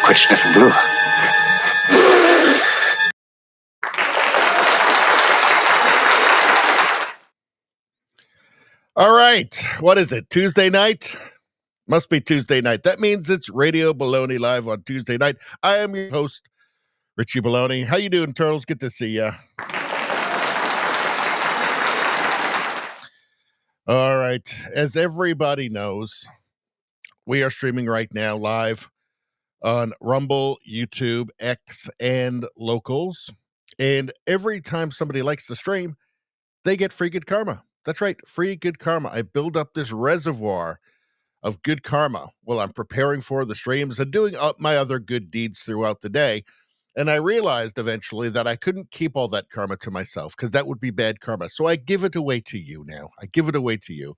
Quit sniffing glue. All right. What is it? Tuesday night? Must be Tuesday night. That means it's Radio Baloney live on Tuesday night. I am your host, Richie Baloney. How you doing, Turtles? Good to see ya. All right. As everybody knows, we are streaming right now live on Rumble, YouTube, X, and Locals. And every time somebody likes the stream, they get free good karma. That's right, free good karma. I build up this reservoir of good karma while I'm preparing for the streams and doing my other good deeds throughout the day. And I realized eventually that I couldn't keep all that karma to myself because that would be bad karma. So I give it away to you now. I give it away to you.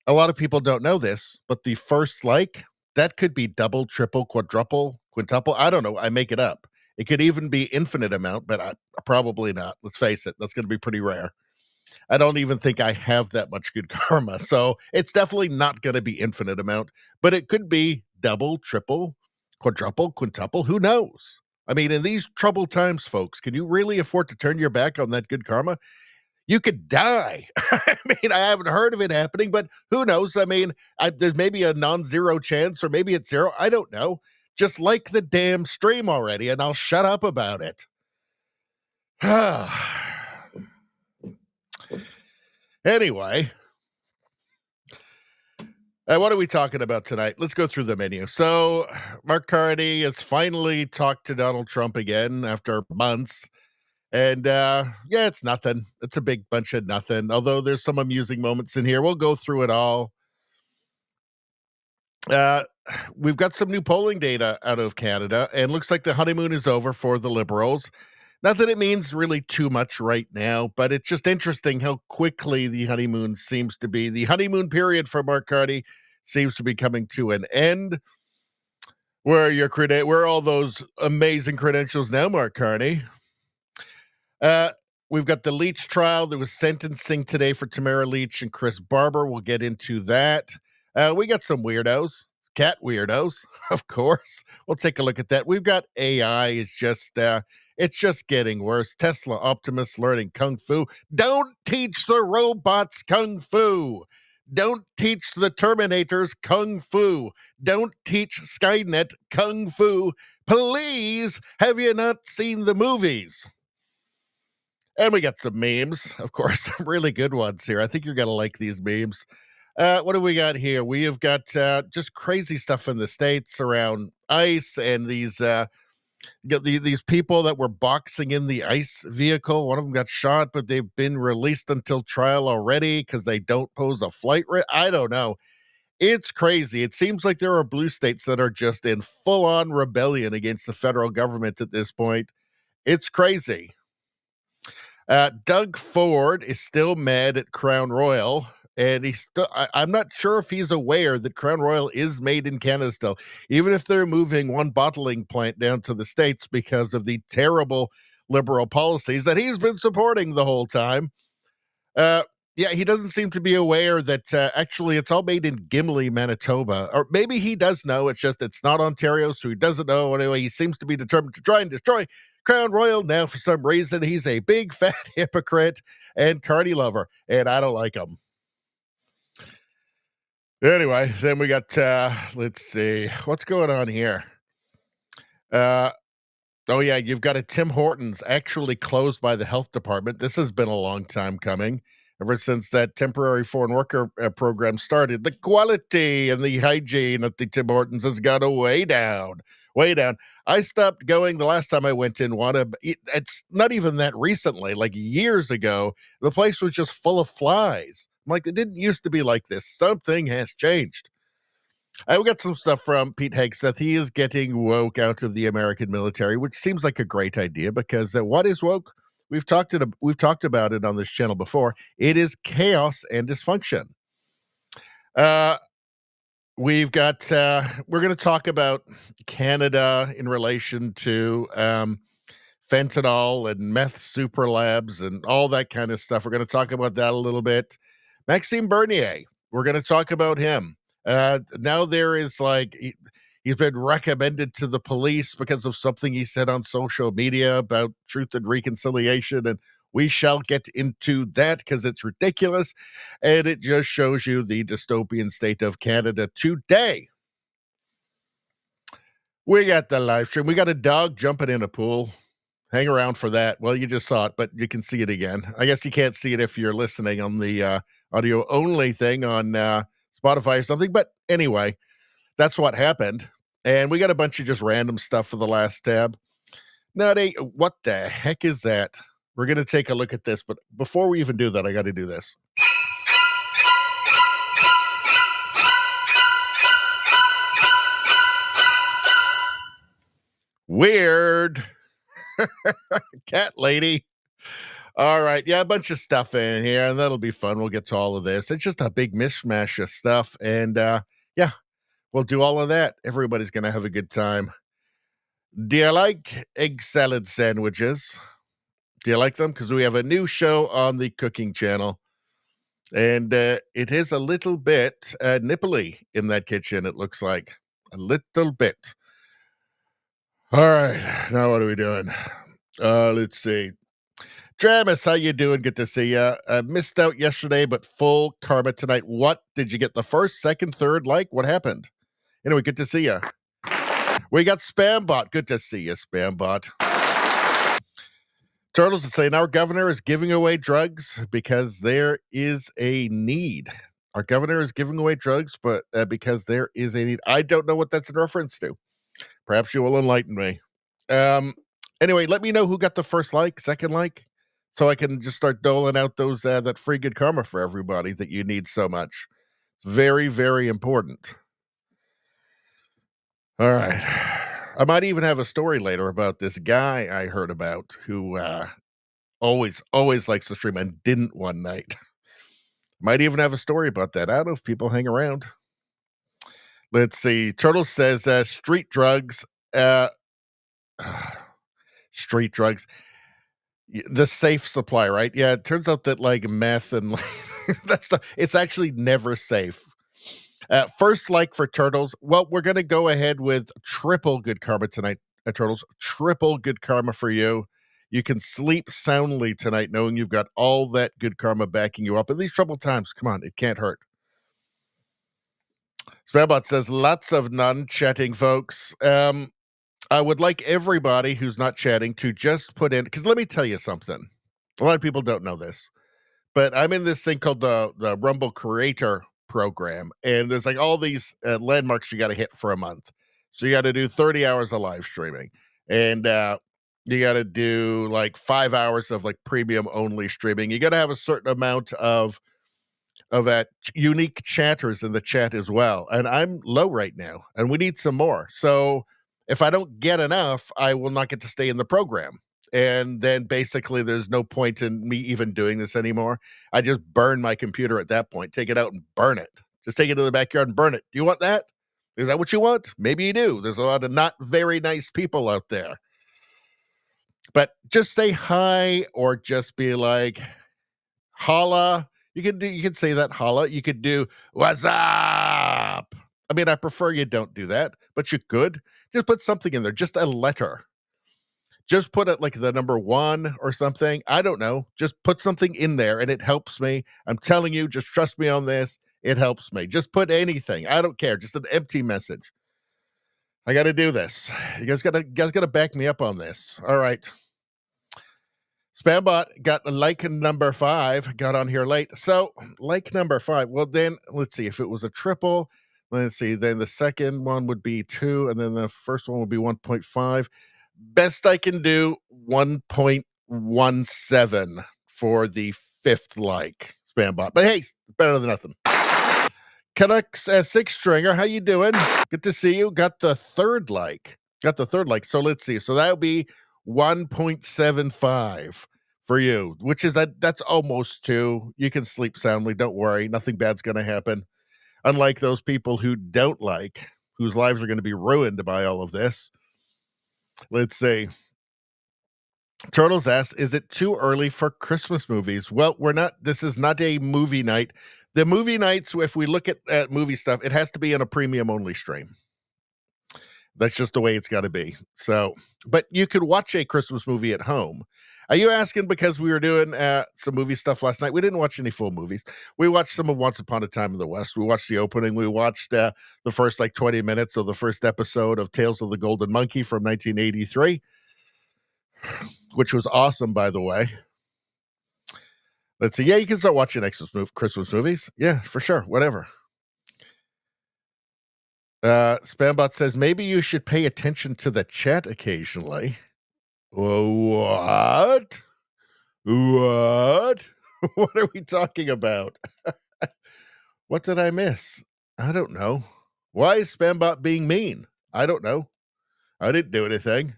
A lot of people don't know this, but the first like, that could be double, triple, quadruple, quintuple. I don't know. I make it up. It could even be infinite amount, but probably not. Let's face it. That's going to be pretty rare. I don't even think I have that much good karma. So it's definitely not going to be infinite amount, but it could be double, triple, quadruple, quintuple. Who knows? I mean, in these troubled times, folks, can you really afford to turn your back on that good karma? You could die. I mean, I haven't heard of it happening, but who knows? I mean, there's maybe a non-zero chance, or maybe it's zero. I don't know. Just like the damn stream already, and I'll shut up about it. Anyway, what are we talking about tonight? Let's go through the menu. So, Mark Carney has finally talked to Donald Trump again after months. And, yeah, it's nothing. It's a big bunch of nothing, although there's some amusing moments in here. We'll go through it all. We've got some new polling data out of Canada, and looks like the honeymoon is over for the Liberals. Not that it means really too much right now, but it's just interesting how quickly the honeymoon seems to be. The honeymoon period for Mark Carney seems to be coming to an end. Where are all those amazing credentials now, Mark Carney? We've got the Leach trial. There was sentencing today for Tamara Leach and Chris Barber. We'll get into that. We got some weirdos, cat weirdos, of course. We'll take a look at that. We've got AI. It's just getting worse. Tesla Optimus learning Kung Fu. Don't teach the robots Kung Fu. Don't teach the Terminators Kung Fu. Don't teach Skynet Kung Fu. Please, have you not seen the movies? And we got some memes, of course, some really good ones here. I think you're going to like these memes. What have we got here? We have got just crazy stuff in the States around ICE and these people that were boxing in the ICE vehicle. One of them got shot, but they've been released until trial already because they don't pose a flight risk. I don't know. It's crazy. It seems like there are blue states that are just in full-on rebellion against the federal government at this point. It's crazy. Doug Ford is still mad at Crown Royal, and I'm not sure if he's aware that Crown Royal is made in Canada still, even if they're moving one bottling plant down to the States because of the terrible liberal policies that he's been supporting the whole time. Yeah, he doesn't seem to be aware that actually it's all made in Gimli, Manitoba. Or maybe he does know, it's not Ontario, so he doesn't know. Anyway, he seems to be determined to try and destroy Crown Royal. Now, for some reason, he's a big, fat hypocrite and Carney lover, and I don't like him. Anyway, then we got, let's see, what's going on here? Oh, yeah, you've got a Tim Hortons actually closed by the health department. This has been a long time coming. Ever since that temporary foreign worker program started, the quality and the hygiene at the Tim Hortons has gone way down, way down. I stopped going the last time I went in one. It's not even that recently, like years ago. The place was just full of flies. I'm like, it didn't used to be like this. Something has changed. We got some stuff from Pete Hegseth. He is getting woke out of the American military, which seems like a great idea because what is woke? We've talked about it on this channel before. It is chaos and dysfunction. We've got we're going to talk about Canada in relation to fentanyl and meth super labs and all that kind of stuff. We're going to talk about that a little bit. Maxime Bernier, we're going to talk about him. Now there is He's been recommended to the police because of something he said on social media about truth and reconciliation. And we shall get into that because it's ridiculous. And it just shows you the dystopian state of Canada today. We got the live stream. We got a dog jumping in a pool. Hang around for that. Well, you just saw it, but you can see it again. I guess you can't see it if you're listening on the audio only thing on Spotify or something. But anyway, that's what happened. And we got a bunch of just random stuff for the last tab. Now, what the heck is that? We're going to take a look at this. But before we even do that, I got to do this. Weird. Cat lady. All right. Yeah, a bunch of stuff in here, and that'll be fun. We'll get to all of this. It's just a big mishmash of stuff. And yeah, we'll do all of that. Everybody's going to have a good time. Do you like egg salad sandwiches? Do you like them? Because we have a new show on the cooking channel. And it is a little bit nipply in that kitchen, it looks like. A little bit. All right. Now what are we doing? Let's see. Travis, how you doing? Good to see you. Missed out yesterday, but full karma tonight. What? Did you get the first, second, third like? What happened? Anyway, good to see you. We got Spambot. Good to see you, Spambot. Turtles is saying our governor is giving away drugs because there is a need. Our governor is giving away drugs, but because there is a need. I don't know what that's in reference to. Perhaps you will enlighten me. Anyway, let me know who got the first like, second like, so I can just start doling out those that free good karma for everybody that you need so much. Very, very important. All right. I might even have a story later about this guy I heard about who always likes to stream and didn't one night. Might even have a story about that. I don't know if people hang around. Let's see. Turtle says street drugs. Street drugs. The safe supply, right? Yeah, it turns out that like meth and that stuff, it's actually never safe. First like for Turtles. Well, we're going to go ahead with triple good karma tonight, Turtles. Triple good karma for you. You can sleep soundly tonight knowing you've got all that good karma backing you up. In these troubled times, come on, it can't hurt. Spambot says, lots of non-chatting folks. I would like everybody who's not chatting to just put in, because let me tell you something. A lot of people don't know this, but I'm in this thing called the Rumble Creator Program, and there's like all these landmarks you got to hit for a month. So you got to do 30 hours of live streaming, and you got to do like 5 hours of like premium only streaming. You got to have a certain amount of unique chatters in the chat as well. And I'm low right now, and we need some more. So if I don't get enough, I will not get to stay in the program. And then basically there's no point in me even doing this anymore. I just burn my computer at that point, take it out and burn it. Just take it to the backyard and burn it. Do you want that? Is that what you want? Maybe you do. There's a lot of not very nice people out there. But just say hi or just be like, holla. You can say that, holla. You could do, what's up? I mean, I prefer you don't do that, but you could. Just put something in there, just a letter. Just put it like the number 1 or something. I don't know. Just put something in there and it helps me. I'm telling you, just trust me on this. It helps me. Just put anything. I don't care. Just an empty message. I got to do this. You guys got to back me up on this. All right. Spambot got like number 5, got on here late. So like number 5. Well, then let's see if it was a triple. Let's see. Then the second one would be 2, and then the first one would be 1.5. Best I can do, 1.17 for the 5th like, Spambot. But hey, it's better than nothing. Canucks 6-stringer, how you doing? Good to see you. Got the 3rd like. So let's see. So that would be 1.75 for you, which is that's almost 2. You can sleep soundly. Don't worry. Nothing bad's going to happen. Unlike those people who don't like, whose lives are going to be ruined by all of this. Let's see. Turtles asks, is it too early for Christmas movies? Well, this is not a movie night. The movie nights, if we look at movie stuff, it has to be in a premium only stream. That's just the way it's got to be. So, but you could watch a Christmas movie at home. Are you asking because we were doing some movie stuff last night? We didn't watch any full movies. We watched some of Once Upon a Time in the West. We watched the opening. We watched the first 20 minutes of the first episode of Tales of the Golden Monkey from 1983, which was awesome, by the way. Let's see. Yeah, you can start watching Christmas movies. Yeah, for sure. Whatever. Spambot says, maybe you should pay attention to the chat occasionally. What? What? What are we talking about? What did I miss? I don't know. Why is Spambot being mean? I don't know. I didn't do anything.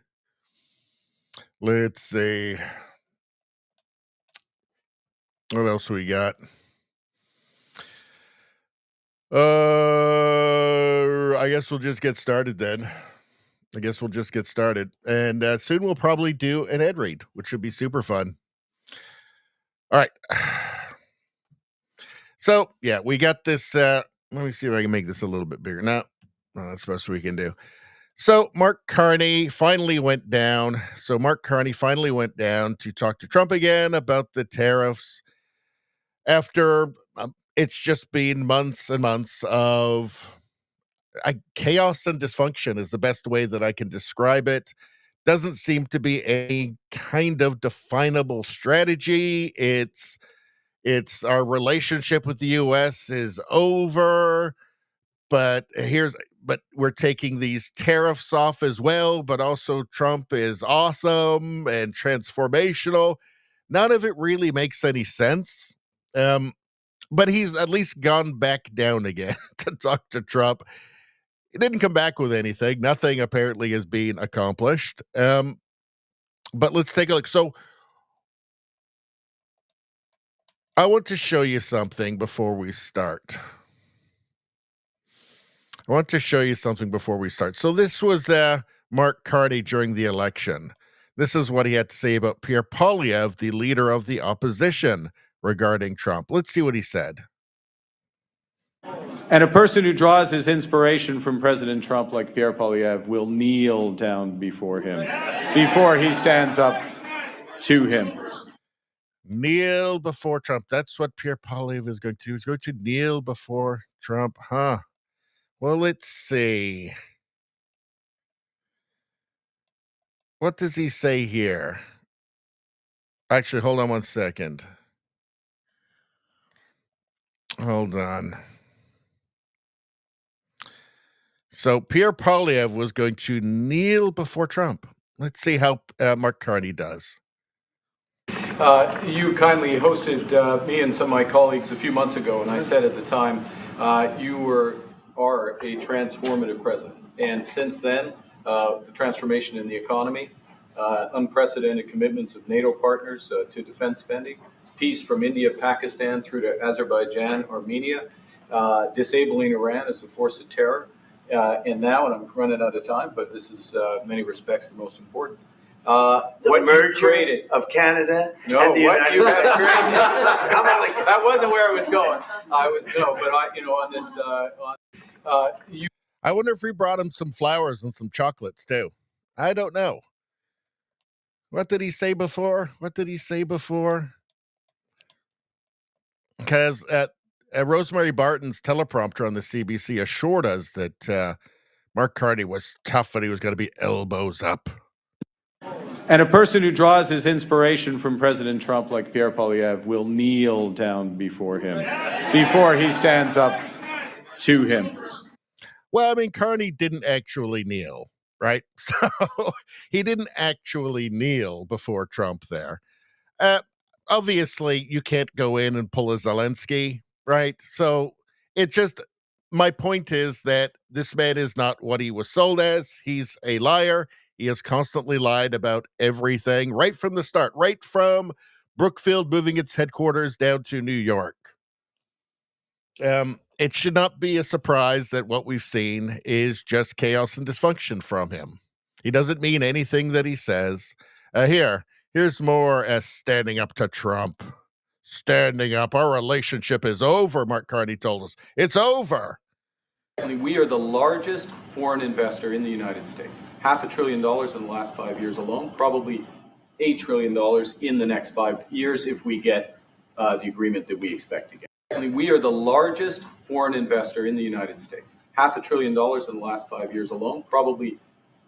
Let's see. What else we got? I guess we'll just get started then. And soon we'll probably do an ad read, which should be super fun. All right. So, yeah, we got this. Let me see if I can make this a little bit bigger. No, that's the best we can do. So, Mark Carney finally went down. To talk to Trump again about the tariffs after it's just been months and months of chaos and dysfunction is the best way that I can describe it. Doesn't seem to be any kind of definable strategy. It's our relationship with the U.S. is over, but we're taking these tariffs off as well, but also Trump is awesome and transformational. None of it really makes any sense. But he's at least gone back down again to talk to Trump. He didn't come back with anything. Nothing apparently is being accomplished. But let's take a look. So I want to show you something before we start. So this was Mark Carney during the election. This is what he had to say about Pierre Poilievre, the leader of the opposition, regarding Trump. Let's see what he said. And a person who draws his inspiration from President Trump, like Pierre Poilievre, will kneel down before him, before he stands up to him. Kneel before Trump. That's what Pierre Poilievre is going to do. He's going to kneel before Trump, huh? Well, let's see. What does he say here? Actually, hold on one second. Hold on. So Pierre Poilievre was going to kneel before Trump. Let's see how Mark Carney does. You kindly hosted me and some of my colleagues a few months ago, and I said at the time, you are a transformative president. And since then, the transformation in the economy, unprecedented commitments of NATO partners to defense spending, peace from India, Pakistan through to Azerbaijan, Armenia, disabling Iran as a force of terror, and now, and I'm running out of time, but this is in many respects the most important. The merger of Canada and the United States. That wasn't where I was going. I wonder if he brought him some flowers and some chocolates too. I don't know. What did he say before? Because Rosemary Barton's teleprompter on the CBC assured us that Mark Carney was tough and he was going to be elbows up. And a person who draws his inspiration from President Trump, like Pierre Poilievre, will kneel down before him, before he stands up to him. Well, I mean, Carney didn't actually kneel, right? So he didn't actually kneel before Trump there. Obviously, you can't go in and pull a Zelensky, right? So my point is that this man is not what he was sold as. He's a liar. He has constantly lied about everything right from the start, right from Brookfield moving its headquarters down to New York. It should not be a surprise that what we've seen is just chaos and dysfunction from him. He doesn't mean anything that he says. Here's more as standing up to Trump. Standing up. Our relationship is over, Mark Carney told us. It's over. We are the largest foreign investor in the United States. $500 billion in the last 5 years alone, probably $8 trillion in the next 5 years if we get the agreement that we expect to get. We are the largest foreign investor in the United States. $500 billion in the last 5 years alone, probably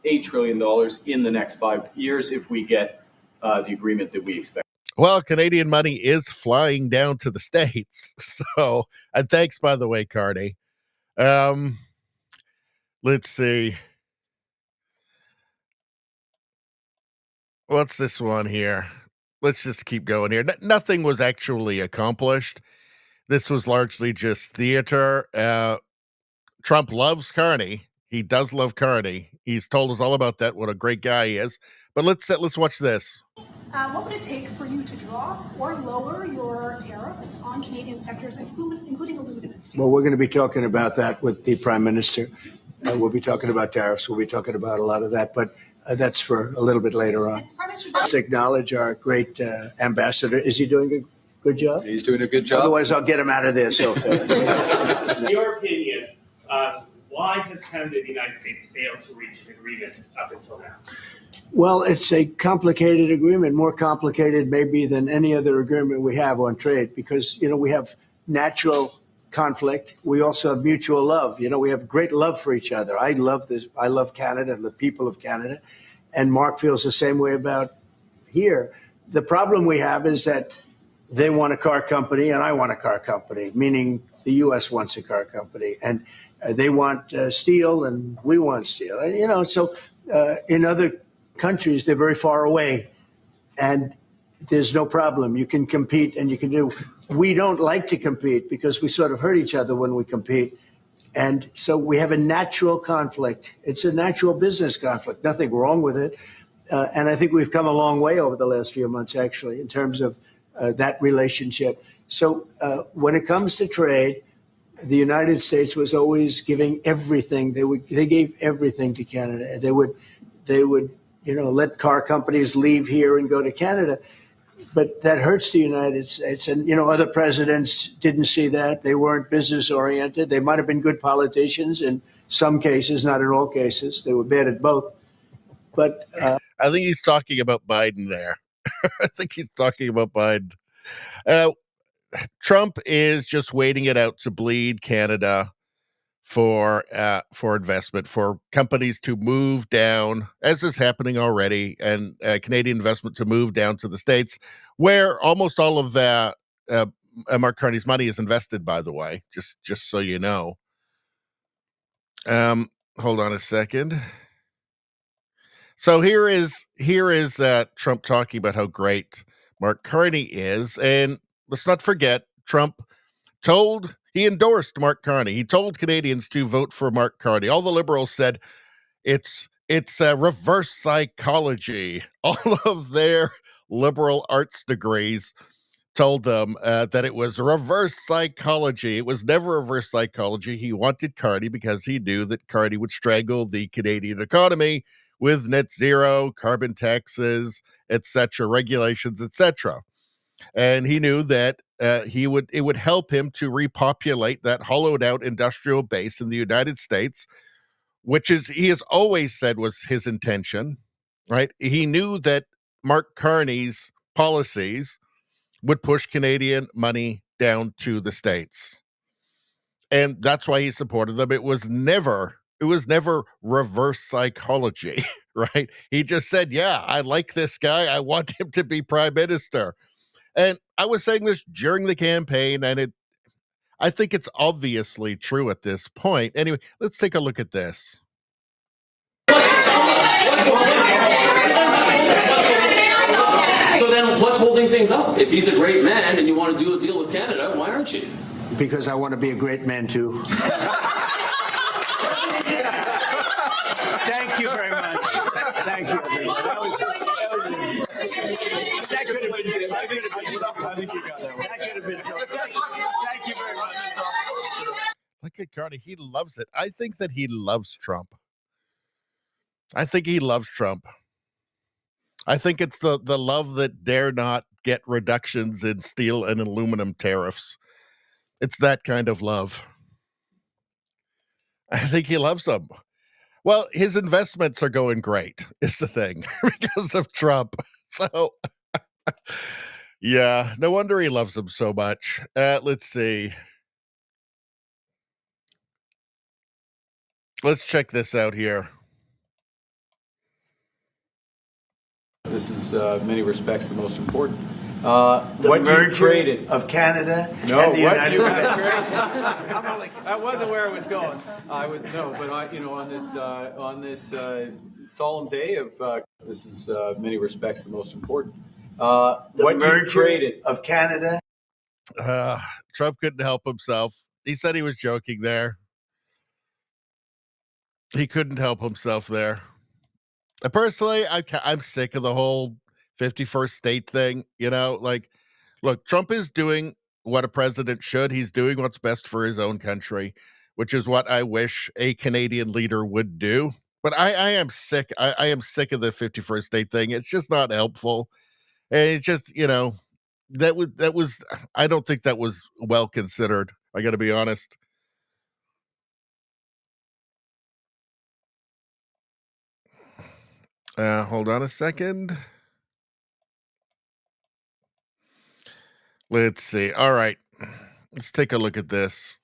$8 trillion in the next 5 years if we get the agreement that we expect. Well, Canadian money is flying down to the States. So, and thanks, by the way, Carney. Let's see. What's this one here? Let's just keep going here. Nothing was actually accomplished. This was largely just theater. Trump loves Carney. He does love Carney. He's told us all about that, what a great guy he is. But let's watch this. What would it take for you to drop or lower your tariffs on Canadian sectors, including aluminum and steel? Well, we're going to be talking about that with the Prime Minister. We'll be talking about tariffs. We'll be talking about a lot of that, but that's for a little bit later on. Let's acknowledge our great ambassador. Is he doing a good job? He's doing a good job. Otherwise, I'll get him out of there so fast. In your opinion, why has Canada and the United States failed to reach an agreement up until now? Well, it's a complicated agreement, more complicated maybe than any other agreement we have on trade, because, we have natural conflict. We also have mutual love. We have great love for each other. I love this. I love Canada and the people of Canada. And Mark feels the same way about here. The problem we have is that they want a car company and I want a car company, meaning the U.S. wants a car company. And they want steel and we want steel. So in other countries, they're very far away and there's no problem. You can compete and you can do. We don't like to compete because we sort of hurt each other when we compete. And so we have a natural conflict. It's a natural business conflict. Nothing wrong with it. And I think we've come a long way over the last few months, actually, in terms of that relationship. So when it comes to trade, the United States was always giving everything. They gave everything to Canada. They would let car companies leave here and go to Canada. But that hurts the United States. And, other presidents didn't see that. They weren't business oriented. They might have been good politicians in some cases, not in all cases. They were bad at both. But I think he's talking about Biden there. I think he's talking about Biden. Trump is just waiting it out to bleed Canada for investment, for companies to move down, as is happening already, and Canadian investment to move down to the States, where almost all of Mark Carney's money is invested, by the way, just so you know. Hold on a second. So here is Trump talking about how great Mark Carney is, and let's not forget, Trump he endorsed Mark Carney. He told Canadians to vote for Mark Carney. All the liberals said it's reverse psychology. All of their liberal arts degrees told them that it was reverse psychology. It was never reverse psychology. He wanted Carney because he knew that Carney would strangle the Canadian economy with net zero, carbon taxes, etc., regulations, etc. And he knew that it would help him to repopulate that hollowed out industrial base in the United States, which he has always said was his intention, right? He knew that Mark Carney's policies would push Canadian money down to the States. And that's why he supported them. It was never reverse psychology, right? He just said, yeah, I like this guy. I want him to be prime minister. And I was saying this during the campaign, and I think it's obviously true at this point. Anyway, let's take a look at this. So then what's holding things up? If he's a great man and you want to do a deal with Canada, why aren't you? because I want to be a great man too. Thank you very much. Thank you, everyone. That could have been good. I think you got that one. That could have been good. Thank you very much. Look at Carney. He loves it. I think that he loves Trump. I think he loves Trump. I think it's the love that dare not get reductions in steel and aluminum tariffs. It's that kind of love. I think he loves them. Well, his investments are going great, is the thing, because of Trump. So, yeah, no wonder he loves them so much. Let's see. Let's check this out here. This is, in many respects, the most important. The What you merger created. of Canada No, and the what United you States. created. That wasn't where I was going. On this solemn day of, this is, in many respects, the most important. The What you merger created. of Canada. Trump couldn't help himself. He said he was joking there. He couldn't help himself there. Personally, I'm sick of the whole 51st state thing. Like, look, Trump is doing what a president should. He's doing what's best for his own country, which is what I wish a Canadian leader would do. But I am sick. I am sick of the 51st state thing. It's just not helpful. And it's just, that was I don't think that was well considered. I got to be honest. Hold on a second. Let's see. All right. Let's take a look at this.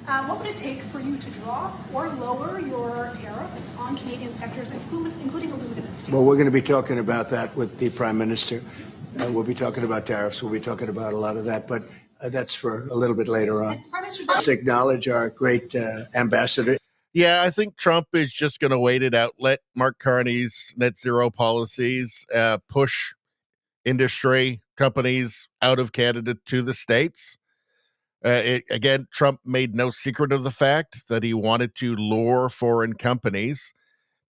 What would it take for you to drop or lower your tariffs on Canadian sectors, including aluminum and steel? Well, we're going to be talking about that with the Prime Minister. We'll be talking about tariffs. We'll be talking about a lot of that, but that's for a little bit later on. Let's acknowledge our great ambassador. Yeah, I think Trump is just going to wait it out. Let Mark Carney's net zero policies push industry companies out of Canada to the States. Again, Trump made no secret of the fact that he wanted to lure foreign companies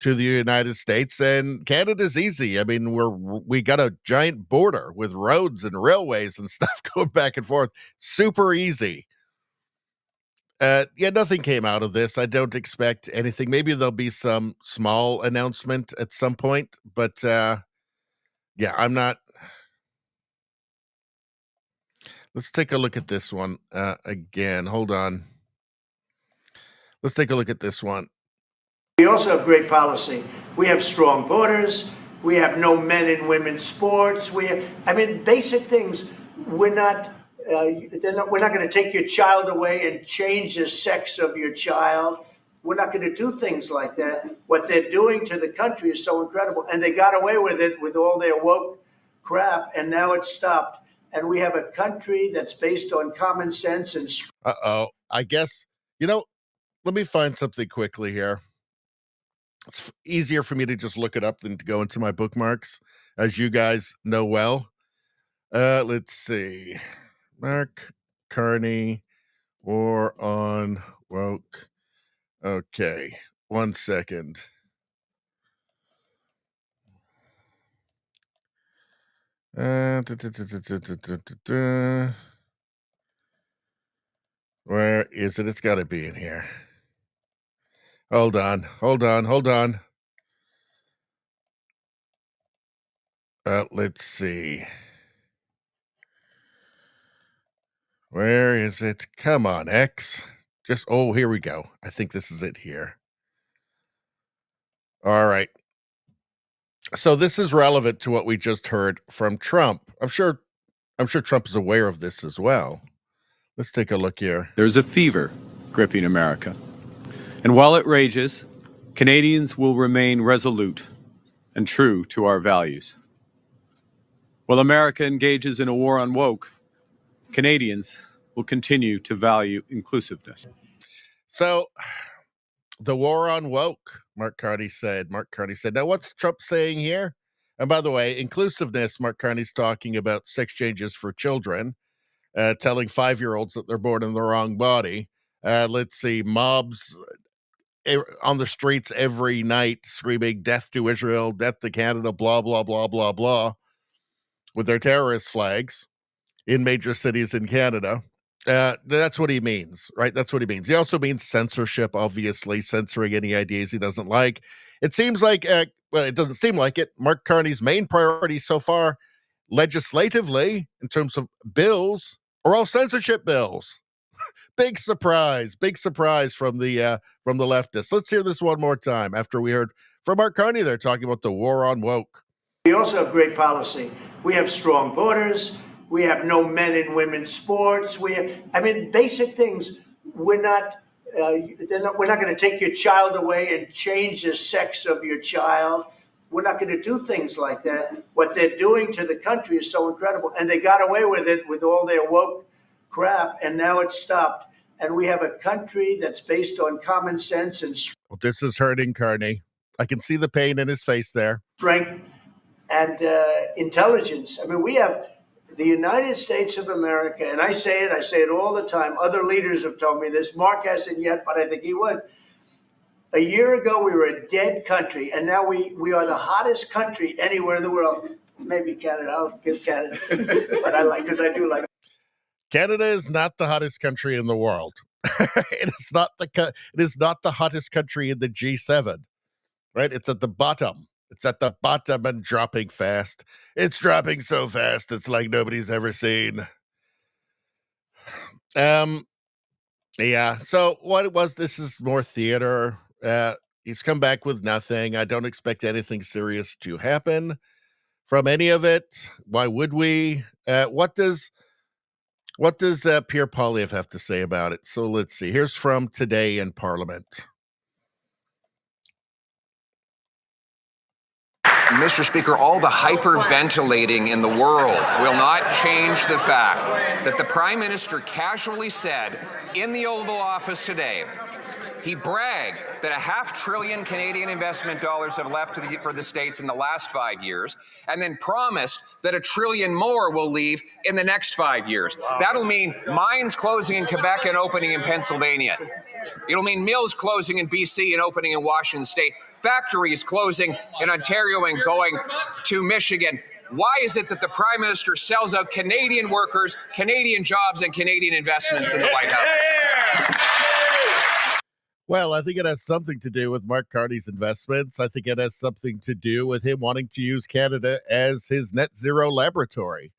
to the United States, and Canada's easy. I mean, we got a giant border with roads and railways and stuff going back and forth. Super easy. Yeah, nothing came out of this. I don't expect anything. Maybe there'll be some small announcement at some point, but yeah, I'm not. Let's take a look at this one again. Hold on. Let's take a look at this one. We also have great policy. We have strong borders. We have no men and women's sports. Basic things. We're not going to take your child away and change the sex of your child. We're not going to do things like that. What they're doing to the country is so incredible. And they got away with it with all their woke crap, and now it's stopped. And we have a country that's based on common sense and... Uh-oh. I guess, let me find something quickly here. It's easier for me to just look it up than to go into my bookmarks, as you guys know well. Let's see. Mark Carney, War on Woke. Okay, 1 second. Where is it? It's got to be in here. Hold on. Let's see. Where is it? Come on, X. Here we go. I think this is it here. All right. So this is relevant to what we just heard from Trump. I'm sure Trump is aware of this as well. Let's take a look here. There's a fever gripping America. And while it rages, Canadians will remain resolute and true to our values. While America engages in a war on woke, Canadians will continue to value inclusiveness. So, the war on woke, Mark Carney said. Now, what's Trump saying here? And by the way, inclusiveness, Mark Carney's talking about sex changes for children, telling 5-year-olds that they're born in the wrong body. Let's see, mobs on the streets every night screaming death to Israel, death to Canada, blah, blah, blah, blah, blah, with their terrorist flags in major cities in Canada. That's what he means, right? That's what he means. He also means censorship, obviously, censoring any ideas he doesn't like. It seems like, it doesn't seem like it. Mark Carney's main priority so far, legislatively, in terms of bills, are all censorship bills. Big surprise from the leftists. Let's hear this one more time after we heard from Mark Carney there talking about the war on woke. We also have great policy. We have strong borders. We have no men and women's sports. We have, I mean, basic things. We're not going to take your child away and change the sex of your child. We're not going to do things like that. What they're doing to the country is so incredible. And they got away with it with all their woke crap, and now it's stopped. And we have a country that's based on common sense and Well, this is hurting Carney. I can see the pain in his face there. strength and intelligence. I mean, we have the United States of America, and I say it all the time. Other leaders have told me this. Mark hasn't yet, but I think he would. A year ago, we were a dead country, and now we are the hottest country anywhere in the world. Maybe Canada. I'll give Canada, but because I do like. Canada is not the hottest country in the world. It is not the hottest country in the G7, right? It's at the bottom. It's at the bottom and dropping fast. It's dropping so fast, it's like nobody's ever seen. Yeah. So what it was, this is more theater. He's come back with nothing. I don't expect anything serious to happen from any of it. Why would we? What does Pierre Poilievre have to say about it? So let's see. Here's from today in Parliament. Mr. Speaker, all the hyperventilating in the world will not change the fact that the Prime Minister casually said in the Oval Office today, he bragged that $500 billion Canadian investment dollars have left for the States in the last 5 years, and then promised that $1 trillion more will leave in the next 5 years. Wow. That'll mean mines closing in Quebec and opening in Pennsylvania. It'll mean mills closing in BC and opening in Washington State. Factories closing in Ontario and going to Michigan. Why is it that the Prime Minister sells out Canadian workers, Canadian jobs, and Canadian investments in the White House? Well, I think it has something to do with Mark Carney's investments. I think it has something to do with him wanting to use Canada as his net zero laboratory.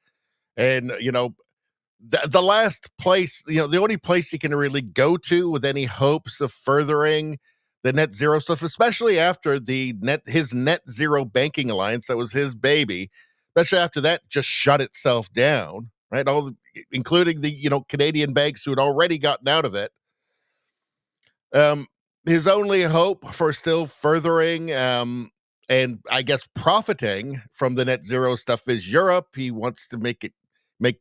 And, the last place, the only place he can really go to with any hopes of furthering the net zero stuff, especially after his net zero banking alliance, that was his baby, especially after that just shut itself down, right? Including the, Canadian banks who had already gotten out of it. His only hope for still furthering and I guess profiting from the net zero stuff is Europe. He wants to make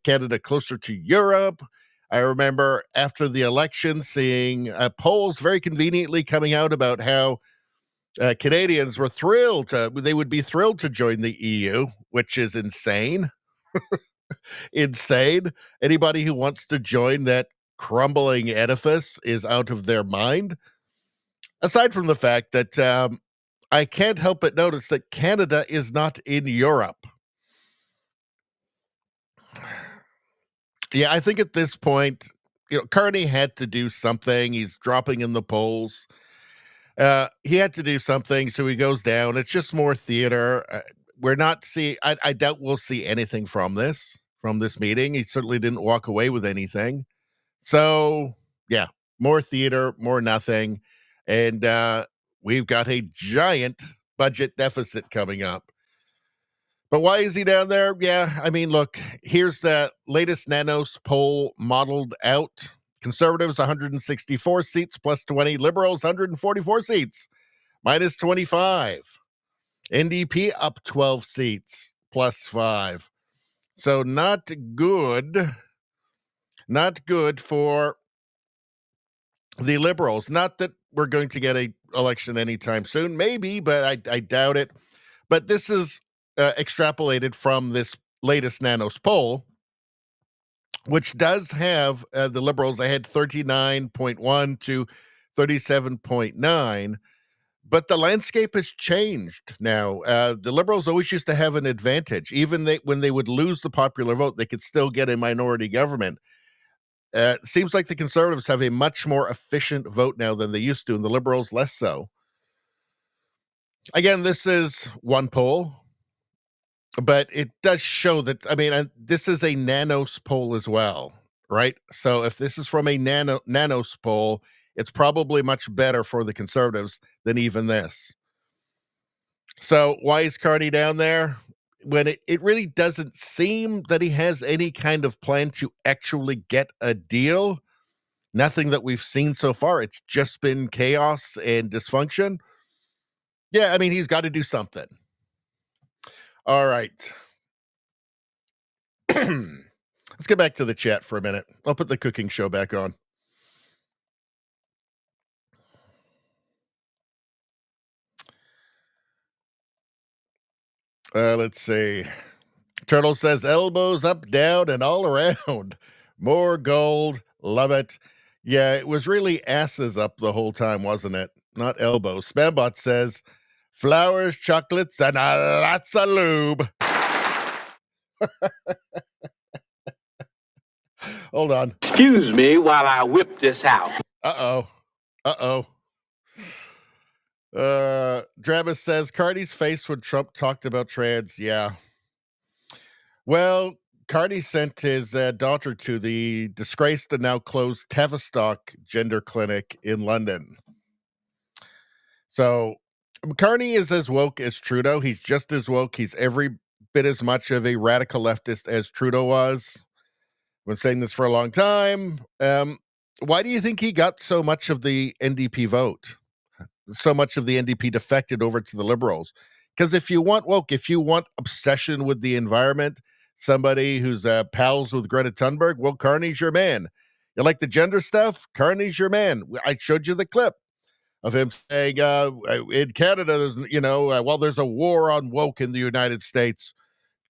Canada closer to Europe. I remember after the election seeing polls very conveniently coming out about how Canadians were they would be thrilled to join the EU, which is insane. Insane. Anybody who wants to join that crumbling edifice is out of their mind. Aside from the fact that I can't help but notice that Canada is not in Europe. Yeah, I think at this point, Carney had to do something. He's dropping in the polls. He had to do something, so he goes down. It's just more theater. We're not seeing. I doubt we'll see anything from this meeting. He certainly didn't walk away with anything. So yeah, more theater, more nothing, and we've got a giant budget deficit coming up. But why is he down there? Yeah, I mean, look, here's the latest Nanos poll modeled out. Conservatives, 164 seats plus 20. Liberals, 144 seats minus 25. NDP up 12 seats plus 5. So not good. Not good for the Liberals. Not that we're going to get an election anytime soon. Maybe, but I doubt it. But this is extrapolated from this latest Nanos poll, which does have the Liberals ahead 39.1 to 37.9. But the landscape has changed now. The Liberals always used to have an advantage. Even when they would lose the popular vote, they could still get a minority government. It seems like the Conservatives have a much more efficient vote now than they used to, and the Liberals less so. Again, this is one poll, but it does show that, this is a Nanos poll as well, right? So if this is from a nanos poll, it's probably much better for the Conservatives than even this. So why is Carney down there? When it really doesn't seem that he has any kind of plan to actually get a deal. Nothing that we've seen so far. It's just been chaos and dysfunction. Yeah, I mean, he's got to do something. All right. Let's get back to the chat for a minute. I'll put the cooking show back on. Let's see. Turtle says elbows up, down, and all around. More gold. Love it. Yeah, it was really asses up the whole time, wasn't it? Not elbows. Spambot says flowers, chocolates, and lots of lube. Hold on. Excuse me while I whip this out. Uh-oh. Dravis says Carney's face when Trump talked about trans. Yeah. Well, Carney sent his daughter to the disgraced and now closed Tavistock gender clinic in London. So Carney is as woke as Trudeau. He's just as woke. He's every bit as much of a radical leftist as Trudeau was. I've been saying this for a long time. Why do you think he got so much of the NDP vote? So much of the NDP defected over to the Liberals? Because if you want woke, if you want obsession with the environment, somebody who's pals with Greta Thunberg, well, Carney's your man. You like the gender stuff? Carney's your man. I showed you the clip of him saying, in Canada, there's, while there's a war on woke in the United States,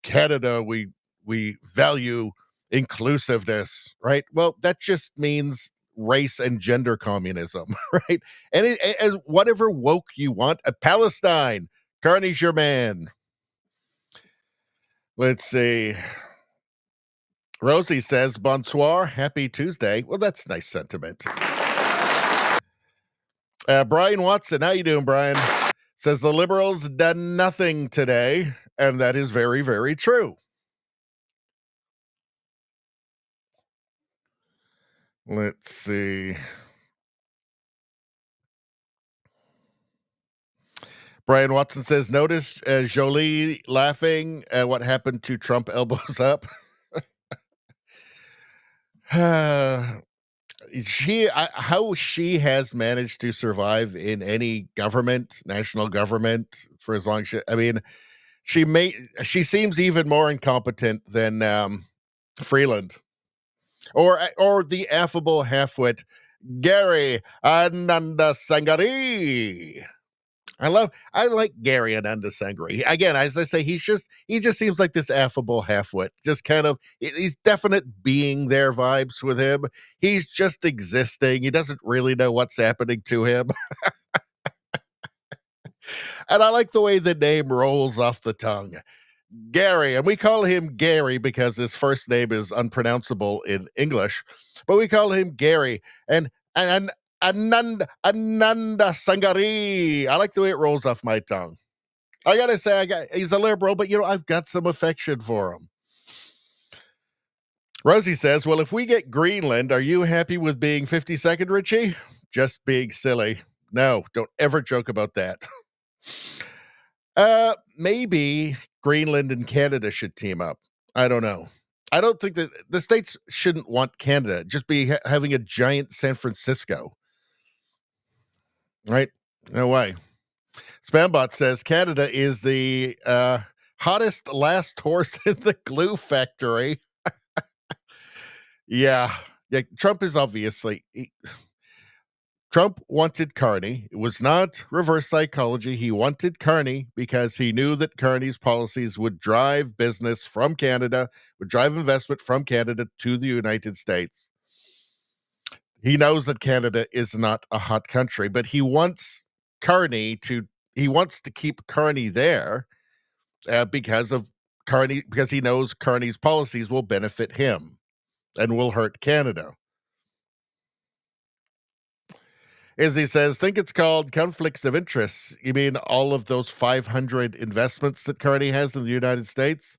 Canada, we value inclusiveness, right? Well, that just means race and gender communism, right? And whatever woke you want, Palestine, Carney's your man. Let's see. Rosie says, bonsoir, happy Tuesday. Well, that's nice sentiment. Brian Watson, how you doing, Brian? Says the Liberals done nothing today, and that is very, very true. Let's see. Brian Watson says, notice Jolie laughing at what happened to Trump elbows up. How she has managed to survive in any government, national government, for as long as she seems even more incompetent than Freeland or the affable halfwit Gary Ananda Sangari. I like Gary Ananda Sangari. Again, as I say, he just seems like this affable halfwit. Just kind of, he's definite being there vibes with him. He's just existing. He doesn't really know what's happening to him. And I like the way the name rolls off the tongue. Gary, and we call him Gary because his first name is unpronounceable in English, but we call him Gary. And Ananda Sangari. I like the way it rolls off my tongue. I gotta say, he's a liberal, but I've got some affection for him. Rosie says, well, if we get Greenland, are you happy with being 52nd, Richie? Just being silly. No, don't ever joke about that. Maybe Greenland and Canada should team up. I don't know. I don't think that the states shouldn't want Canada. Just be having a giant San Francisco. Right? No way. Spambot says Canada is the hottest last horse in the glue factory. Yeah. Trump is obviously... Trump wanted Carney. It was not reverse psychology. He wanted Carney because he knew that Carney's policies would drive business from Canada, would drive investment from Canada to the United States. He knows that Canada is not a hot country, but he wants to keep Carney there because he knows Carney's policies will benefit him and will hurt Canada. As he says, think it's called conflicts of interest. You mean all of those 500 investments that Carney has in the United States?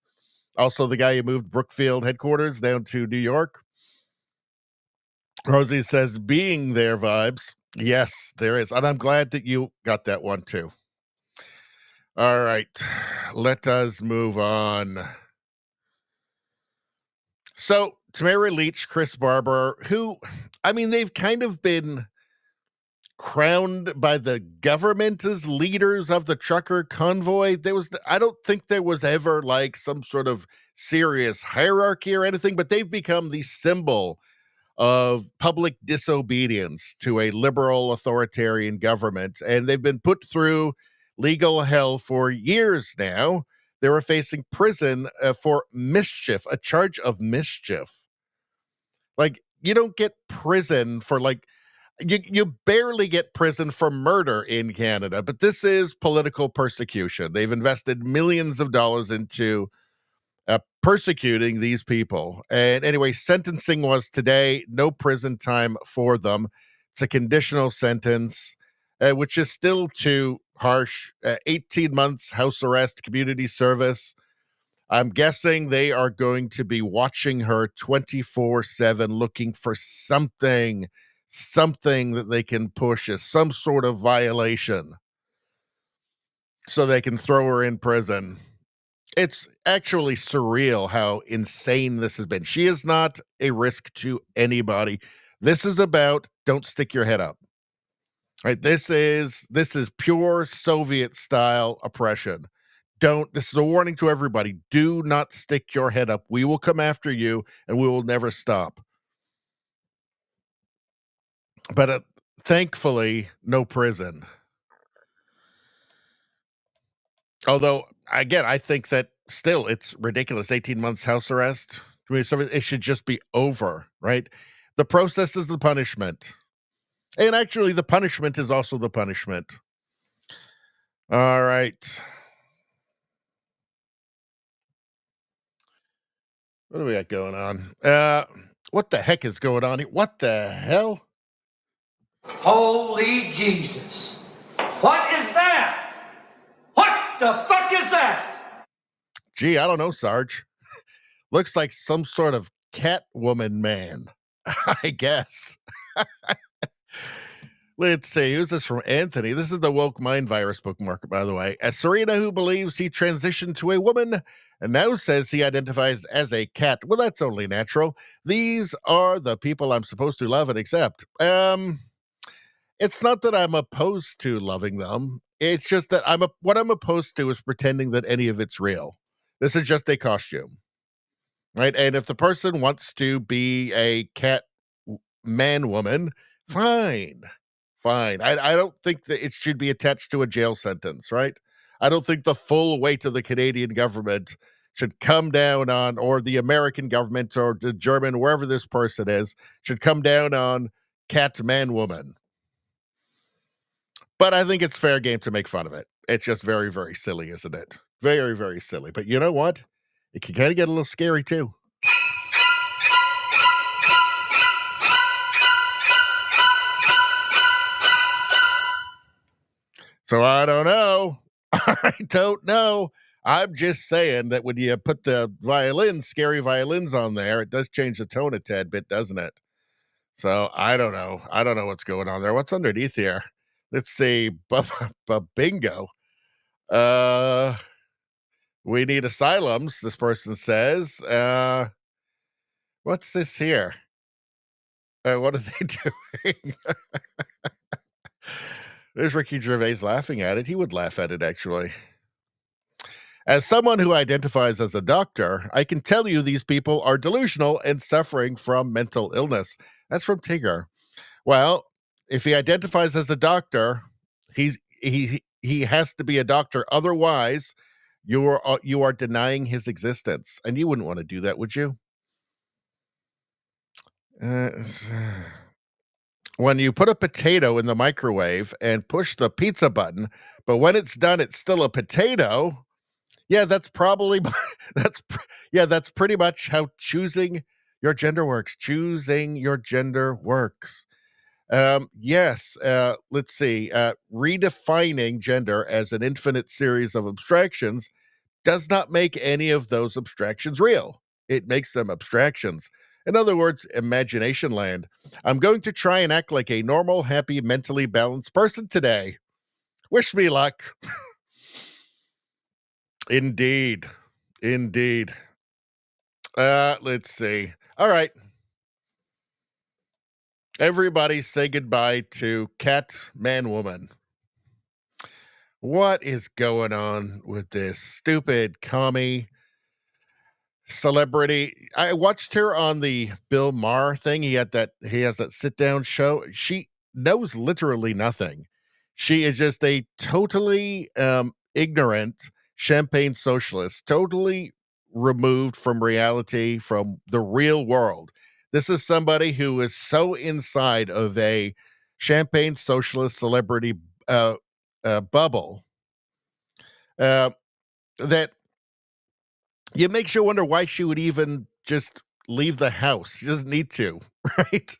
Also the guy who moved Brookfield headquarters down to New York? Rosie says, being there vibes. Yes, there is. And I'm glad that you got that one too. All right, let us move on. So, Tamara Leach, Chris Barber, who, I mean, they've kind of been crowned by the government as leaders of the trucker convoy. I don't think there was ever like some sort of serious hierarchy or anything, but they've become the symbol of public disobedience to a liberal authoritarian government. And they've been put through legal hell for years now. They were facing prison for mischief, a charge of mischief. Like, you don't get prison for like, you barely get prison for murder in Canada, but this is political persecution. They've invested millions of dollars into persecuting these people. And anyway, sentencing was today. No prison time for them. It's a conditional sentence, which is still too harsh. 18 months house arrest, community service. I'm guessing they are going to be watching her 24/7, looking for something that they can push as some sort of violation so they can throw her in prison. It's actually surreal how insane this has been. She is not a risk to anybody. This is about don't stick your head up. Right? This is pure Soviet style oppression. This is a warning to everybody. Do not stick your head up. We will come after you and we will never stop. But thankfully, no prison. Although, again, I think that still it's ridiculous. 18 months house arrest. It should just be over, right? The process is the punishment. And actually, the punishment is also the punishment. All right. What do we got going on? What the heck is going on here? What the hell? Holy Jesus. What is that? What the fuck is that? Gee, I don't know, Sarge. Looks like some sort of Catwoman man, I guess. Let's see. Who's this from? Anthony. This is the Woke Mind Virus bookmark, by the way. As Serena, who believes he transitioned to a woman and now says he identifies as a cat. Well, that's only natural. These are the people I'm supposed to love and accept. It's not that I'm opposed to loving them. It's just that what I'm opposed to is pretending that any of it's real. This is just a costume, right? And if the person wants to be a cat man woman, fine. I don't think that it should be attached to a jail sentence, right? I don't think the full weight of the Canadian government should come down on, or the American government or the German, wherever this person is, should come down on cat man woman. But I think it's fair game to make fun of it. It's just very, very silly, isn't it? Very, very silly. But you know what? It can kind of get a little scary too. So I don't know. I'm just saying that when you put the scary violins on there, it does change the tone a tad bit, doesn't it? So I don't know. I don't know what's going on there. What's underneath here? Let's see. Bingo. We need asylums, this person says. What's this here? What are they doing? There's Ricky Gervais laughing at it. He would laugh at it, actually. As someone who identifies as a doctor, I can tell you these people are delusional and suffering from mental illness. That's from Tigger. Well, if he identifies as a doctor, he has to be a doctor. Otherwise, you are denying his existence, and you wouldn't want to do that, would you? When you put a potato in the microwave and push the pizza button, but when it's done, it's still a potato. Yeah, that's probably that's pretty much how choosing your gender works. Choosing your gender works. Yes. Let's see. Redefining gender as an infinite series of abstractions does not make any of those abstractions real. It makes them abstractions. In other words, imagination land. I'm going to try and act like a normal, happy, mentally balanced person today. Wish me luck. Indeed. Let's see. All right. Everybody say goodbye to Cat Man Woman. What is going on with this stupid commie celebrity? I watched her on the Bill Maher thing. He has that sit down show. She knows literally nothing. She is just a totally ignorant champagne socialist, totally removed from reality, from the real world. This is somebody who is so inside of a champagne socialist celebrity bubble that it makes you wonder why she would even just leave the house. She doesn't need to, right?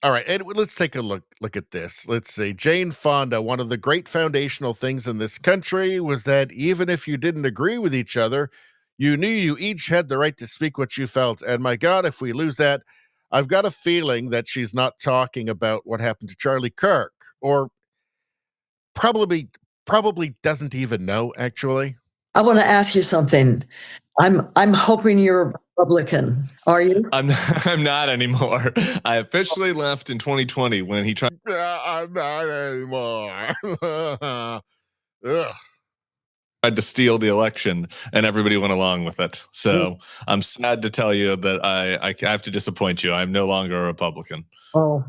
All right, and let's take a look at this. Let's see. Jane Fonda, one of the great foundational things in this country was that even if you didn't agree with each other, you knew you each had the right to speak what you felt. And my God, if we lose that, I've got a feeling that she's not talking about what happened to Charlie Kirk, or probably doesn't even know, actually. I want to ask you something. I'm hoping you're a Republican. Are you? I'm not anymore. I officially left in 2020 when he tried. I'm not anymore. Ugh. Tried to steal the election, and everybody went along with it. So I'm sad to tell you that I have to disappoint you. I'm no longer a Republican. Oh,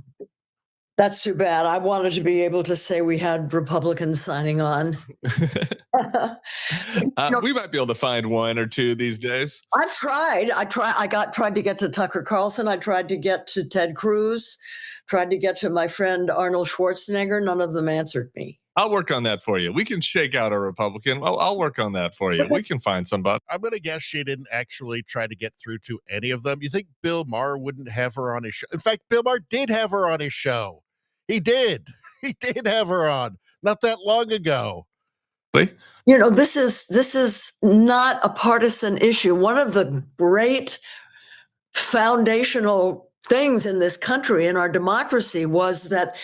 that's too bad. I wanted to be able to say we had Republicans signing on. We might be able to find one or two these days. I've tried. I tried to get to Tucker Carlson. I tried to get to Ted Cruz. Tried to get to my friend Arnold Schwarzenegger. None of them answered me. I'll work on that for you. We can shake out a Republican. I'll work on that for you. We can find somebody. I'm going to guess she didn't actually try to get through to any of them. You think Bill Maher wouldn't have her on his show? In fact, Bill Maher did have her on his show. He did. He did have her on not that long ago. You know, this is not a partisan issue. One of the great foundational things in this country, in our democracy, was that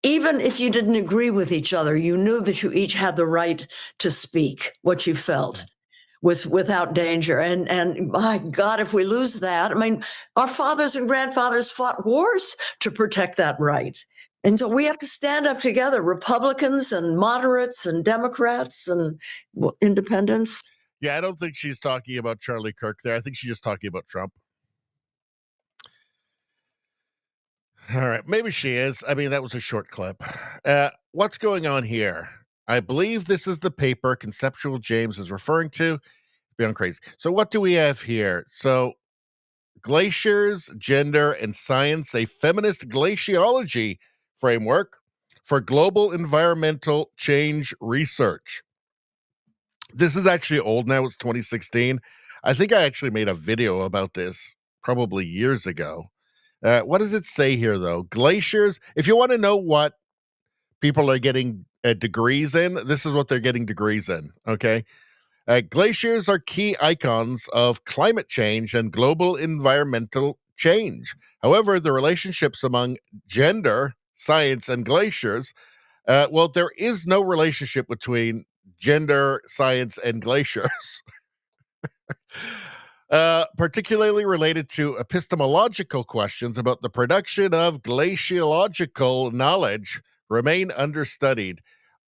even if you didn't agree with each other, you knew that you each had the right to speak what you felt without danger. And my God, if we lose that, I mean, our fathers and grandfathers fought wars to protect that right. And so we have to stand up together, Republicans and moderates and Democrats and independents. Yeah, I don't think she's talking about Charlie Kirk there. I think she's just talking about Trump. All right, maybe she is. I mean, that was a short clip. What's going on here? I believe this is the paper Conceptual James is referring to. It's beyond crazy. So what do we have here? So glaciers, gender, and science, a feminist glaciology framework for global environmental change research. This is actually old now. It's 2016. I think I actually made a video about this probably years ago. What does it say here, though? Glaciers. If you want to know what people are getting degrees in, this is what they're getting degrees in, okay? Glaciers are key icons of climate change and global environmental change. However, the relationships among gender, science, and glaciers, well, there is no relationship between gender, science, and glaciers. Particularly related to epistemological questions about the production of glaciological knowledge remain understudied.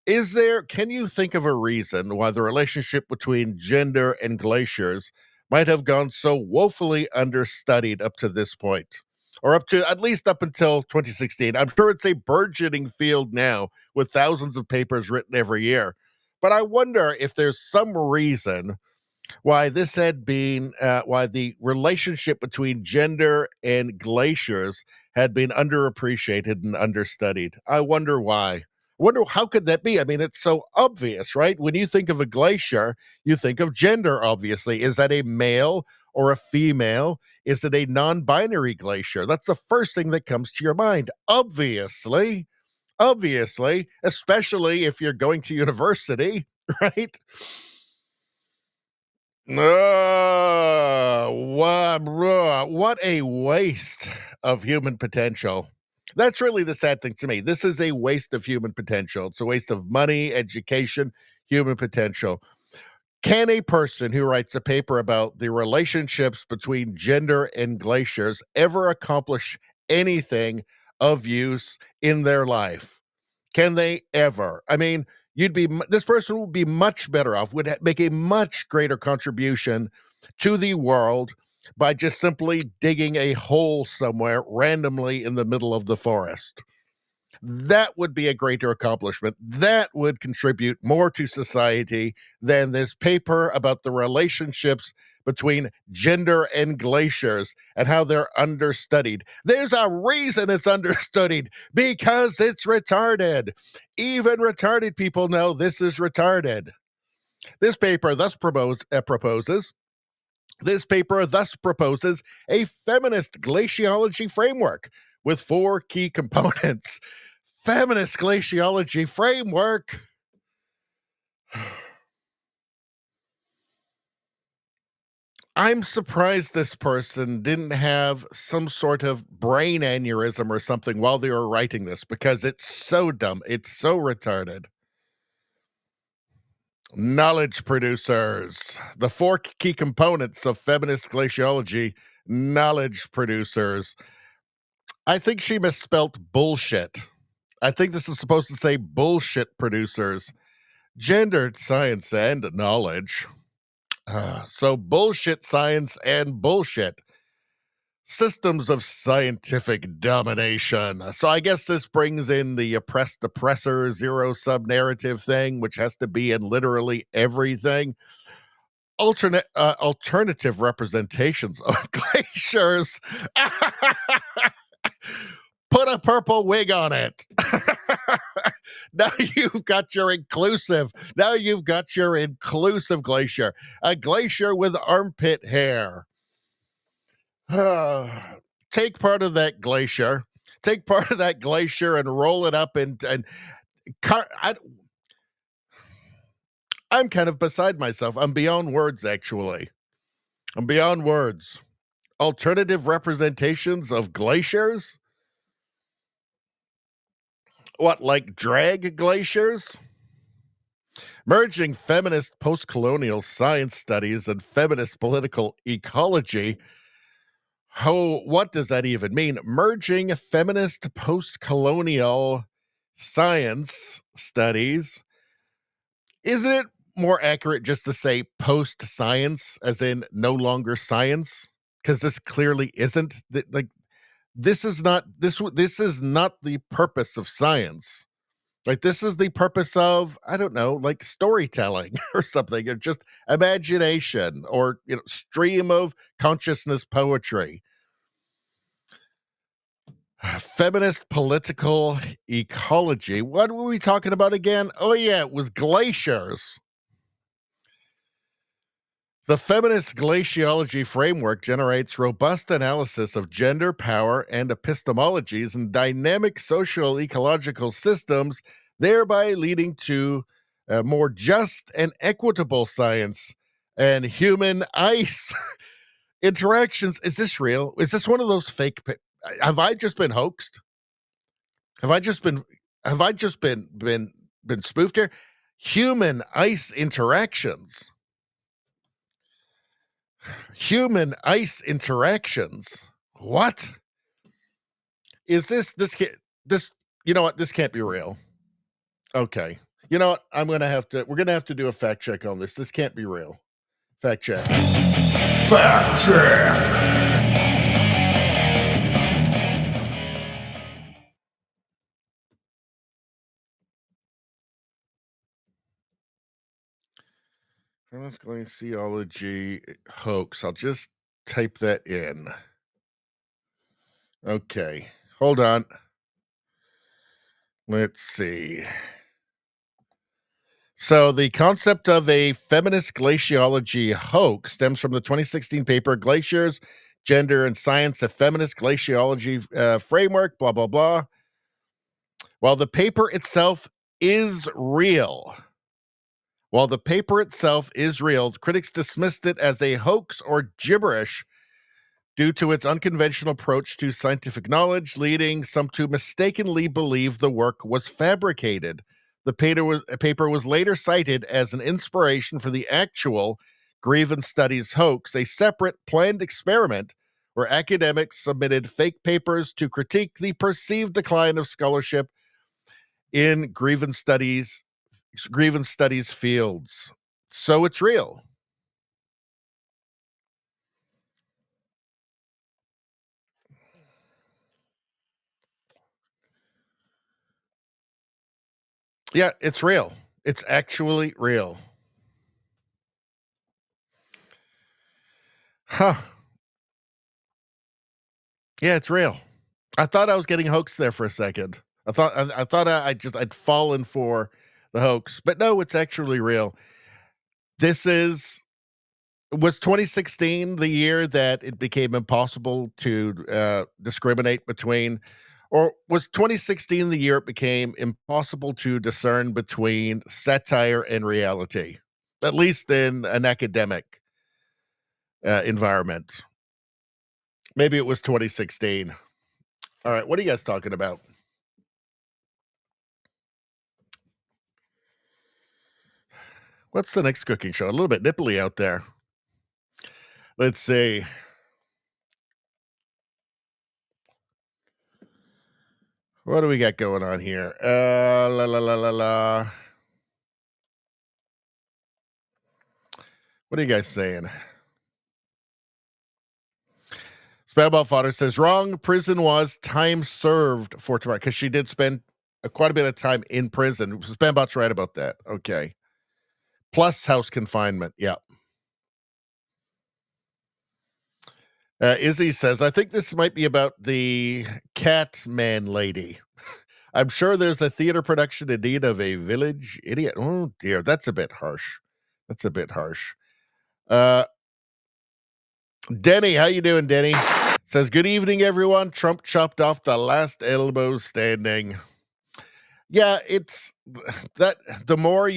Can you think of a reason why the relationship between gender and glaciers might have gone so woefully understudied up to this point? Or at least up until 2016. I'm sure it's a burgeoning field now with thousands of papers written every year. But I wonder if there's some reason why this had been, why the relationship between gender and glaciers had been underappreciated and understudied. I wonder why. I wonder how could that be? I mean, it's so obvious, right? When you think of a glacier, you think of gender, obviously. Is that a male or a female? Is it a non-binary glacier? That's the first thing that comes to your mind. Obviously, especially if you're going to university, right? What a waste of human potential. That's really the sad thing to me. This is a waste of human potential. It's a waste of money, education, human potential. Can a person who writes a paper about the relationships between gender and glaciers ever accomplish anything of use in their life? Can they ever? I mean, this person would be much better off, would make a much greater contribution to the world by just simply digging a hole somewhere randomly in the middle of the forest. That would be a greater accomplishment. That would contribute more to society than this paper about the relationships between gender and glaciers and how they're understudied. There's a reason it's understudied, because it's retarded. Even retarded people know this is retarded. This paper thus proposes a feminist glaciology framework with 4 key components. Feminist glaciology framework. I'm surprised this person didn't have some sort of brain aneurysm or something while they were writing this, because it's so dumb. It's so retarded. Knowledge producers. The 4 key components of feminist glaciology. Knowledge producers. I think she misspelt bullshit. I think this is supposed to say bullshit producers. Gendered science and knowledge. So bullshit science and bullshit. Systems of scientific domination. So I guess this brings in the oppressed oppressor zero-sum narrative thing, which has to be in literally everything. Alternative representations of glaciers. Put a purple wig on it. Now you've got your inclusive. Now you've got your inclusive glacier. A glacier with armpit hair. Take part of that glacier. Take part of that glacier and roll it up I'm kind of beside myself. I'm beyond words, actually. I'm beyond words. Alternative representations of glaciers? What, like drag glaciers? Merging feminist post-colonial science studies and feminist political ecology. Oh, what does that even mean? Merging feminist post-colonial science studies. Isn't it more accurate just to say post-science, as in no longer science? Because this clearly isn't. This is not the purpose of science. Like, this is the purpose of, I don't know, like storytelling or something, or just imagination, or stream of consciousness poetry. Feminist political ecology. What were we talking about again? Oh yeah, it was glaciers. The feminist glaciology framework generates robust analysis of gender, power, and epistemologies and dynamic social ecological systems, thereby leading to a more just and equitable science and human ice interactions. Is this real? Is this one of those fake? Have I just been hoaxed? Have I just been spoofed here? Human ice interactions. Human ice interactions. What is this? This, you know what? This can't be real. Okay. You know what? we're going to have to do a fact check on this. This can't be real. Fact check. Fact check. Feminist glaciology hoax. I'll just type that in. Okay, hold on. Let's see. So the concept of a feminist glaciology hoax stems from the 2016 paper Glaciers, Gender and Science, a Feminist Glaciology Framework, blah, blah, blah. While the paper itself is real, While the paper itself is real, critics dismissed it as a hoax or gibberish due to its unconventional approach to scientific knowledge, leading some to mistakenly believe the work was fabricated. The paper was later cited as an inspiration for the actual grievance studies hoax, a separate planned experiment where academics submitted fake papers to critique the perceived decline of scholarship in grievance studies fields. So it's real. Yeah, it's real. It's actually real. Huh. Yeah, it's real. I thought I was getting hoaxed there for a second. I thought I'd fallen for the hoax, but no, it's actually real. Was 2016 the year that it became impossible to discriminate between, or was 2016 the year it became impossible to discern between satire and reality, at least in an academic environment? Maybe it was 2016. All right, what are you guys talking about? What's the next cooking show? A little bit nipply out there. Let's see. What do we got going on here? La la la la la. What are you guys saying? Spamball Fodder says, wrong. Prison was time served for tomorrow, because she did spend quite a bit of time in prison. Spambot's right about that. Okay. Plus house confinement. Yeah. Izzy says, I think this might be about the cat man lady. I'm sure there's a theater production in need of a village idiot. Oh, dear. That's a bit harsh. Denny, how you doing, Denny? Says, good evening, everyone. Trump chopped off the last elbow standing. Yeah, it's that the more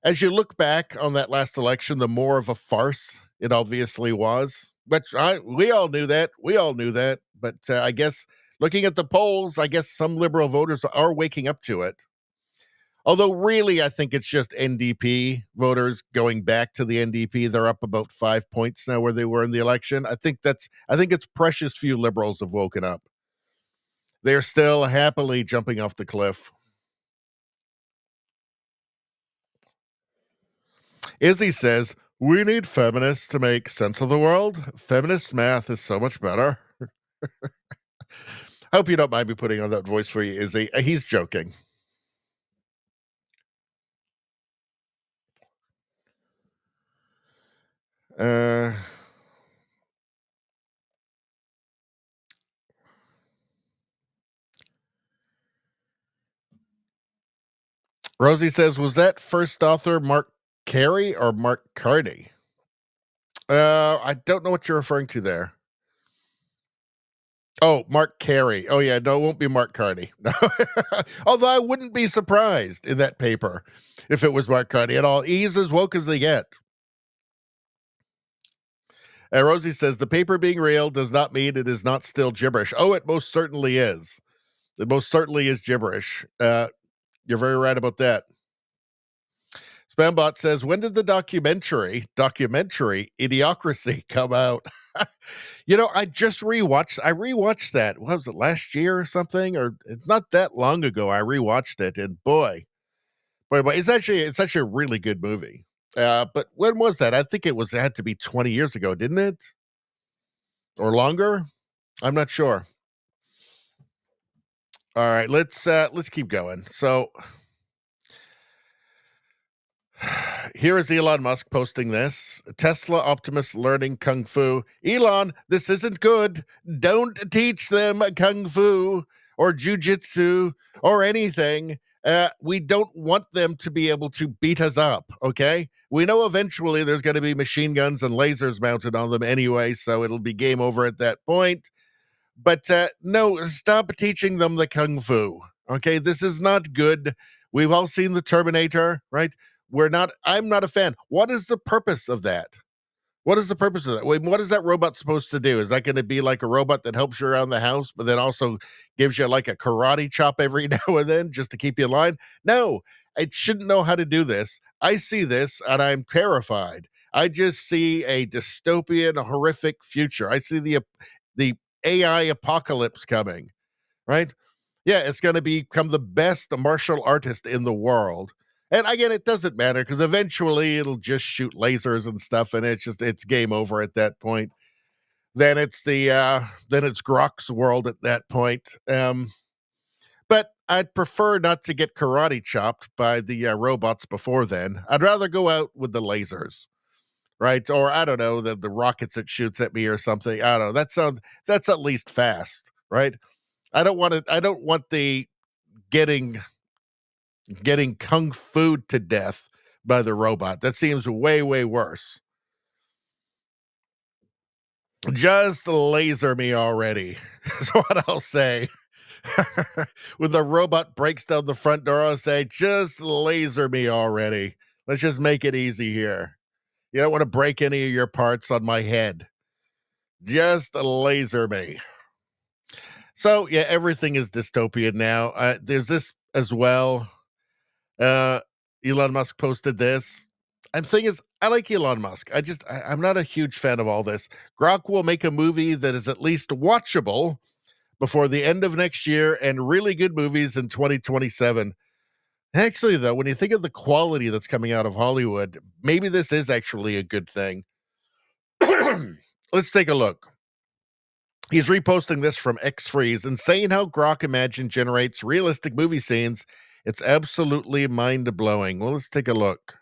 as you look back on that last election, the more of a farce it obviously was. But we all knew that. But I guess looking at the polls, I guess some liberal voters are waking up to it. Although really, I think it's just NDP voters going back to the NDP. They're up about 5 points now where they were in the election. I think it's precious few liberals have woken up. They're still happily jumping off the cliff. Izzy says, we need feminists to make sense of the world. Feminist math is so much better. I hope you don't mind me putting on that voice for you, Izzy. He's joking. Rosie says, was that first author Mark Carey or Mark Carney? I don't know what you're referring to there. Oh, Mark Carey. Oh, yeah. No, it won't be Mark Carney. Although I wouldn't be surprised in that paper if it was Mark Carney at all. He's as woke as they get. Rosie says, the paper being real does not mean it is not still gibberish. Oh, it most certainly is. It most certainly is gibberish. You're very right about that. Spambot says, when did the documentary Idiocracy come out? I rewatched that. What was it, last year or something? Or not that long ago, I rewatched it, and boy, it's actually a really good movie. But when was that? I think it had to be 20 years ago, didn't it? Or longer? I'm not sure. All right, let's keep going. So here is Elon Musk posting this. Tesla Optimus learning Kung Fu. Elon, this isn't good. Don't teach them Kung Fu or Jiu-Jitsu or anything. We don't want them to be able to beat us up, okay? We know eventually there's going to be machine guns and lasers mounted on them anyway, so it'll be game over at that point. But no, stop teaching them the Kung Fu, okay? This is not good. We've all seen the Terminator, right? I'm not a fan. What is the purpose of that? What is the purpose of that? Wait, what is that robot supposed to do? Is that going to be like a robot that helps you around the house, but then also gives you like a karate chop every now and then just to keep you in line? No, it shouldn't know how to do this. I see this and I'm terrified. I just see a dystopian, horrific future. I see the AI apocalypse coming, right? Yeah, it's going to become the best martial artist in the world. And again, it doesn't matter because eventually it'll just shoot lasers and stuff, and it's game over at that point. Then it's Grok's world at that point. But I'd prefer not to get karate chopped by the robots before then. I'd rather go out with the lasers, right? Or I don't know, the rockets it shoots at me or something. I don't know. That's at least fast, right? I don't want the getting kung fu to death by the robot. That seems way, way worse. Just laser me already, is what I'll say. When the robot breaks down the front door, I'll say, just laser me already. Let's just make it easy here. You don't want to break any of your parts on my head. Just laser me. So, yeah, everything is dystopian now. There's this as well. Elon Musk posted this. And the thing is, I like Elon Musk. I'm not a huge fan of all this. Grok will make a movie that is at least watchable before the end of next year and really good movies in 2027. Actually, though, when you think of the quality that's coming out of Hollywood, maybe this is actually a good thing. Let's take a look. He's reposting this from XFreeze and saying how Grok Imagine generates realistic movie scenes. It's absolutely mind-blowing. Well, let's take a look.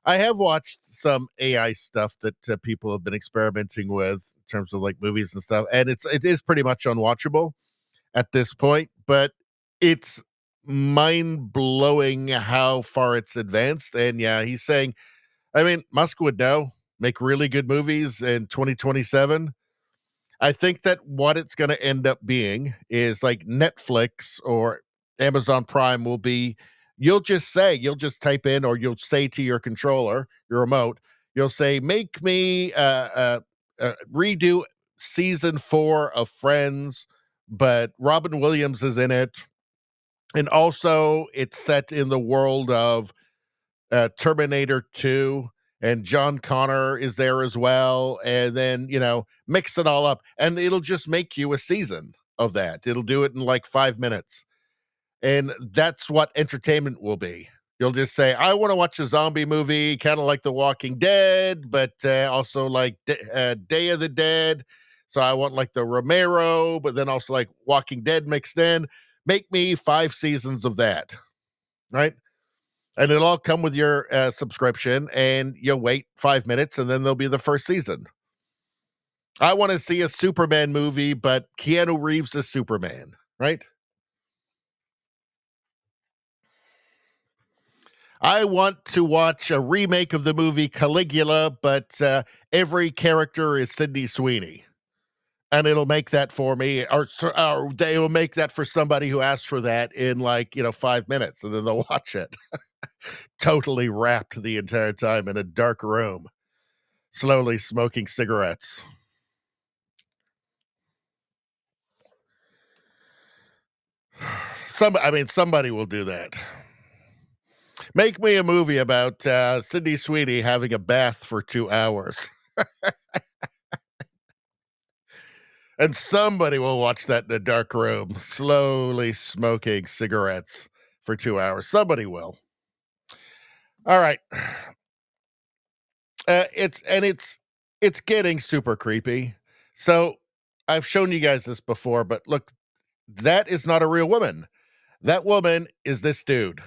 I have watched some AI stuff that people have been experimenting with in terms of like movies and stuff, and it is pretty much unwatchable at this point, but it's mind-blowing how far it's advanced. And yeah, he's saying, I mean, Musk would know, make really good movies in 2027. I think that what it's going to end up being is like Netflix or Amazon Prime will be, you'll just type in, or you'll say to your controller, your remote, you'll say, make me redo season 4 of Friends, but Robin Williams is in it. And also it's set in the world of Terminator 2, and John Connor is there as well. And then, mix it all up and it'll just make you a season of that. It'll do it in like 5 minutes. And that's what entertainment will be. You'll just say, I want to watch a zombie movie, kind of like The Walking Dead, but also like Day of the Dead. So I want like the Romero, but then also like Walking Dead mixed in. Make me 5 seasons of that, right? And it'll all come with your subscription, and you'll wait 5 minutes, and then there'll be the first season. I want to see a Superman movie, but Keanu Reeves is Superman, right? I want to watch a remake of the movie Caligula, but every character is Sydney Sweeney. And it'll make that for me, or they will make that for somebody who asked for that in 5 minutes, and then they'll watch it. Totally wrapped the entire time in a dark room, slowly smoking cigarettes. Somebody will do that. Make me a movie about Sydney Sweeney having a bath for 2 hours. And somebody will watch that in a dark room, slowly smoking cigarettes for 2 hours. Somebody will. All right. It's getting super creepy. So I've shown you guys this before, but look, that is not a real woman. That woman is this dude.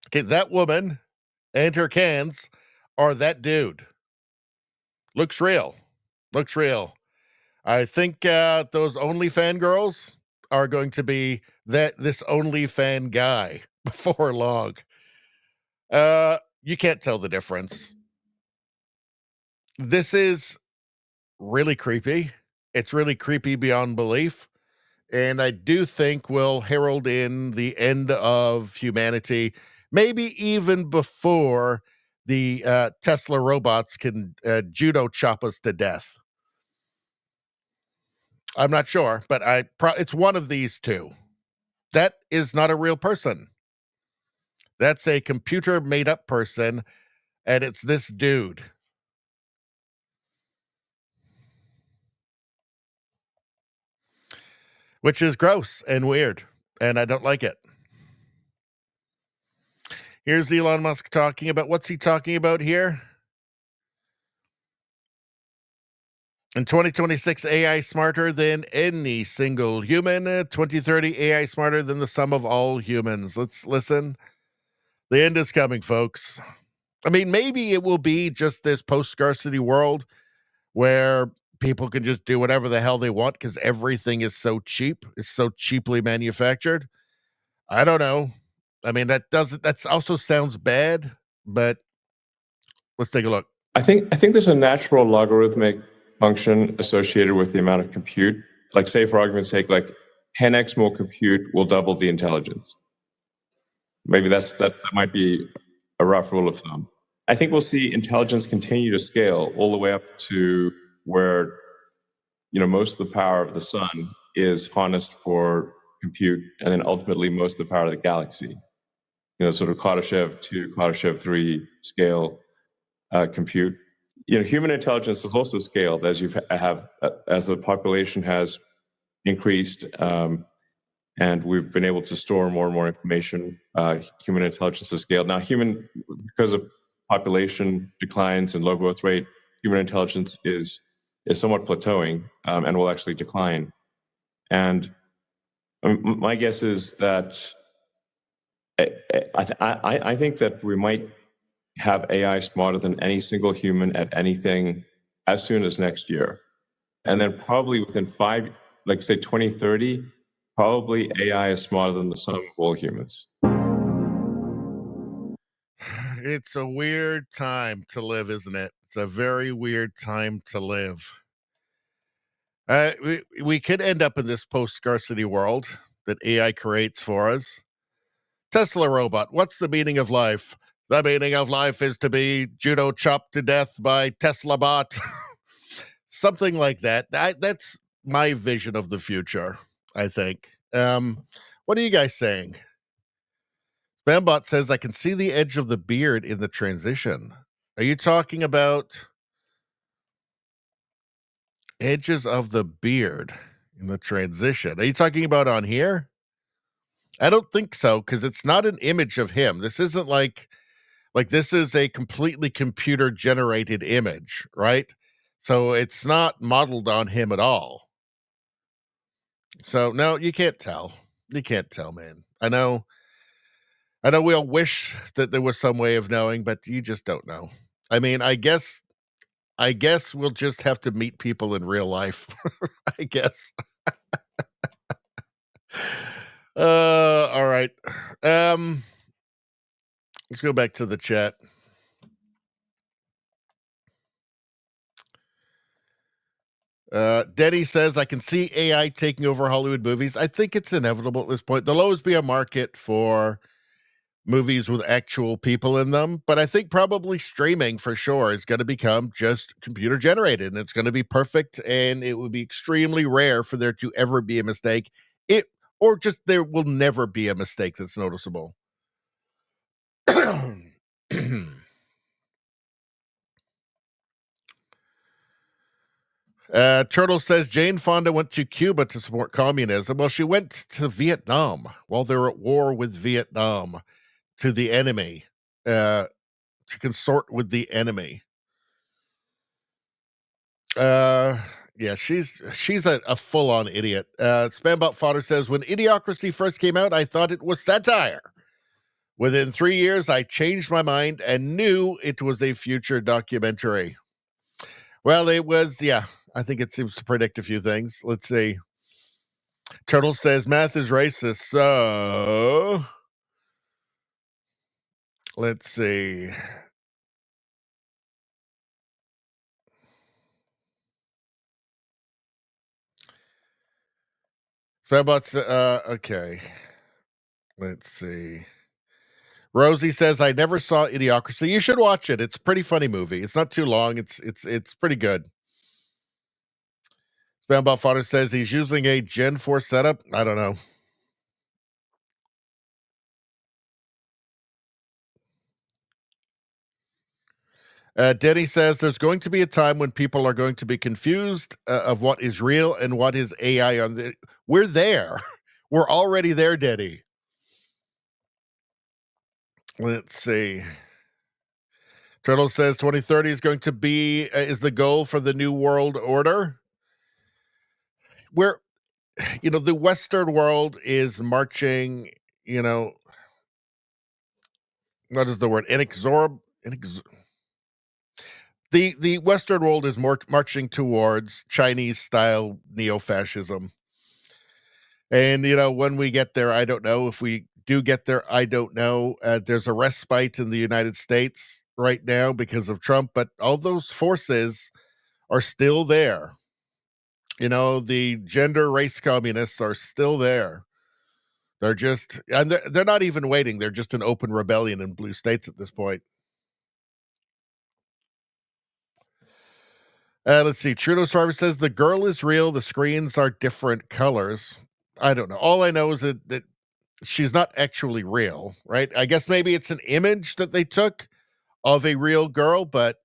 Okay, that woman and her cans are that dude. Looks real. Looks real. I think those OnlyFan girls are going to be this OnlyFan guy before long. You can't tell the difference. this is really creepy. It's really creepy beyond belief. And I do think will herald in the end of humanity, maybe even before the Tesla robots can judo chop us to death. I'm not sure, but it's one of these two. That is not a real person. That's a computer made up person, and it's this dude. Which is gross and weird, and I don't like it. Here's Elon Musk talking about, what's he talking about here? In 2026, AI smarter than any single human. 2030, AI smarter than the sum of all humans. Let's listen. The end is coming, folks. I mean, maybe it will be just this post-scarcity world where people can just do whatever the hell they want because everything is so cheap. It's so cheaply manufactured. I don't know. I mean, that also sounds bad, but let's take a look. I think there's a natural logarithmic function associated with the amount of compute. Like, say, for argument's sake, like 10x more compute will double the intelligence. Maybe that might be a rough rule of thumb. I think we'll see intelligence continue to scale all the way up to where, most of the power of the sun is harnessed for compute, and then ultimately most of the power of the galaxy. Sort of Kardashev 2, Kardashev 3 scale compute. Human intelligence has also scaled as as the population has increased, and we've been able to store more and more information. Human intelligence has scaled. Now, because of population declines and low growth rate, human intelligence is somewhat plateauing, and will actually decline. And my guess is that I think that we might have AI smarter than any single human at anything as soon as next year. And then probably within 2030, probably AI is smarter than the sum of all humans. It's a weird time to live, isn't it? It's a very weird time to live. We could end up in this post-scarcity world that AI creates for us. Tesla robot, what's the meaning of life? The meaning of life is to be judo chopped to death by Tesla bot. Something like that. That's my vision of the future, I think. What are you guys saying? Spambot says, I can see the edge of the beard in the transition. Are you talking about edges of the beard in the transition? Are you talking about on here? I don't think so, because it's not an image of him. This isn't like this is a completely computer generated image, right? So it's not modeled on him at all. So no, you can't tell. You can't tell, man. I know we all wish that there was some way of knowing, but you just don't know. I mean, I guess we'll just have to meet people in real life. I guess. All right. Let's go back to the chat. Denny says, I can see AI taking over Hollywood movies. I think it's inevitable at this point. There'll always be a market for movies with actual people in them, but I think probably streaming for sure is going to become just computer generated, and it's going to be perfect, and it would be extremely rare for there to ever be a mistake. Or just there will never be a mistake that's noticeable. Turtle says Jane Fonda went to Cuba to support communism. Well, she went to Vietnam while they were at war with Vietnam, to the enemy, to consort with the enemy. Yeah, she's a full-on idiot. Spambot Fodder says, when Idiocracy first came out, I thought it was satire. Within 3 years, I changed my mind and knew it was a future documentary. Well, it was, yeah. I think it seems to predict a few things. Let's see. Turtle says math is racist. So let's see. Okay. Let's see. Rosie says, I never saw Idiocracy. You should watch it. It's a pretty funny movie. It's not too long. It's pretty good. Spamball Fodder says he's using a Gen 4 setup. I don't know. Denny says there's going to be a time when people are going to be confused of what is real and what is AI. We're there. We're already there, Denny. Let's see. Turtle says 2030 is going to be is the goal for the new world order. Where, the Western world is marching. What is the word? The Western world is marching towards Chinese-style neo-fascism. And, when we get there, I don't know. If we do get there, I don't know. There's a respite in the United States right now because of Trump, but all those forces are still there. The gender race communists are still there. They're just, and they're not even waiting. They're just an open rebellion in blue states at this point. Let's see. Trudeau Survivor says the girl is real. The screens are different colors. I don't know. All I know is that she's not actually real, right? I guess maybe it's an image that they took of a real girl, but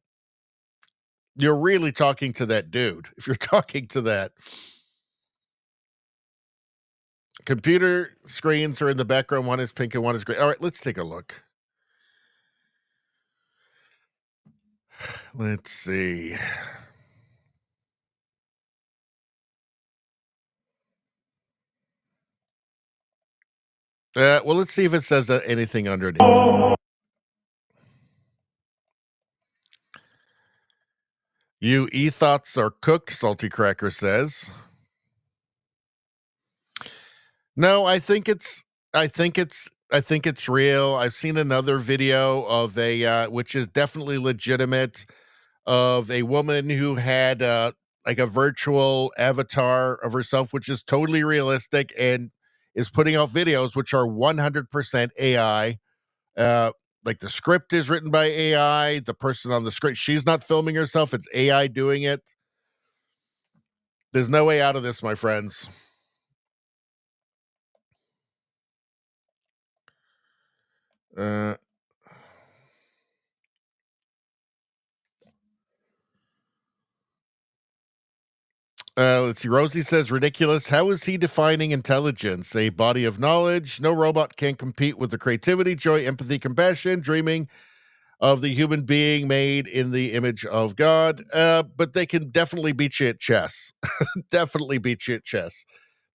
you're really talking to that dude. If you're talking to that. Computer screens are in the background. One is pink and one is gray. All right, let's take a look. Let's see. Well, let's see if it says anything underneath. You e-thoughts are cooked, Salty Cracker says. No, I think it's real. I've seen another video of which is definitely legitimate, of a woman who had like a virtual avatar of herself, which is totally realistic and is putting out videos which are 100% AI. Like the script is written by AI. The person on the script, she's not filming herself. It's AI doing it. There's no way out of this, my friends. Let's see. Rosie says, ridiculous. How is he defining intelligence? A body of knowledge. No robot can compete with the creativity, joy, empathy, compassion, dreaming of the human being made in the image of God. But they can definitely beat you at chess. Definitely beat you at chess.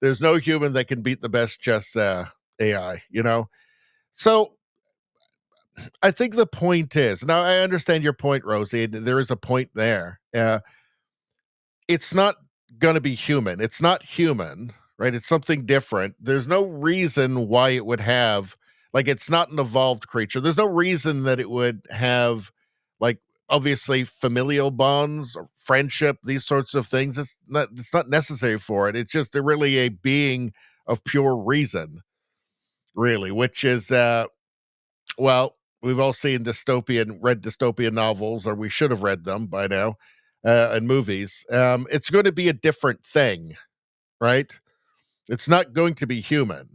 There's no human that can beat the best chess AI, So I think the point is, now I understand your point, Rosie. There is a point there. It's not going to be human. It's not human, right? It's something different. There's no reason why it would have, like, it's not an evolved creature. There's no reason that it would have, like, obviously familial bonds or friendship, these sorts of things. It's not necessary for it. It's just really a being of pure reason, really, which is, well, we've all seen read dystopian novels, or we should have read them by now. And movies, it's going to be a different thing, right? It's not going to be human,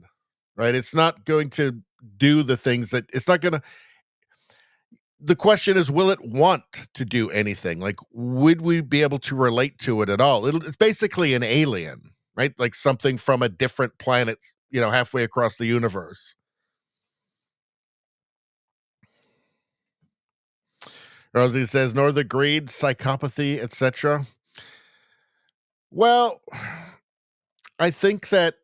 right? It's not going to do the things that it's not going to. The question is, will it want to do anything? Like, would we be able to relate to it at all? It's basically an alien, right? Like something from a different planet, halfway across the universe. Rosie says, nor the greed, psychopathy, etc. Well, I think that,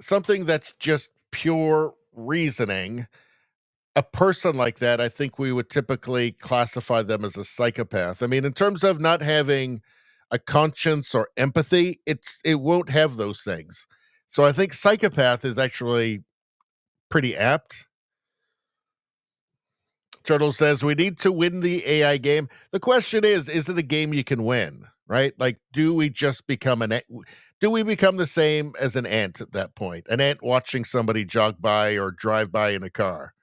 something that's just pure reasoning, a person like that, I think we would typically classify them as a psychopath. I mean, in terms of not having a conscience or empathy, it won't have those things. So I think psychopath is actually pretty apt. Turtle says, we need to win the AI game. The question is it a game you can win? right? Like, do we just become do we become the same as an ant at that point? An ant watching somebody jog by or drive by in a car,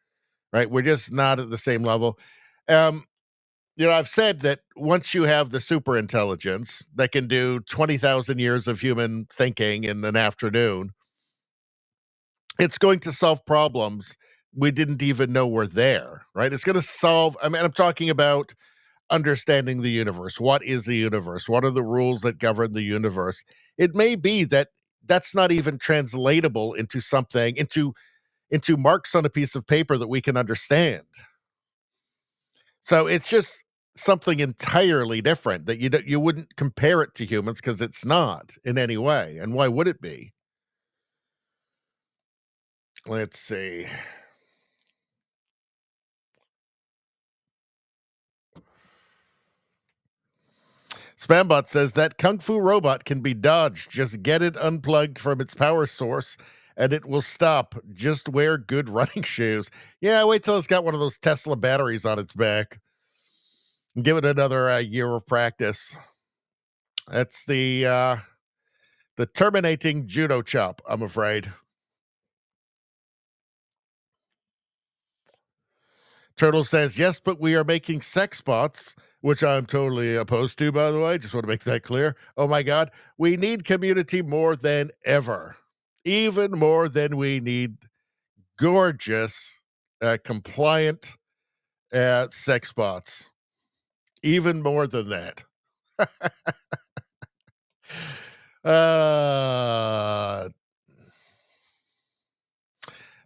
right? We're just not at the same level. I've said that once you have the super intelligence that can do 20,000 years of human thinking in an afternoon, it's going to solve problems we didn't even know were there, right? It's going to solve, I'm talking about understanding the universe. What is the universe? What are the rules that govern the universe? It may be that that's not even translatable into something, into marks on a piece of paper that we can understand. So it's just something entirely different that you wouldn't compare it to humans because it's not in any way. And why would it be? Let's see. Spambot says that Kung Fu robot can be dodged. Just get it unplugged from its power source and it will stop. Just wear good running shoes. Yeah, wait till it's got one of those Tesla batteries on its back. And give it another year of practice. That's the terminating judo chop, I'm afraid. Turtle says, yes, but we are making sex bots, which I'm totally opposed to, by the way. Just want to make that clear. Oh, my God. We need community more than ever. Even more than we need gorgeous, compliant sex bots. Even more than that.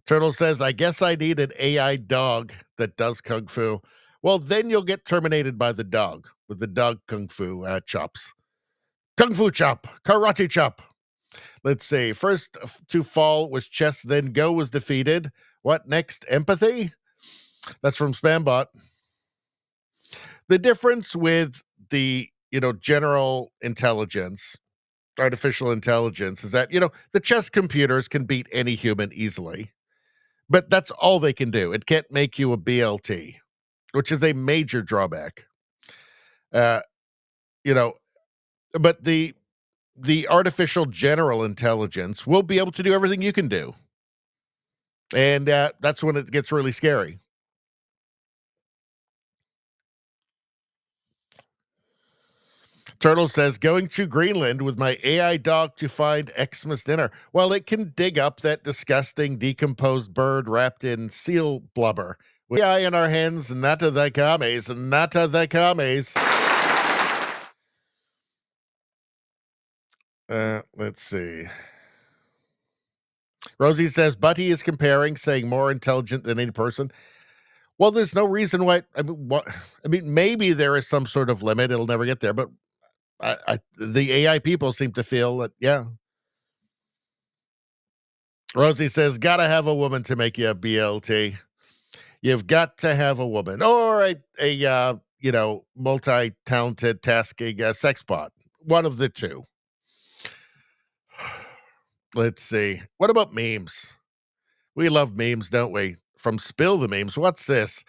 Turtle says, I guess I need an AI dog that does Kung Fu. Well, then you'll get terminated by the dog with the dog Kung Fu chops. Kung Fu chop, karate chop. Let's see. First to fall was chess, then go was defeated. What next? Empathy? That's from Spambot. The difference with the, general intelligence, artificial intelligence, is that, the chess computers can beat any human easily. But that's all they can do. It can't make you a BLT, which is a major drawback. But the artificial general intelligence will be able to do everything you can do. And that's when it gets really scary. Turtle says, going to Greenland with my AI dog to find Xmas dinner. Well, it can dig up that disgusting decomposed bird wrapped in seal blubber. With AI in our hands, nata the commies, nata the commies. Let's see. Rosie says, Buddy is comparing, saying more intelligent than any person. Well, there's no reason why. Maybe there is some sort of limit. It'll never get there, but the AI people seem to feel that, yeah. Rosie says, gotta have a woman to make you a BLT. You've got to have a woman or a multi-talented tasking sex bot. One of the two. Let's see. What about memes? We love memes, don't we? From Spill the Memes. What's this?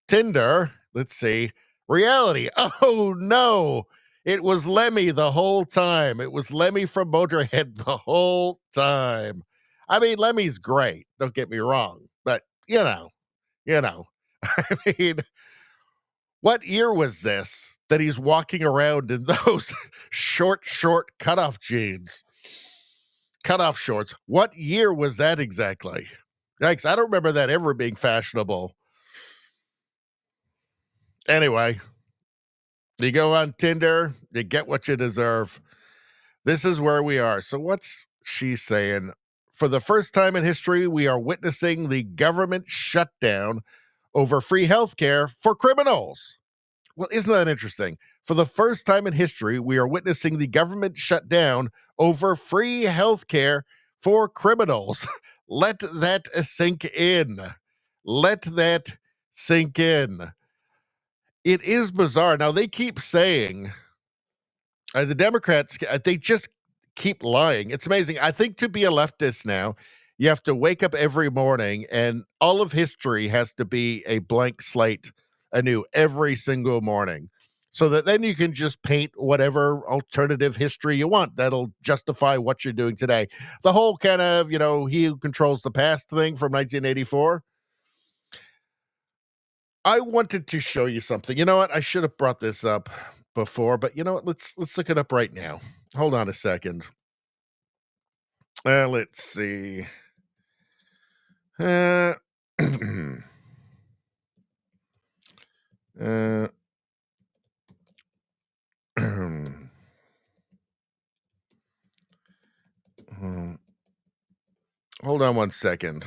Tinder. Let's see. Reality. Oh, no. It was Lemmy the whole time. It was Lemmy from Motorhead the whole time. I mean, Lemmy's great. Don't get me wrong. But, I mean, what year was this that he's walking around in those short cutoff jeans? Cutoff shorts. What year was that exactly? Yikes, I don't remember that ever being fashionable. Anyway, you go on Tinder, you get what you deserve. This is where we are. So what's she saying? For the first time in history, we are witnessing the government shutdown over free health care for criminals. Well, isn't that interesting? For the first time in history, we are witnessing the government shut down over free health care for criminals. Let that sink in. Let that sink in. It is bizarre. Now, they keep saying, the Democrats, they just keep lying. It's amazing. I think to be a leftist now, you have to wake up every morning and all of history has to be a blank slate anew every single morning. so that then you can just paint whatever alternative history you want that'll justify what you're doing today. The whole kind of, he who controls the past thing from 1984. I wanted to show you something. You know what? I should have brought this up before, but you know what? Let's look it up right now. Hold on a second. Let's see. Hold on one second.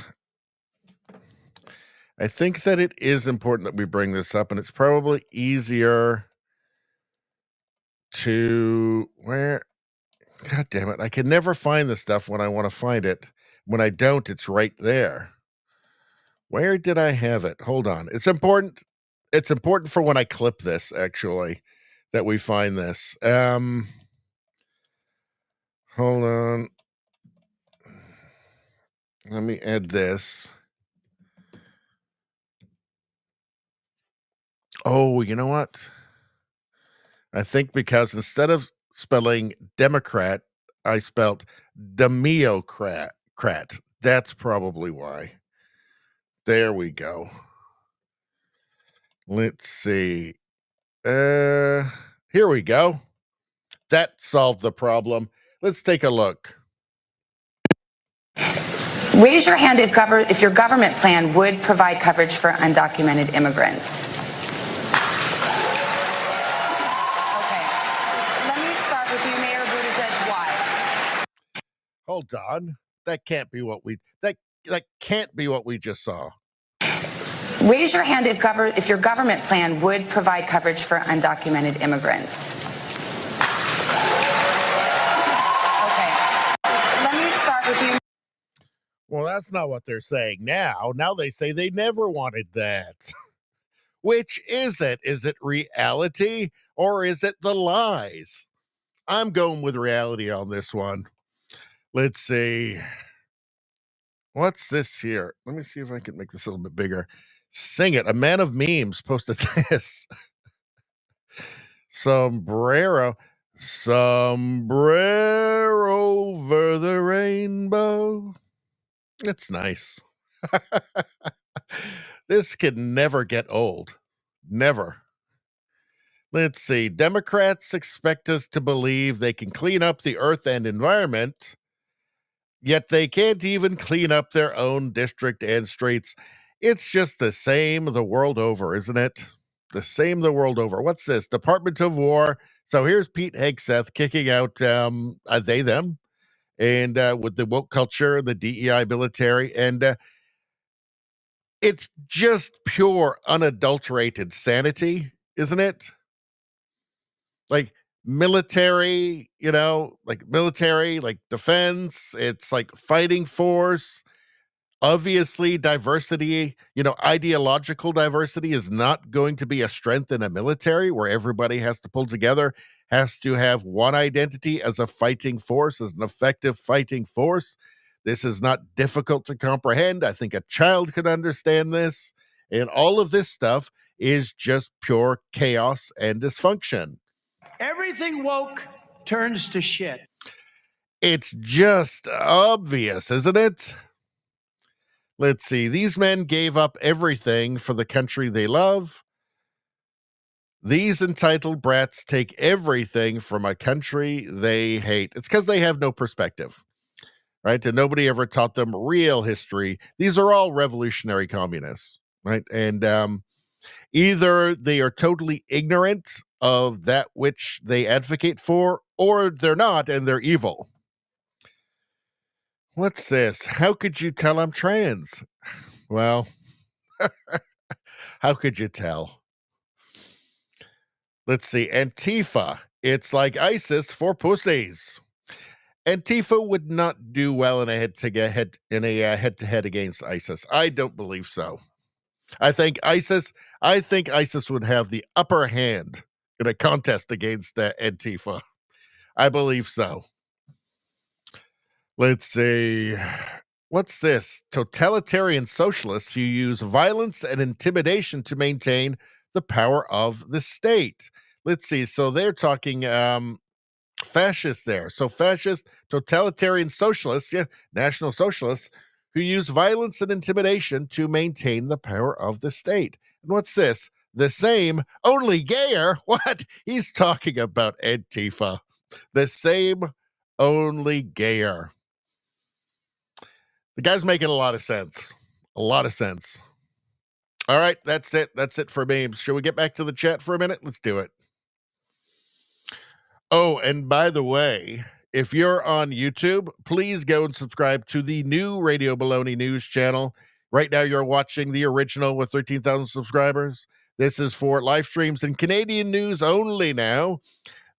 I think that it is important that we bring this up, and it's probably easier to where. God damn it. I can never find the stuff when I want to find it. When I don't, it's right there. Where did I have it? Hold on. It's important. It's important for when I clip this, actually, that we find this. Hold on. Let me add this. Oh, you know what? I think because instead of spelling Democrat, I spelled Demiocrat. That's probably why. There we go. Let's see. Here we go. That solved the problem. Let's take a look. Raise your hand if your government plan would provide coverage for undocumented immigrants. Hold on. That can't be what we that can't be what we just saw. Raise your hand if your government plan would provide coverage for undocumented immigrants. Okay. Let me start with you. Well, that's not what they're saying now. Now they say they never wanted that. Which is it? Is it reality or is it the lies? I'm going with reality on this one. Let's see. What's this here? Let me see if I can make this a little bit bigger. Sing it. A man of memes posted this. Sombrero over the rainbow. It's nice. This could never get old. Never. Let's see. Democrats expect us to believe they can clean up the earth and environment, yet they can't even clean up their own district and streets. It's just the same the world over, isn't it? The same the world over. What's this? Department of War. So here's Pete Hegseth kicking out they, them, and with the woke culture, the DEI military, and it's just pure, unadulterated sanity, isn't it? Like military, like defense, it's like fighting force. Obviously, diversity, ideological diversity is not going to be a strength in a military where everybody has to pull together, has to have one identity as a fighting force, as an effective fighting force. This is not difficult to comprehend. I think a child could understand this. And all of this stuff is just pure chaos and dysfunction. Everything woke turns to shit. It's just obvious, isn't it? Let's see. These men gave up everything for the country they love. These entitled brats take everything from a country they hate. It's because they have no perspective, right? And nobody ever taught them real history. These are all revolutionary communists, right? And either they are totally ignorant of that which they advocate for, or they're not, and they're evil. What's this? How could you tell I'm trans? Well, how could you tell? Let's see. Antifa. It's like ISIS for pussies. Antifa would not do well in a head-to-head against ISIS. I don't believe so. I think ISIS would have the upper hand in a contest against Antifa. I believe so. Let's see. What's this? Totalitarian socialists who use violence and intimidation to maintain the power of the state. let's see. So they're talking fascists there. So fascist, totalitarian socialists, yeah, national socialists who use violence and intimidation to maintain the power of the state. And what's this? The same, only gayer? What? He's talking about Antifa. The same, only gayer. The guy's making a lot of sense. A lot of sense. All right, that's it. That's it for me. Shall we get back to the chat for a minute? Let's do it. Oh, and by the way, if you're on YouTube, please go and subscribe to the new Radio Baloney News channel. Right now, you're watching the original with 13,000 subscribers. This is for live streams and Canadian news only now.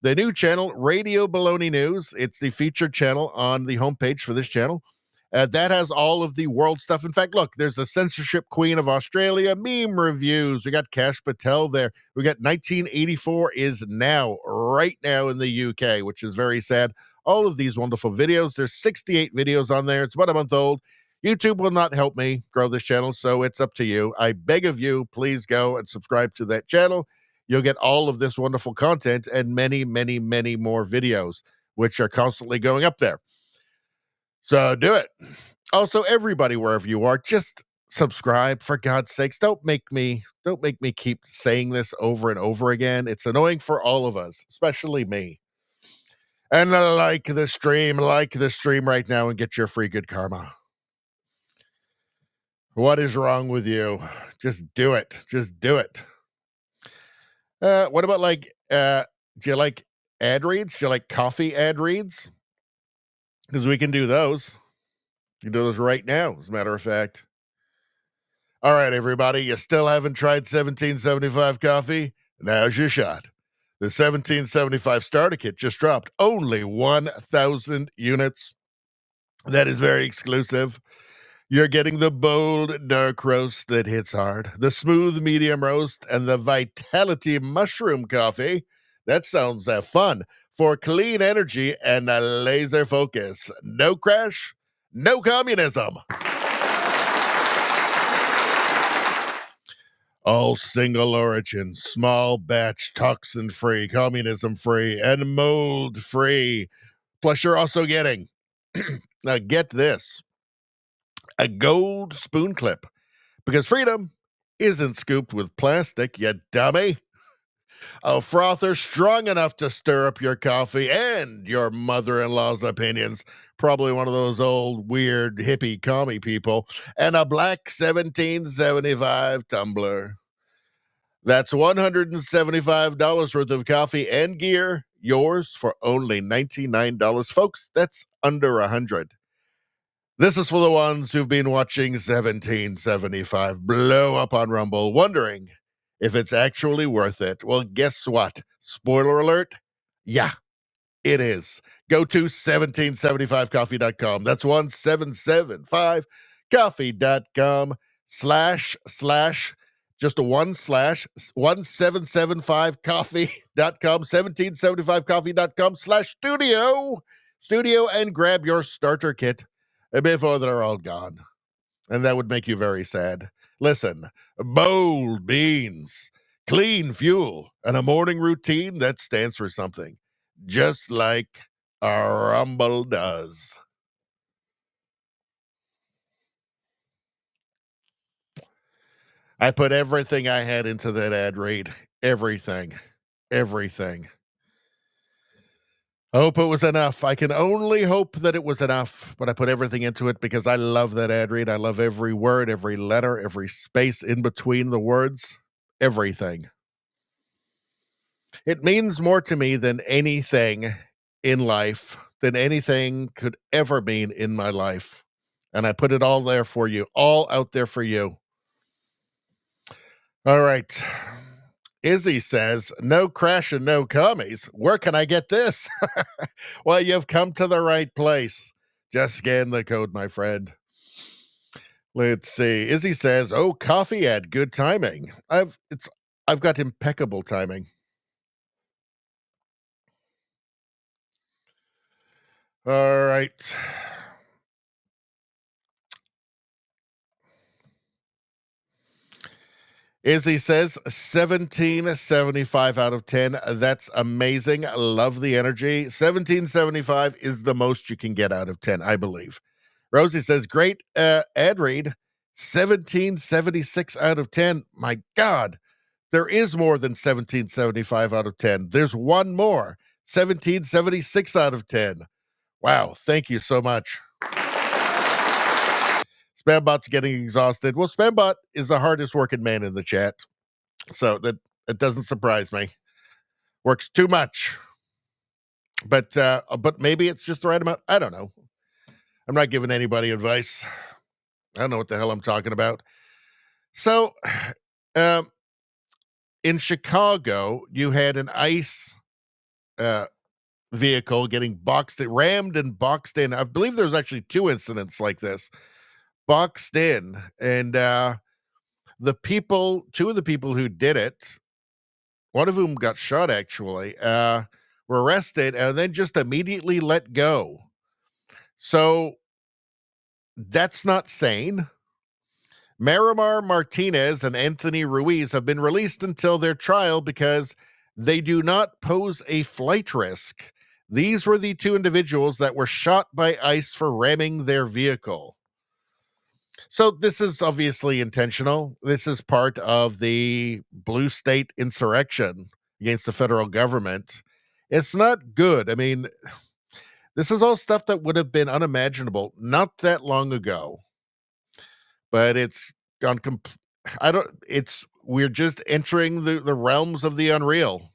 The new channel, Radio Baloney News, it's the featured channel on the homepage for this channel. That has all of the world stuff. In fact, look, there's a censorship queen of Australia, meme reviews. We got Kash Patel there. We got 1984 is now, right now in the UK, which is very sad. All of these wonderful videos. There's 68 videos on there. It's about a month old. YouTube will not help me grow this channel, so it's up to you. I beg of you, please go and subscribe to that channel. You'll get all of this wonderful content and many, many, many more videos, which are constantly going up there. So do it. Also, everybody, wherever you are, just subscribe, for God's sakes. Don't make me keep saying this over and over again. It's annoying for all of us, especially me. And like the stream right now and get your free good karma. What is wrong with you? Just do it. Just do it. What about do you like ad reads? Do you like coffee ad reads? Because we can do those. You can do those right now, as a matter of fact. All right, everybody, you still haven't tried 1775 coffee? Now's your shot. The 1775 starter kit just dropped. Only 1,000 units. That is very exclusive. You're getting the bold dark roast that hits hard, the smooth medium roast, and the vitality mushroom coffee. That sounds fun. For clean energy and a laser focus. No crash, no communism. All single origin, small batch, toxin free, communism free, and mold free. Plus, you're also getting, now get this, a gold spoon clip. Because freedom isn't scooped with plastic, you dummy. A frother strong enough to stir up your coffee and your mother-in-law's opinions. Probably one of those old, weird, hippie commie people. And a black 1775 tumbler. That's $175 worth of coffee and gear. Yours for only $99. Folks, that's under $100. This is for the ones who've been watching 1775 blow up on Rumble, wondering if it's actually worth it. Well, guess what? Spoiler alert. Yeah, it is. Go to 1775coffee.com. That's 1775coffee.com / just a 1775coffee.com, 1775coffee.com /studio, and grab your starter kit before they're all gone. And that would make you very sad. Listen, bold beans, clean fuel, and a morning routine that stands for something. Just like a Rumble does. I put everything I had into that ad read. Everything. I hope it was enough. I can only hope that it was enough, but I put everything into it because I love that ad read. I love every word, every letter, every space in between the words, everything. It means more to me than anything in life, than anything could ever mean in my life. And I put it all there for you, all out there for you. All right. Izzy says, no crash and no commies. Where can I get this? Well, you've come to the right place. Just scan the code, my friend. Let's see. Izzy says, oh, coffee ad, good timing. I've got impeccable timing. All right. Izzy says 1775 out of 10. That's amazing. I love the energy. 1775 is the most you can get out of 10, I believe. Rosie says, great ad read. 1776 out of 10. My God, there is more than 1775 out of 10. There's one more. 1776 out of 10. Wow, thank you so much. Spambot's getting exhausted. Well, Spambot is the hardest working man in the chat. So that doesn't surprise me. Works too much. But maybe it's just the right amount. I don't know. I'm not giving anybody advice. I don't know what the hell I'm talking about. So in Chicago, you had an ICE vehicle getting rammed and boxed in. I believe there was actually 2 incidents like this. Boxed in, and 2 of the people who did it, one of whom got shot actually, were arrested and then just immediately let go. So that's not sane. Marimar Martinez and Anthony Ruiz have been released until their trial because they do not pose a flight risk. These were the 2 individuals that were shot by ICE for ramming their vehicle. So this is obviously intentional. This is part of the blue state insurrection against the federal government. It's not good. I mean, this is all stuff that would have been unimaginable not that long ago. But it's gone we're just entering the realms of the unreal.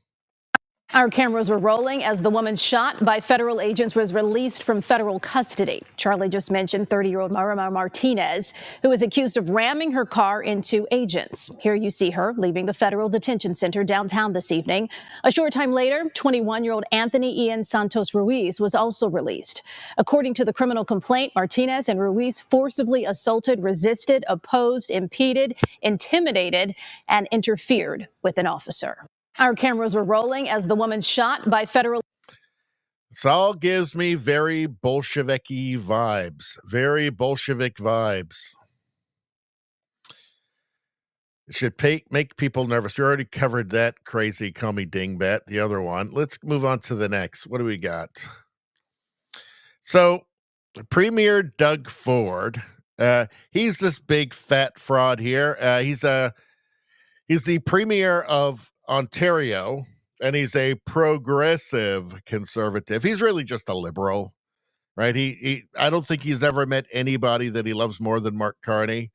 Our cameras were rolling as the woman shot by federal agents was released from federal custody. Charlie just mentioned 30-year-old Marimar Martinez, who is accused of ramming her car into agents. Here you see her leaving the federal detention center downtown this evening. A short time later, 21-year-old Anthony Ian Santos Ruiz was also released. According to the criminal complaint, Martinez and Ruiz forcibly assaulted, resisted, opposed, impeded, intimidated, and interfered with an officer. Our cameras were rolling as the woman shot by federal. This all gives me very Bolshevik-y vibes. Very Bolshevik vibes. It should make people nervous. We already covered that crazy call me dingbat, the other one. Let's move on to the next. What do we got? So, Premier Doug Ford, he's this big fat fraud here. He's the premier of Ontario, and he's a progressive conservative. He's really just a liberal, right? I don't think he's ever met anybody that he loves more than Mark Carney.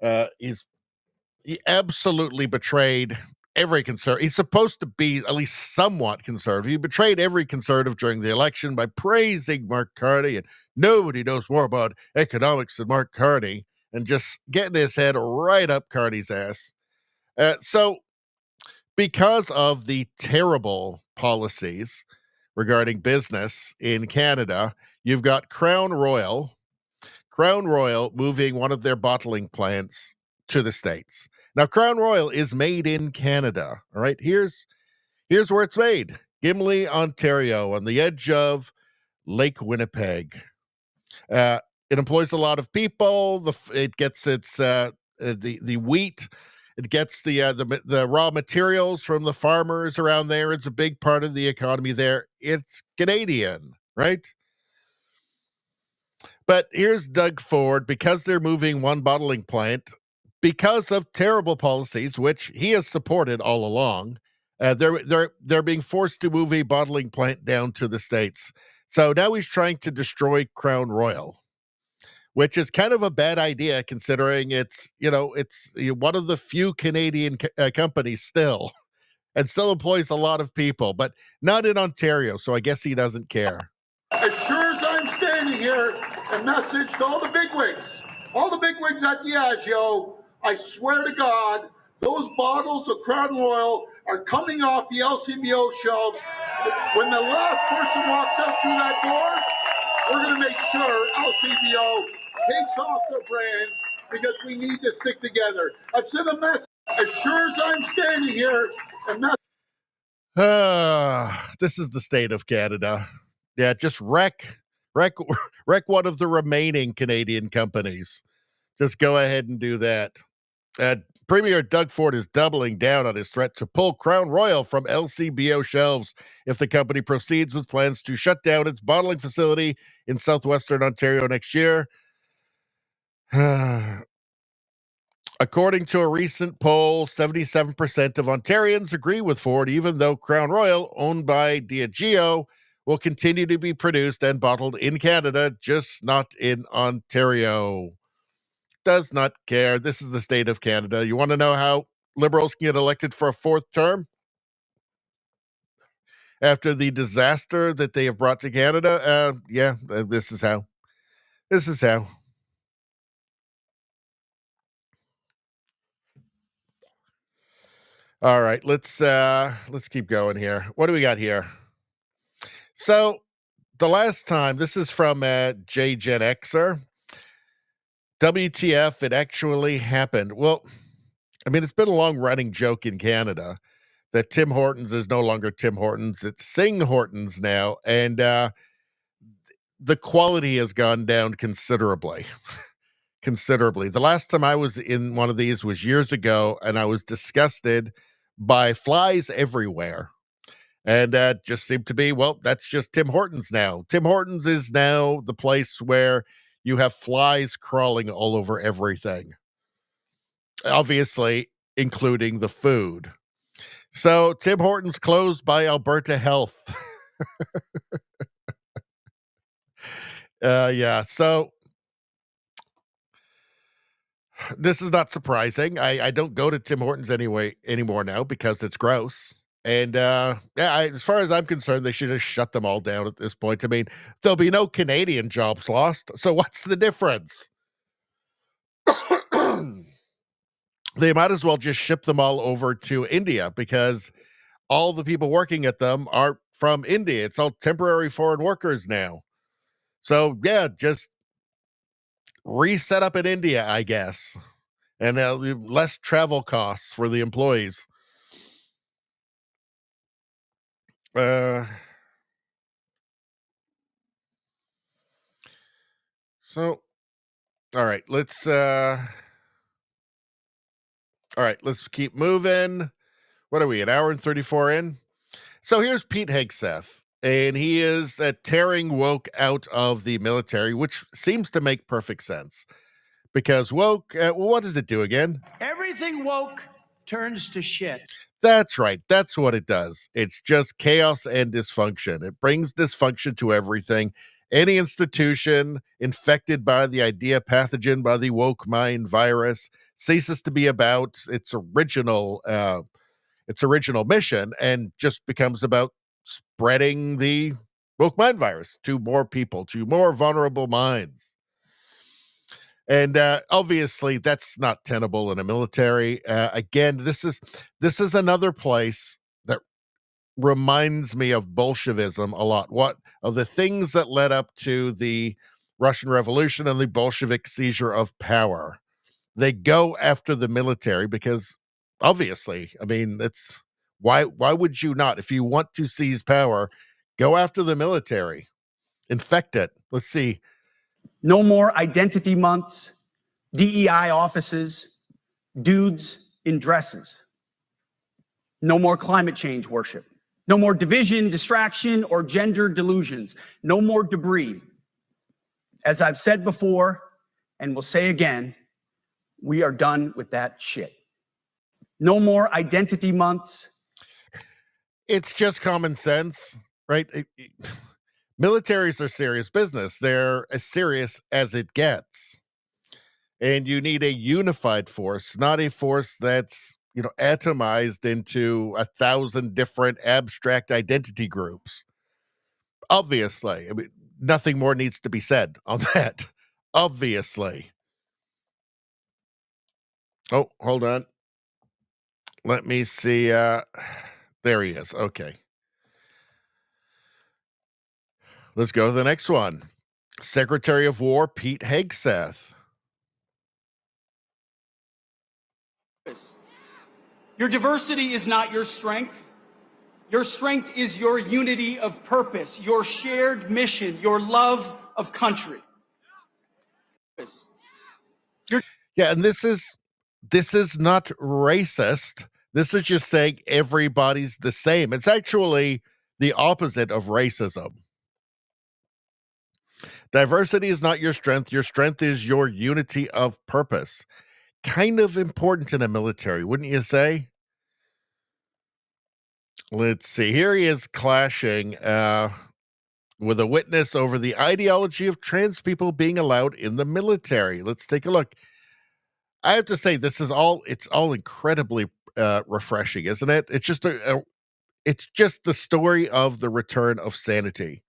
He absolutely betrayed every conservative. He's supposed to be at least somewhat conservative. He betrayed every conservative during the election by praising Mark Carney, and nobody knows more about economics than Mark Carney, and just getting his head right up Carney's ass. So because of the terrible policies regarding business in Canada, you've got Crown Royal moving one of their bottling plants to the States. Now, Crown Royal is made in Canada. All right, here's where it's made. Gimli, Ontario, on the edge of Lake Winnipeg. It employs a lot of people. It gets its the wheat. It gets the raw materials from the farmers around there. It's a big part of the economy there. It's Canadian, right? But here's Doug Ford, because they're moving one bottling plant, because of terrible policies, which he has supported all along, they're being forced to move a bottling plant down to the States. So now he's trying to destroy Crown Royal, which is kind of a bad idea considering it's one of the few Canadian companies still, and still employs a lot of people, but not in Ontario, so I guess he doesn't care. As sure as I'm standing here, a message to all the bigwigs at Diageo, I swear to God, those bottles of Crown Royal are coming off the LCBO shelves. When the last person walks out through that door, we're going to make sure LCBO takes off their brands, because we need to stick together. I've sent a message. As sure as I'm standing here, this is the state of Canada. Yeah, just wreck one of the remaining Canadian companies. Just go ahead and do that. Premier Doug Ford is doubling down on his threat to pull Crown Royal from LCBO shelves if the company proceeds with plans to shut down its bottling facility in southwestern Ontario next year. According to a recent poll, 77% of Ontarians agree with Ford, even though Crown Royal, owned by Diageo, will continue to be produced and bottled in Canada, just not in Ontario. Does not care. This is the state of Canada. You want to know how Liberals can get elected for a fourth term? After the disaster that they have brought to Canada? This is how. This is how. All right, let's keep going here. What do we got here? So the last time, this is from J Gen Xer. WTF, it actually happened. Well, I mean, it's been a long-running joke in Canada that Tim Hortons is no longer Tim Hortons. It's Sing Hortons now, and the quality has gone down considerably. Considerably. The last time I was in one of these was years ago, and I was disgusted by flies everywhere. And just seemed to be, well, that's just Tim Hortons now. Tim Hortons is now the place where you have flies crawling all over everything. Obviously, including the food. So Tim Hortons closed by Alberta Health. So this is not surprising. I don't go to Tim Hortons anymore now because it's gross. And as far as I'm concerned, they should just shut them all down at this point. I mean, there'll be no Canadian jobs lost. So what's the difference? They might as well just ship them all over to India because all the people working at them are from India. It's all temporary foreign workers now. So, yeah, just reset up in India, I guess. And less travel costs for the employees. So, all right, let's keep moving. What are we, an hour and 34 in? So here's Pete Hegseth, and he is tearing woke out of the military, which seems to make perfect sense. Because woke, what does it do again? Everything woke turns to shit. That's right. That's what it does. It's just chaos and dysfunction. It brings dysfunction to everything. Any institution infected by the idea pathogen, by the woke mind virus, ceases to be about its original mission and just becomes about spreading the woke mind virus to more people, to more vulnerable minds. And obviously, that's not tenable in a military. Again, this is another place that reminds me of Bolshevism a lot. What of the things that led up to the Russian Revolution and the Bolshevik seizure of power? They go after the military because, obviously, I mean, it's why would you not? If you want to seize power, go after the military, infect it. Let's see. No more identity months, DEI offices, dudes in dresses. No more climate change worship. No more division, distraction, or gender delusions. No more debris. As I've said before, and will say again, we are done with that shit. No more identity months. It's just common sense, right? Militaries are serious business. They're as serious as it gets. And you need a unified force, not a force that's, atomized into 1,000 different abstract identity groups. Obviously. I mean, nothing more needs to be said on that. Obviously. Oh, hold on. Let me see. There he is. Okay. Let's go to the next one. Secretary of War Pete Hegseth. Your diversity is not your strength. Your strength is your unity of purpose, your shared mission, your love of country. Yeah, and this is this is not racist. This is just saying everybody's the same. It's actually the opposite of racism. Diversity is not your strength. Your strength is your unity of purpose. Kind of important in the military, wouldn't you say? Let's see. Here he is clashing with a witness over the ideology of trans people being allowed in the military. Let's take a look. I have to say, it's all incredibly refreshing, isn't it? It's just it's just the story of the return of sanity.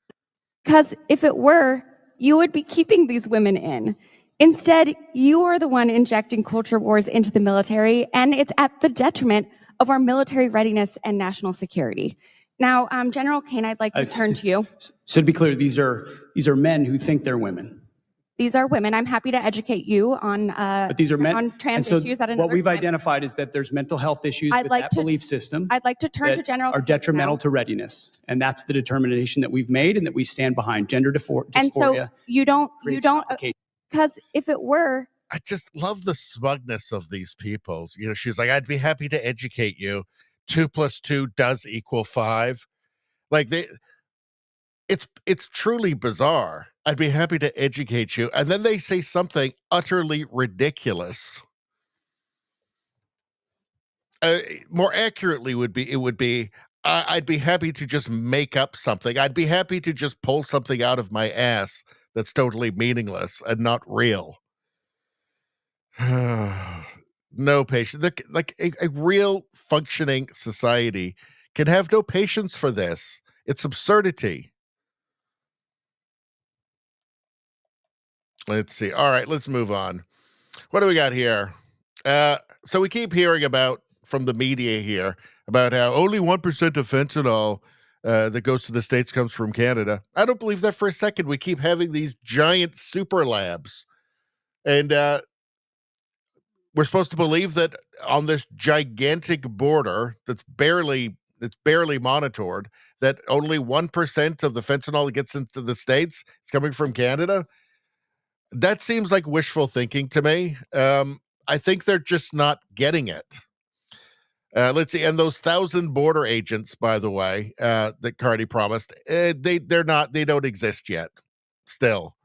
Because if it were, you would be keeping these women in. Instead, you are the one injecting culture wars into the military, and it's at the detriment of our military readiness and national security. Now, General Kane, I'd like to turn to you. So to be clear, these are men who think they're women. These are women. I'm happy to educate you on But these are men on trans and so issues at another what we've time. identified is that there's mental health issues with that belief system. I'd like to turn to General are Kane detrimental now. to readiness, and that's the determination that we've made and that we stand behind. Gender dysphoria. And so you don't, complications. because if it were, I just love the smugness of these people. You know, she's like, I'd be happy to educate you. 2 + 2 does equal 5. Like it's truly bizarre. I'd be happy to educate you. And then they say something utterly ridiculous. More accurately would be, I'd be happy to just make up something. I'd be happy to just pull something out of my ass that's totally meaningless and not real. No patience. Like a real functioning society can have no patience for this. It's absurdity. Let's see. All right, let's move on. What do we got here? So we keep hearing about from the media here about how only 1% of fentanyl that goes to the States comes from Canada. I don't believe that for a second. We keep having these giant super labs. And we're supposed to believe that on this gigantic border that's barely monitored, that only 1% of the fentanyl that gets into the States is coming from Canada. That seems like wishful thinking to me. I think they're just not getting it. Let's see. And those 1,000 border agents, by the way, that Carney promised, they don't exist yet. Still.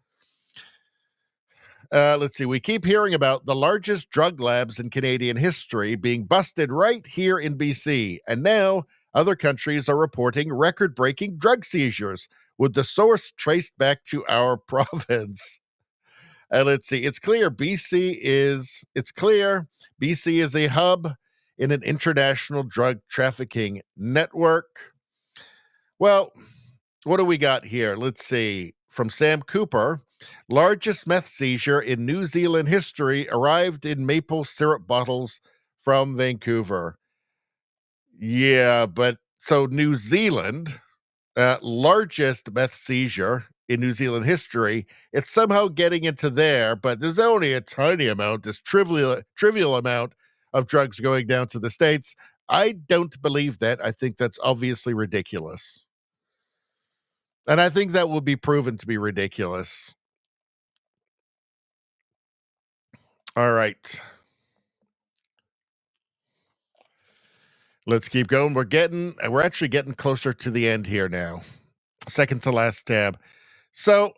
Let's see. We keep hearing about the largest drug labs in Canadian history being busted right here in BC. And now other countries are reporting record-breaking drug seizures with the source traced back to our province. Let's see. It's clear BC is a hub in an international drug trafficking network. Well, what do we got here? Let's see. From Sam Cooper, largest meth seizure in New Zealand history arrived in maple syrup bottles from Vancouver. Yeah, but so New Zealand, largest meth seizure in New Zealand history, it's somehow getting into there, but there's only a tiny amount, this trivial amount of drugs going down to the States. I don't believe that. I think that's obviously ridiculous. And I think that will be proven to be ridiculous. All right. Let's keep going. We're actually getting closer to the end here now. Second to last tab. So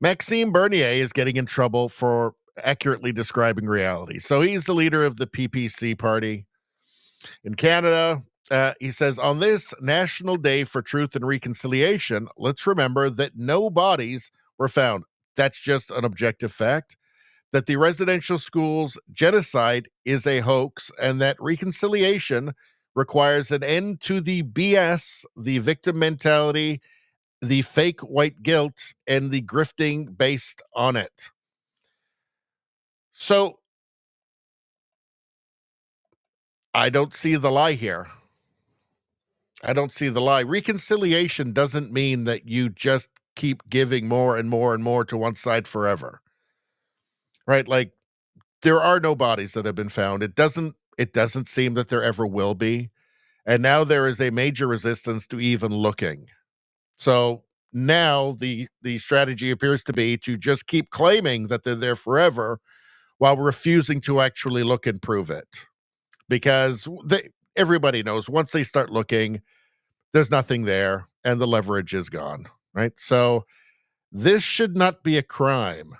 Maxime Bernier is getting in trouble for accurately describing reality. So he's the leader of the PPC party in Canada. He says, on this National Day for Truth and Reconciliation, let's remember that no bodies were found. That's just an objective fact. That the residential schools genocide is a hoax, and that reconciliation requires an end to the BS, the victim mentality, the fake white guilt, and the grifting based on it. So I don't see the lie here. I don't see the lie. Reconciliation doesn't mean that you just keep giving more and more and more to one side forever. Right? Like, there are no bodies that have been found. It doesn't seem that there ever will be. And now there is a major resistance to even looking. So now the strategy appears to be to just keep claiming that they're there forever, while refusing to actually look and prove it. Because everybody knows once they start looking, there's nothing there and the leverage is gone, right? So this should not be a crime,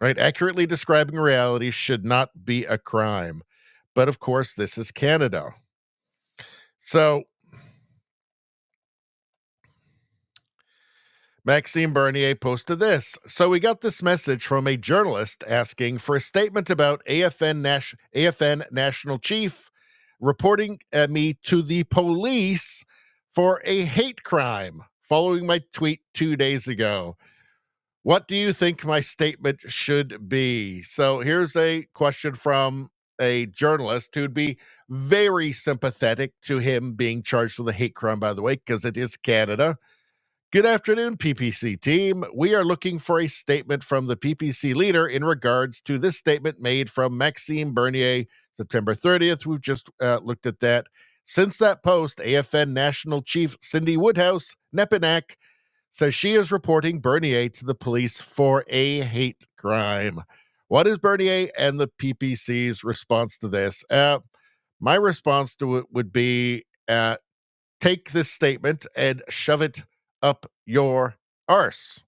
right? Accurately describing reality should not be a crime. But of course, this is Canada. So Maxime Bernier posted this. So we got this message from a journalist asking for a statement about AFN National Chief reporting me to the police for a hate crime following my tweet 2 days ago. What do you think my statement should be? So here's a question from a journalist who'd be very sympathetic to him being charged with a hate crime, by the way, because it is Canada. Good afternoon, PPC team. We are looking for a statement from the PPC leader in regards to this statement made from Maxime Bernier, September 30th. We've just looked at that. Since that post, AFN National Chief Cindy Woodhouse, Nepinak, says she is reporting Bernier to the police for a hate crime. What is Bernier and the PPC's response to this? My response to it would be take this statement and shove it up your arse.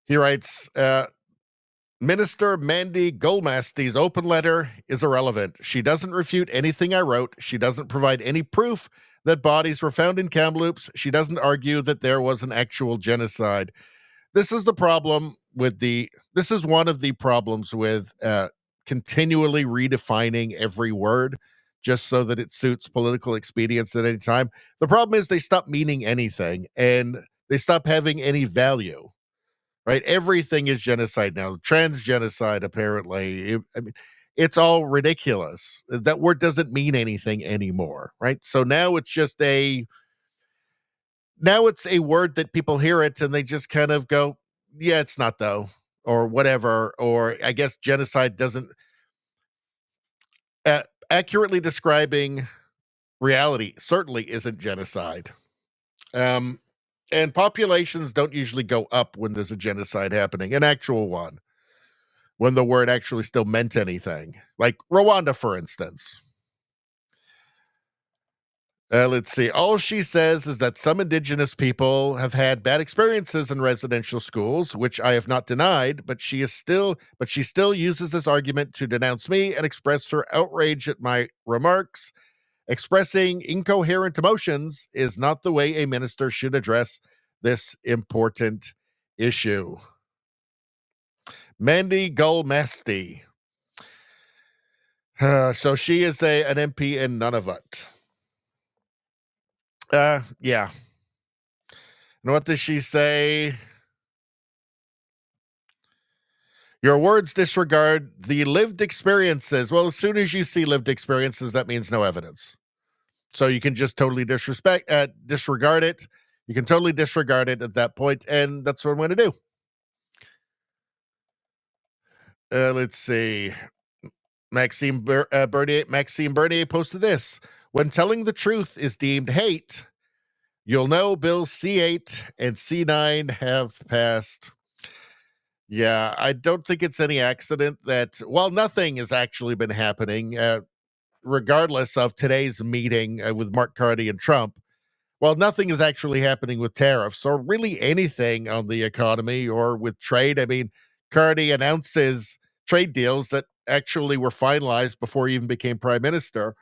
He writes, Minister Mandy Golmasty's open letter is irrelevant. She doesn't refute anything I wrote. She doesn't provide any proof that bodies were found in Kamloops. She doesn't argue that there was an actual genocide. This is the problem with this is one of the problems with continually redefining every word just so that it suits political expedience at any time. The problem is they stop meaning anything and they stop having any value, right? Everything is genocide now. Trans genocide, apparently. It's all ridiculous. That word doesn't mean anything anymore, right? So now it's just a word that people hear it and they just kind of go, yeah, it's not though, or whatever, or I guess genocide doesn't accurately describing reality certainly isn't genocide. And populations don't usually go up when there's a genocide happening, an actual one, when the word actually still meant anything, like Rwanda, for instance. Let's see. All she says is that some Indigenous people have had bad experiences in residential schools, which I have not denied, but she still uses this argument to denounce me and express her outrage at my remarks. Expressing incoherent emotions is not the way a minister should address this important issue. Mandy Golmasty. So she is an MP in Nunavut. Yeah. And what does she say? Your words disregard the lived experiences. Well, as soon as you see lived experiences, that means no evidence. So you can just totally disregard it. You can totally disregard it at that point, and that's what I'm going to do. Let's see. Maxime Bernier posted this. When telling the truth is deemed hate, you'll know Bill C8 and C9 have passed. Yeah, I don't think it's any accident that, while nothing has actually been happening, regardless of today's meeting with Mark Carney and Trump, while nothing is actually happening with tariffs or really anything on the economy or with trade. I mean, Carney announces trade deals that actually were finalized before he even became prime minister.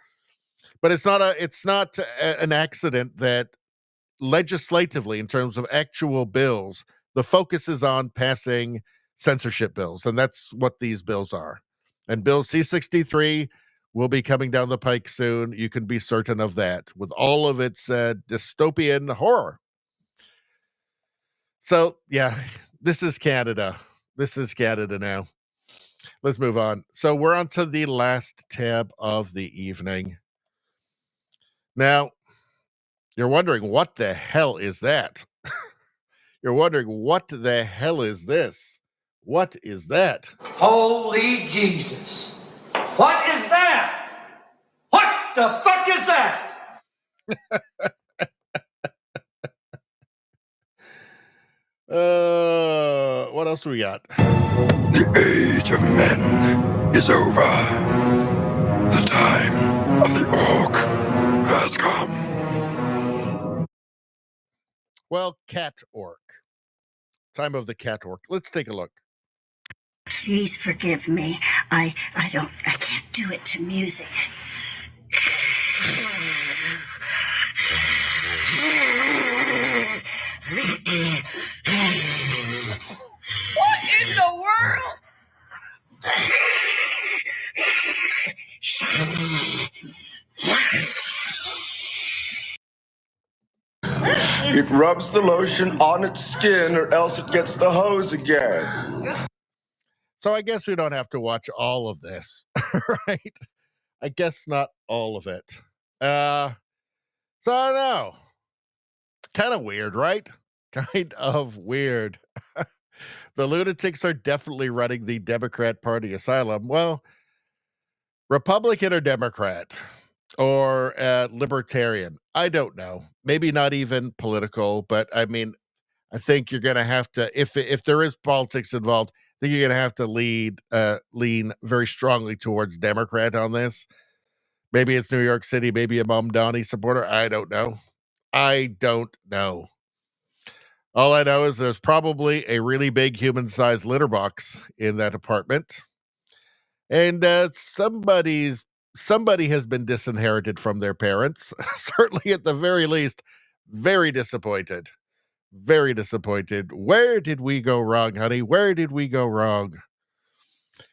But it's not an accident that legislatively, in terms of actual bills, the focus is on passing censorship bills, and that's what these bills are. And Bill C-63 will be coming down the pike soon. You can be certain of that, with all of its dystopian horror. So, yeah, this is Canada. This is Canada now. Let's move on. So we're on to the last tab of the evening. Now, you're wondering, what the hell is that? You're wondering, what the hell is this? What is that? Holy Jesus. What is that? What the fuck is that? What else do we got? The age of men is over. The time of the orc has come. Well, cat orc. Time of the cat orc. Let's take a look. Please forgive me. I can't do it to music. What in the world? It rubs the lotion on its skin or else it gets the hose again. So I guess we don't have to watch all of this, right? I guess not all of it. So I don't know. Kind of weird, right? Kind of weird. The lunatics are definitely running the Democrat Party asylum. Well, Republican or Democrat or libertarian, I don't know. Maybe not even political, but I mean, I think you're going to have to, if there is politics involved, I think you're going to have to lean very strongly towards Democrat on this. Maybe it's New York City, maybe a Mom Donnie supporter. I don't know. All I know is there's probably a really big human-sized litter box in that apartment. And somebody has been disinherited from their parents. Certainly at the very least, very disappointed. Very disappointed. Where did we go wrong, honey? Where did we go wrong?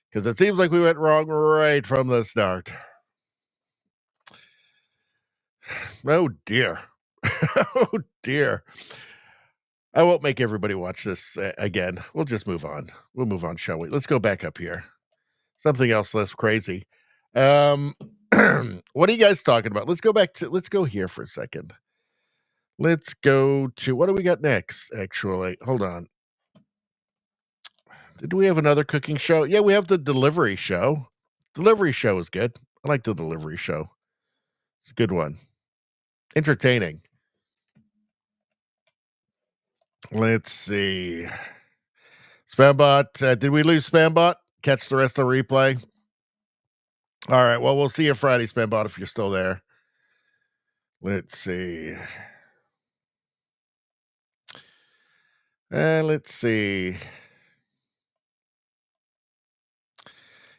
Because it seems like we went wrong right from the start. Oh, dear. Oh, dear. I won't make everybody watch this again. We'll just move on. We'll move on, shall we? Let's go back up here. Something else less crazy. What are you guys talking about? Let's go here for a second. Let's go to, what do we got next, actually? Hold on. Did we have another cooking show? Yeah, we have the delivery show. Delivery show is good. I like the delivery show. It's a good one. Entertaining. Let's see. Spambot. Did we lose Spambot? Catch the rest of the replay. All right. Well, we'll see you Friday, Spambot, if you're still there. Let's see. Let's see.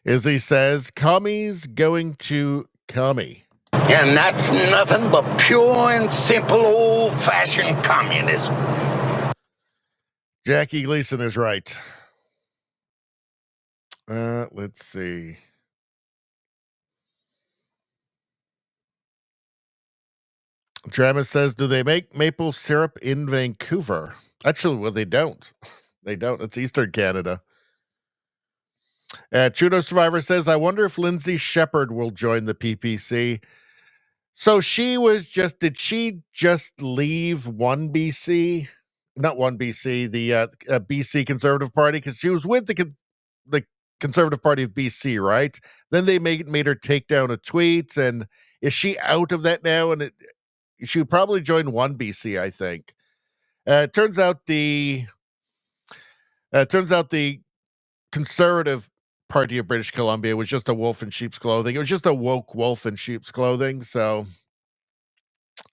Izzy says, Commie's going to commie. And that's nothing but pure and simple old-fashioned communism. Jackie Gleason is right. Let's see. Travis says, do they make maple syrup in Vancouver? Actually, well, they don't. They don't. It's Eastern Canada. Trudeau Survivor says, I wonder if Lindsay Shepherd will join the PPC. So did she just leave 1BC? Not 1BC, the BC Conservative Party, because she was with the Conservative Party of BC, right? Then they made her take down a tweet, and is she out of that now? And she would probably join 1BC, I think. Turns out the Conservative Party of British Columbia was just a wolf in sheep's clothing. It was just a woke wolf in sheep's clothing. So,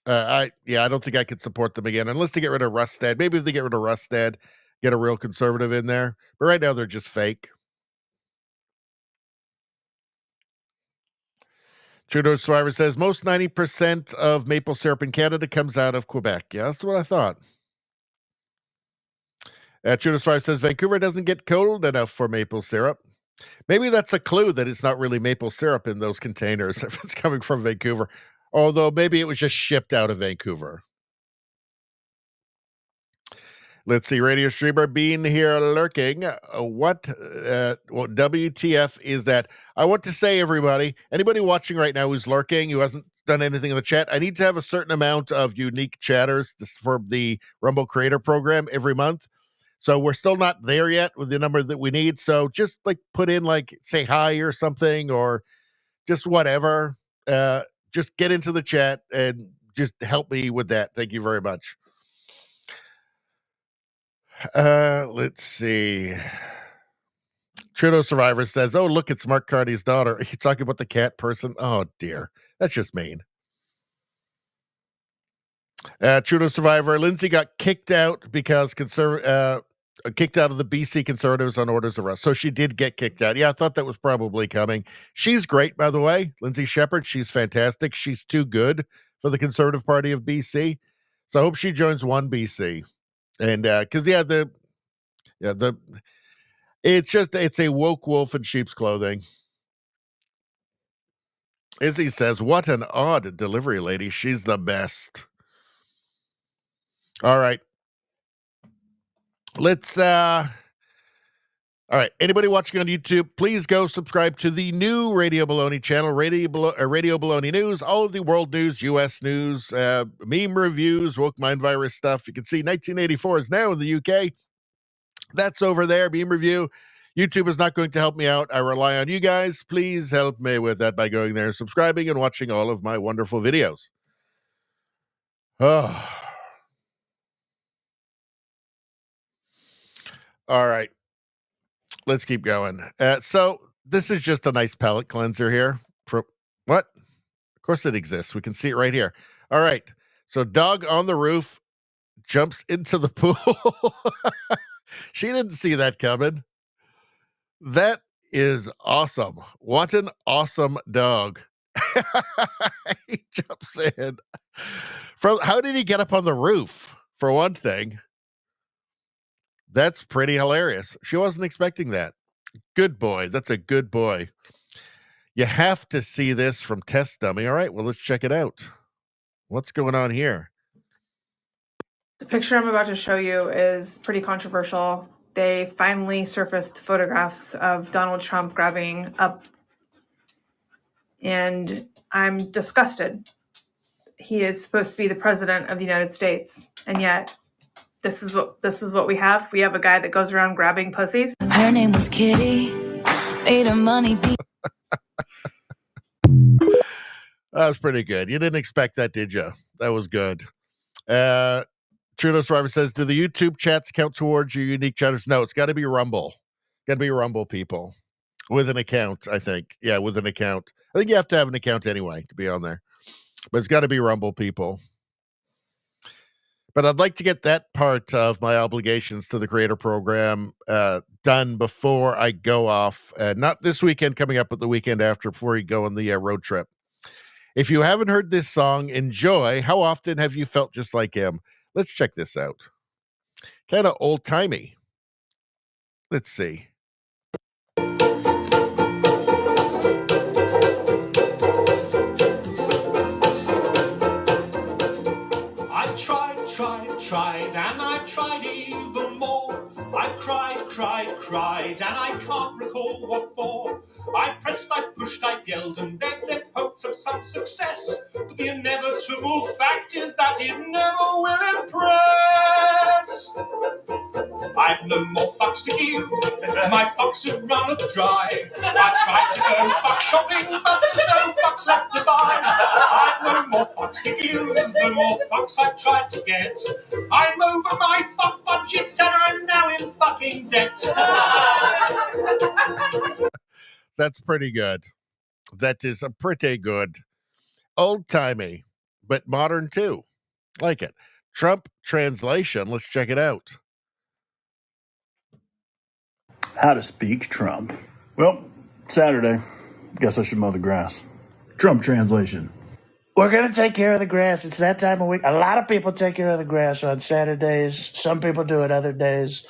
I don't think I could support them again unless they get rid of Rustad. Maybe if they get rid of Rustad, get a real conservative in there. But right now they're just fake. Trudeau Survivor says most 90% of maple syrup in Canada comes out of Quebec. Yeah, that's what I thought. Trudeau Survivor says Vancouver doesn't get cold enough for maple syrup. Maybe that's a clue that it's not really maple syrup in those containers if it's coming from Vancouver. Although maybe it was just shipped out of Vancouver. Let's see, Radio Streamer being here lurking. What WTF is that? I want to say, everybody, anybody watching right now who's lurking, who hasn't done anything in the chat, I need to have a certain amount of unique chatters for the Rumble Creator Program every month. So we're still not there yet with the number that we need. So just put in say hi or something, or just whatever. Just get into the chat and just help me with that. Thank you very much. Let's see. Trudeau Survivor says, oh, look, it's Mark Carney's daughter. Are you talking about the cat person? Oh, dear. That's just mean. Trudeau Survivor, Lindsay got kicked out because kicked out of the BC Conservatives on orders of arrest. So she did get kicked out. Yeah, I thought that was probably coming. She's great, by the way. Lindsay Shepherd, she's fantastic. She's too good for the Conservative Party of BC. So I hope she joins One BC. And because it's a woke wolf in sheep's clothing. Izzy says, what an odd delivery lady. She's the best. All right. Let's all right. Anybody watching on YouTube, please go subscribe to the new Radio Baloney channel, Radio Baloney News, all of the world news, U.S. news, meme reviews, woke mind virus stuff. You can see 1984 is now in the UK. That's over there, meme review. YouTube is not going to help me out. I rely on you guys. Please help me with that by going there, subscribing, and watching all of my wonderful videos. Oh. All right. Let's keep going. So this is just a nice palate cleanser here. For what? Of course it exists. We can see it right here. All right. So dog on the roof jumps into the pool. She didn't see that coming. That is awesome. What an awesome dog. He jumps in. How did he get up on the roof? For one thing. That's pretty hilarious. She wasn't expecting that. Good boy. That's a good boy. You have to see this from Test Dummy. All right, well, let's check it out. What's going on here? The picture I'm about to show you is pretty controversial. They finally surfaced photographs of Donald Trump grabbing up, and I'm disgusted. He is supposed to be the president of the United States, and yet this is what we have. We have a guy that goes around grabbing pussies. Her name was Kitty. Made her money. That was pretty good. You didn't expect that, did you? That was good. Trudeau Survivor says, do the YouTube chats count towards your unique chatters? No, it's got to be Rumble. Got to be Rumble people with an account, I think. Yeah, with an account. I think you have to have an account anyway to be on there. But it's got to be Rumble people. But I'd like to get that part of my obligations to the creator program done before I go off. Not this weekend coming up, but the weekend after, before you go on the road trip. If you haven't heard this song, enjoy. How often have you felt just like him? Let's check this out. Kind of old-timey. Let's see. Tried, and I tried even more. I cried, and I can't recall what for. I pressed, I pushed, I yelled, and begged in hopes of some success. But the inevitable fact is that it never will impress. I've no more fucks to give. My fucks have run dry. I tried to go fuck shopping, but there's no fucks left to buy. I've no more fucks to give. The more fucks I tried to get. I'm over my fuck budget and I'm now in fucking debt. That's pretty good. That is a pretty good. Old-timey, but modern too. Like it. Trump translation. Let's check it out. How to speak Trump. Well, Saturday. Guess I should mow the grass. Trump translation. We're going to take care of the grass. It's that time of week. A lot of people take care of the grass on Saturdays. Some people do it other days.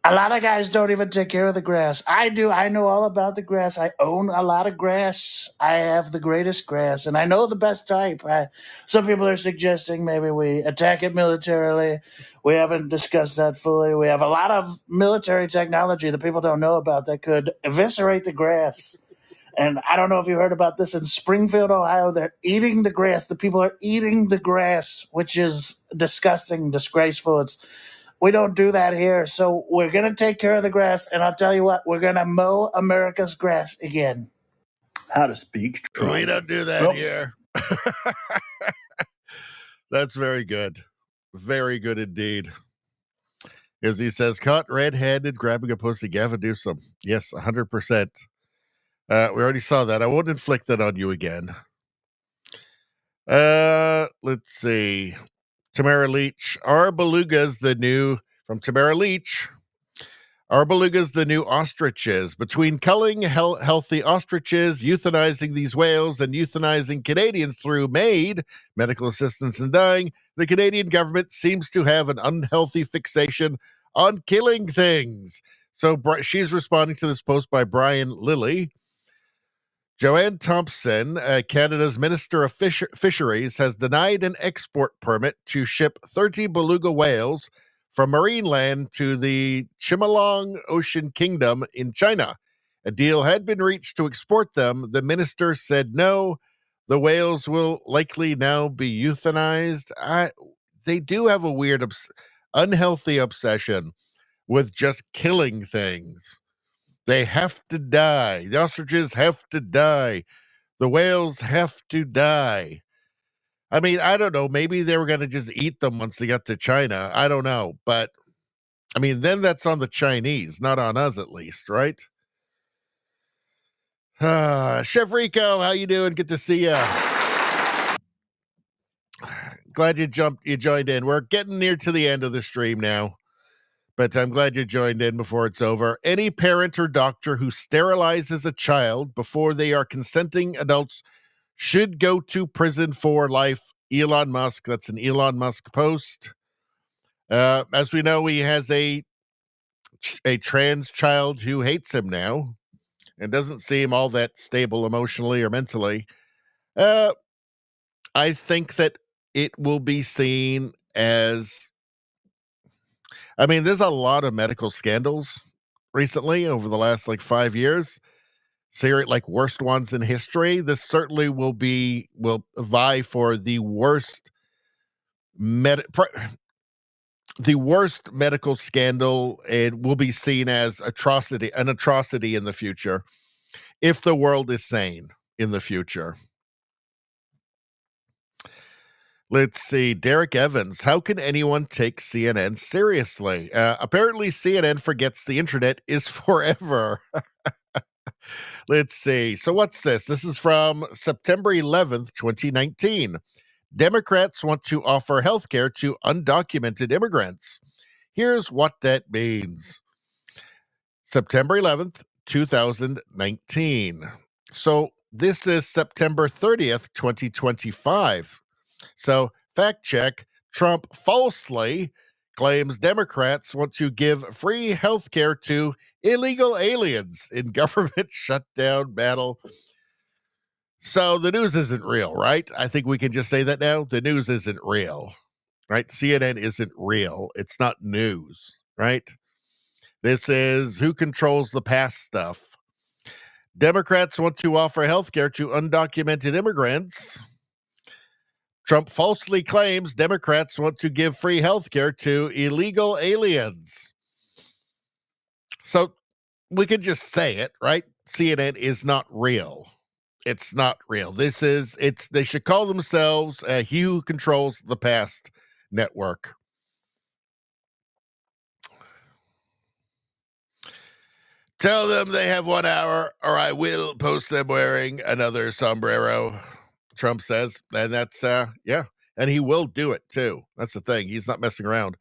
A lot of guys don't even take care of the grass. I do. I know all about the grass. I own a lot of grass. I have the greatest grass, and I know the best type. Some people are suggesting maybe we attack it militarily. We haven't discussed that fully. We have a lot of military technology that people don't know about that could eviscerate the grass. And I don't know if you heard about this in Springfield, Ohio. They're eating the grass. The people are eating the grass, which is disgusting, disgraceful. We don't do that here. So we're going to take care of the grass. And I'll tell you what, we're going to mow America's grass again. How to speak Trump. We don't do that here. That's very good. Very good indeed. As he says, caught red-handed grabbing a pussy, Gavin Newsom. Yes, 100%. We already saw that. I won't inflict that on you again. Let's see. Tamara Leach. Are belugas the new, from Tamara Leach, are belugas the new ostriches? Between culling healthy ostriches, euthanizing these whales, and euthanizing Canadians through MAID, medical assistance in dying, the Canadian government seems to have an unhealthy fixation on killing things. So she's responding to this post by Brian Lilly. Joanne Thompson, Canada's Minister of Fisheries, has denied an export permit to ship 30 beluga whales from marine land to the Chimelong Ocean Kingdom in China. A deal had been reached to export them. The minister said no. The whales will likely now be euthanized. They do have a weird, unhealthy obsession with just killing things. They have to die. The ostriches have to die. The whales have to die. I mean, I don't know. Maybe they were going to just eat them once they got to China. I don't know. But, I mean, then that's on the Chinese, not on us at least, right? Chef Rico, how you doing? Good to see you. Glad you joined in. We're getting near to the end of the stream now. But I'm glad you joined in before it's over. Any parent or doctor who sterilizes a child before they are consenting adults should go to prison for life. Elon Musk. That's an Elon Musk post. As we know, he has a trans child who hates him now and doesn't seem all that stable emotionally or mentally. I think that it will be seen as... I mean, there's a lot of medical scandals recently over the last 5 years. Like worst ones in history. This certainly will vie for the worst medical scandal, and will be seen as an atrocity in the future, if the world is sane in the future. Let's see. Derek Evans. How can anyone take CNN seriously? Apparently, CNN forgets the internet is forever. Let's see. So what's this? This is from September 11th, 2019. Democrats want to offer health care to undocumented immigrants. Here's what that means. September 11th, 2019. So this is September 30th, 2025. So, fact check, Trump falsely claims Democrats want to give free health care to illegal aliens in government shutdown battle. So the news isn't real, right? I think we can just say that now. The news isn't real, right? CNN isn't real. It's not news, right? This is who controls the past stuff. Democrats want to offer health care to undocumented immigrants. Trump falsely claims Democrats want to give free health care to illegal aliens. So we could just say it, right? CNN is not real. It's not real. They should call themselves He Who Controls the Past Network. Tell them they have 1 hour or I will post them wearing another sombrero, Trump says. And that's, yeah. And he will do it, too. That's the thing. He's not messing around.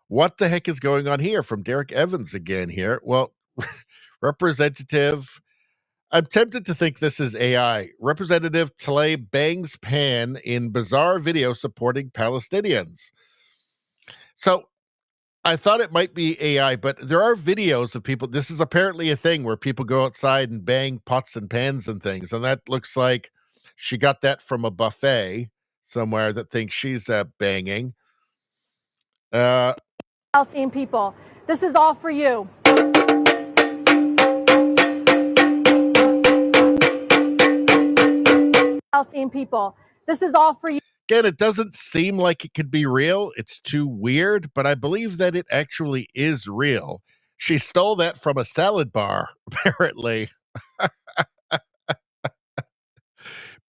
What the heck is going on here? From Derek Evans again here. Well, Representative... I'm tempted to think this is AI. Representative Tlay bangs pan in bizarre video supporting Palestinians. So I thought it might be AI, but there are videos of people. This is apparently a thing where people go outside and bang pots and pans and things. And that looks like she got that from a buffet somewhere that thinks she's banging. Palestinian people, this is all for you. Palestinian people, this is all for you. Again, it doesn't seem like it could be real. It's too weird, but I believe that it actually is real. She stole that from a salad bar, apparently.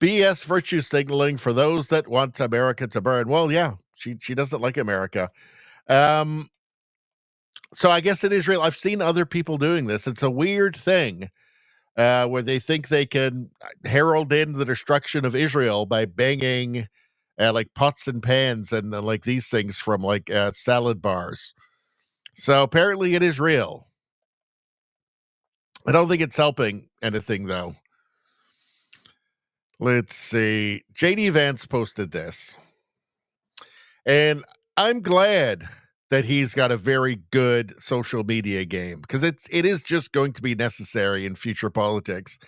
BS virtue signaling for those that want America to burn. Well, yeah, she doesn't like America. So I guess in Israel, I've seen other people doing this. It's a weird thing where they think they can herald in the destruction of Israel by banging like pots and pans and like these things from like salad bars. So apparently it is real. I don't think it's helping anything, though. Let's see. JD Vance posted this. And I'm glad that he's got a very good social media game because it is just going to be necessary in future politics.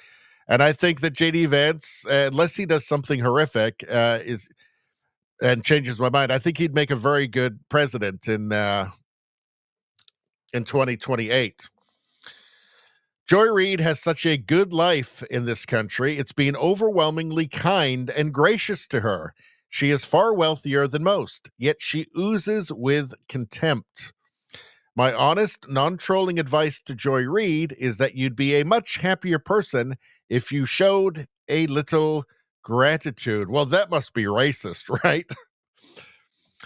And I think that JD Vance, unless he does something horrific, and changes my mind, I think he'd make a very good president in 2028. Joy Reid has such a good life in this country. It's been overwhelmingly kind and gracious to her. She is far wealthier than most, yet she oozes with contempt. My honest, non-trolling advice to Joy Reid is that you'd be a much happier person if you showed a little gratitude. Well, that must be racist, right?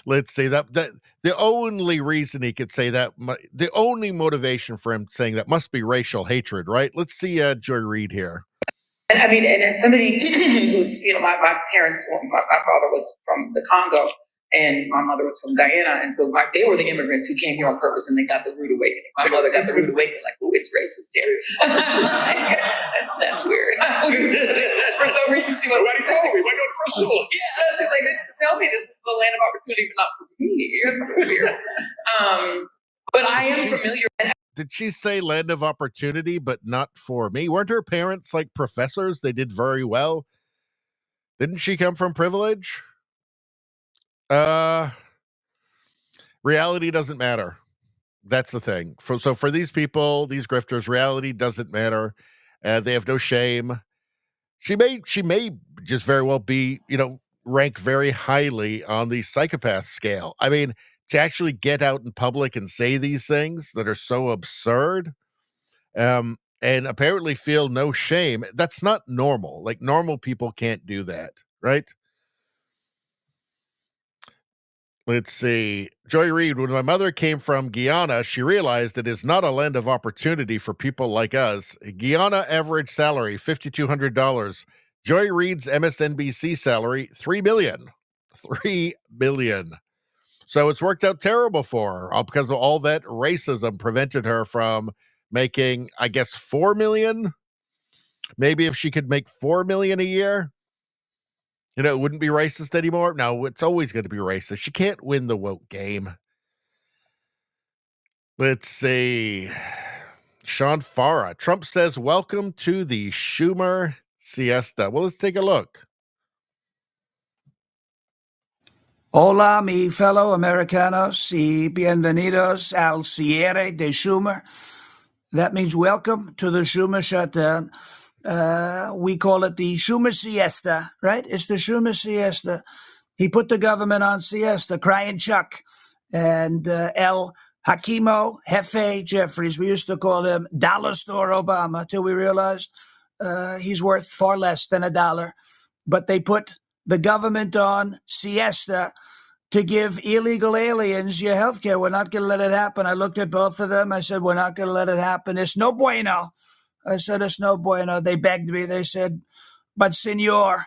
Let's see that the only reason he could say that, the only motivation for him saying that must be racial hatred, right? Let's see Joy Reid here. And I mean, and as somebody who's, my parents, my father was from the Congo and my mother was from Guyana. And so they were the immigrants who came here on purpose and they got the rude awakening. My mother got the rude awakening, like, oh, it's racist here. that's weird. For some reason, she was like, told me, why go to first school? Yeah, she's like, tell me this is the land of opportunity, but not for me. It's so weird. But I am familiar. Did she say land of opportunity, but not for me? Weren't her parents like professors? They did very well. Didn't she come from privilege? Reality doesn't matter. That's the thing. So for these people, these grifters, reality doesn't matter. They have no shame. She may just very well be, rank very highly on the psychopath scale. I mean, to actually get out in public and say these things that are so absurd, and apparently feel no shame, that's not normal. Like, normal people can't do that, right? Let's see. Joy Reid, when my mother came from Guyana, she realized it is not a land of opportunity for people like us. Guyana average salary, $5,200. Joy Reid's MSNBC salary, $3 million. $3 million. So it's worked out terrible for her because of all that racism prevented her from making, I guess, $4 million. Maybe if she could make $4 million a year, it wouldn't be racist anymore. No, it's always going to be racist. She can't win the woke game. Let's see. Sean Farah. Trump says, welcome to the Schumer siesta. Well, let's take a look. Hola, mi fellow Americanos, y bienvenidos al cierre de Schumer. That means welcome to the Schumer shutdown. We call it the Schumer siesta, right? It's the Schumer siesta. He put the government on siesta, crying Chuck. And El Hakimo Jefe Jeffries, we used to call him Dollar Store Obama, till we realized he's worth far less than $1. But they put the government on siesta to give illegal aliens your health care. We're not going to let it happen. I looked at both of them. I said, we're not going to let it happen. It's no bueno. I said, it's no bueno. They begged me. They said, but senor,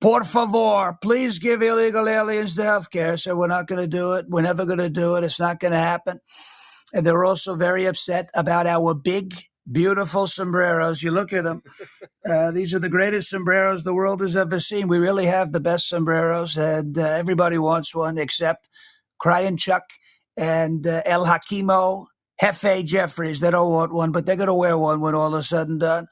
por favor, please give illegal aliens the health care. I said, we're not going to do it. We're never going to do it. It's not going to happen. And they're also very upset about our big, beautiful sombreros. You look at them. These are the greatest sombreros the world has ever seen. We really have the best sombreros, and everybody wants one except Crying Chuck and El Hakimo Jefe Jeffries. They don't want one, but they're going to wear one when all is said and done.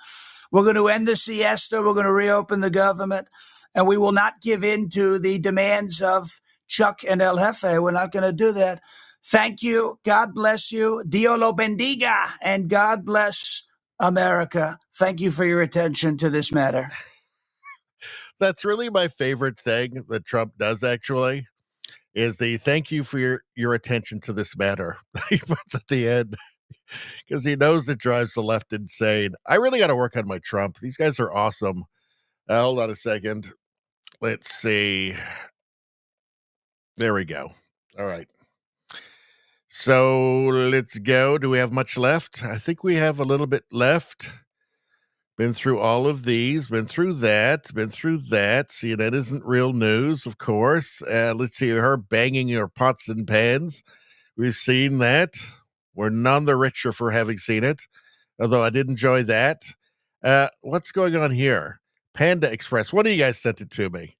We're going to end the siesta. We're going to reopen the government, and we will not give in to the demands of Chuck and El Jefe. We're not going to do that. Thank you. God bless you. Dio lo bendiga. And God bless America. Thank you for your attention to this matter. That's really my favorite thing that Trump does, actually, is the thank you for your attention to this matter. He puts at the end because he knows it drives the left insane. I really got to work on my Trump. These guys are awesome. Hold on a second. Let's see. There we go. All right. So let's go. Do we have much left? I think we have a little bit left. Been through all of these, been through that. See, that isn't real news, of course. Let's see, her banging her pots and pans. We've seen that. We're none the richer for having seen it, although I did enjoy that. What's going on here? Panda Express. What do you guys sent it to me?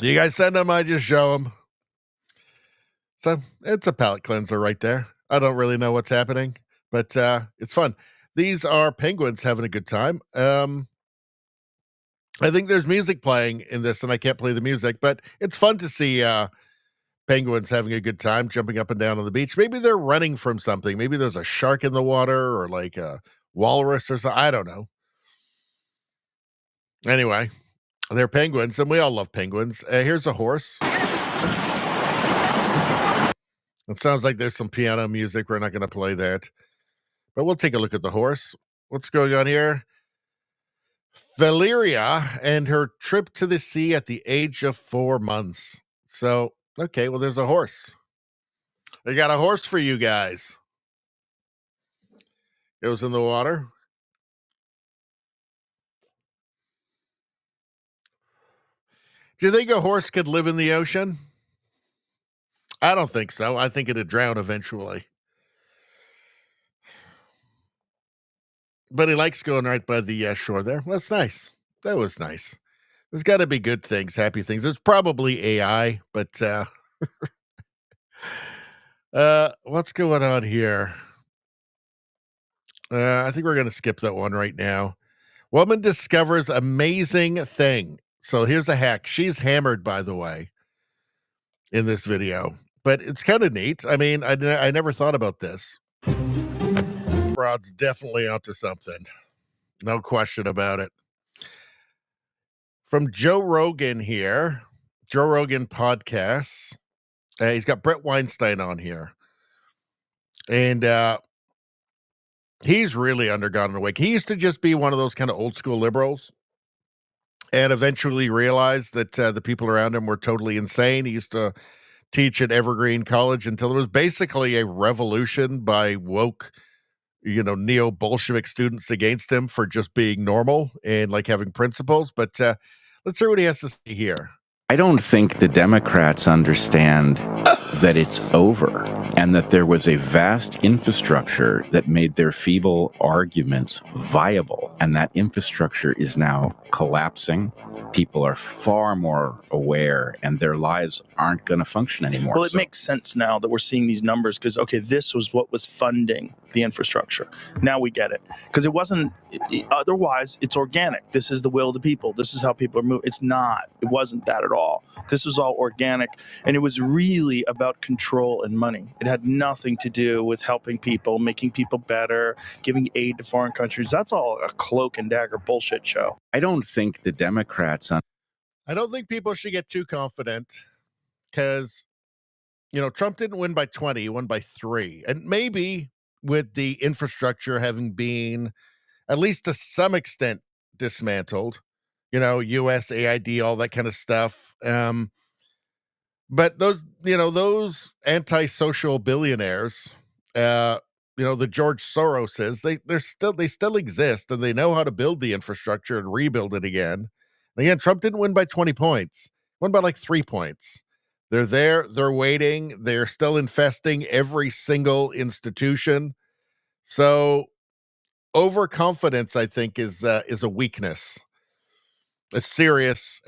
You guys send them, I just show them. So it's a palate cleanser right there. I don't really know what's happening, but it's fun. These are penguins having a good time. I think there's music playing in this, and I can't play the music, but it's fun to see penguins having a good time, jumping up and down on the beach. Maybe they're running from something. Maybe there's a shark in the water or like a walrus or something. I don't know. Anyway, they're penguins, and we all love penguins. Here's a horse. It sounds like there's some piano music. We're not going to play that. But we'll take a look at the horse. What's going on here? Valeria and her trip to the sea at the age of 4 months. So, okay, well, there's a horse. They got a horse for you guys. It was in the water. Do you think a horse could live in the ocean? I don't think so. I think it'd drown eventually. But he likes going right by the shore there. Well, that's nice. That was nice. There's got to be good things, happy things. It's probably AI, but what's going on here? I think we're going to skip that one right now. Woman discovers amazing thing. So here's a hack. She's hammered, by the way, in this video. But it's kind of neat. I mean, I never thought about this. Rod's definitely onto something. No question about it. From Joe Rogan here. Joe Rogan podcasts. He's got Brett Weinstein on here. And he's really undergone an awakening. He used to just be one of those kind of old school liberals and eventually realized that the people around him were totally insane. He used to teach at Evergreen College until there was basically a revolution by woke, neo-Bolshevik students against him for just being normal and like having principles. But let's hear what he has to say here. I don't think the Democrats understand that it's over and that there was a vast infrastructure that made their feeble arguments viable. And that infrastructure is now collapsing. People are far more aware and their lives aren't going to function anymore. Well, it makes sense now that we're seeing these numbers because, okay, this was what was funding the infrastructure. Now we get it. Because it wasn't, otherwise, it's organic. This is the will of the people. This is how people are moving. It's not. It wasn't that at all. This was all organic. And it was really about control and money. It had nothing to do with helping people, making people better, giving aid to foreign countries. That's all a cloak and dagger bullshit show. I don't think the Democrats... I don't think people should get too confident because, Trump didn't win by 20, he won by 3. And maybe with the infrastructure having been, at least to some extent, dismantled, USAID, all that kind of stuff. But those antisocial billionaires, the George Soroses, they still exist and they know how to build the infrastructure and rebuild it again. Again, Trump didn't win by 20 points. Won by like 3 points. They're there. They're waiting. They're still infesting every single institution. So overconfidence, I think, is a weakness, a serious,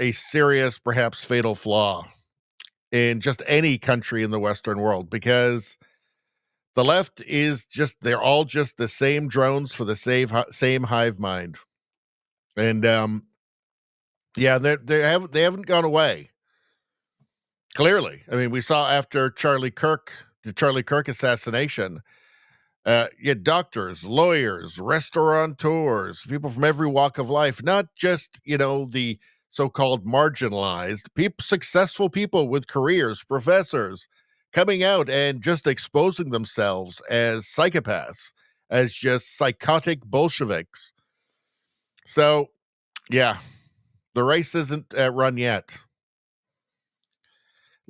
perhaps fatal flaw in just any country in the Western world, because the left is they're all just the same drones for the same hive mind. And, yeah, they haven't gone away. Clearly, I mean, we saw after the Charlie Kirk assassination, doctors, lawyers, restaurateurs, people from every walk of life, not just the so-called marginalized people, successful people with careers, professors, coming out and just exposing themselves as psychopaths, as just psychotic Bolsheviks. So, yeah. The race isn't run yet.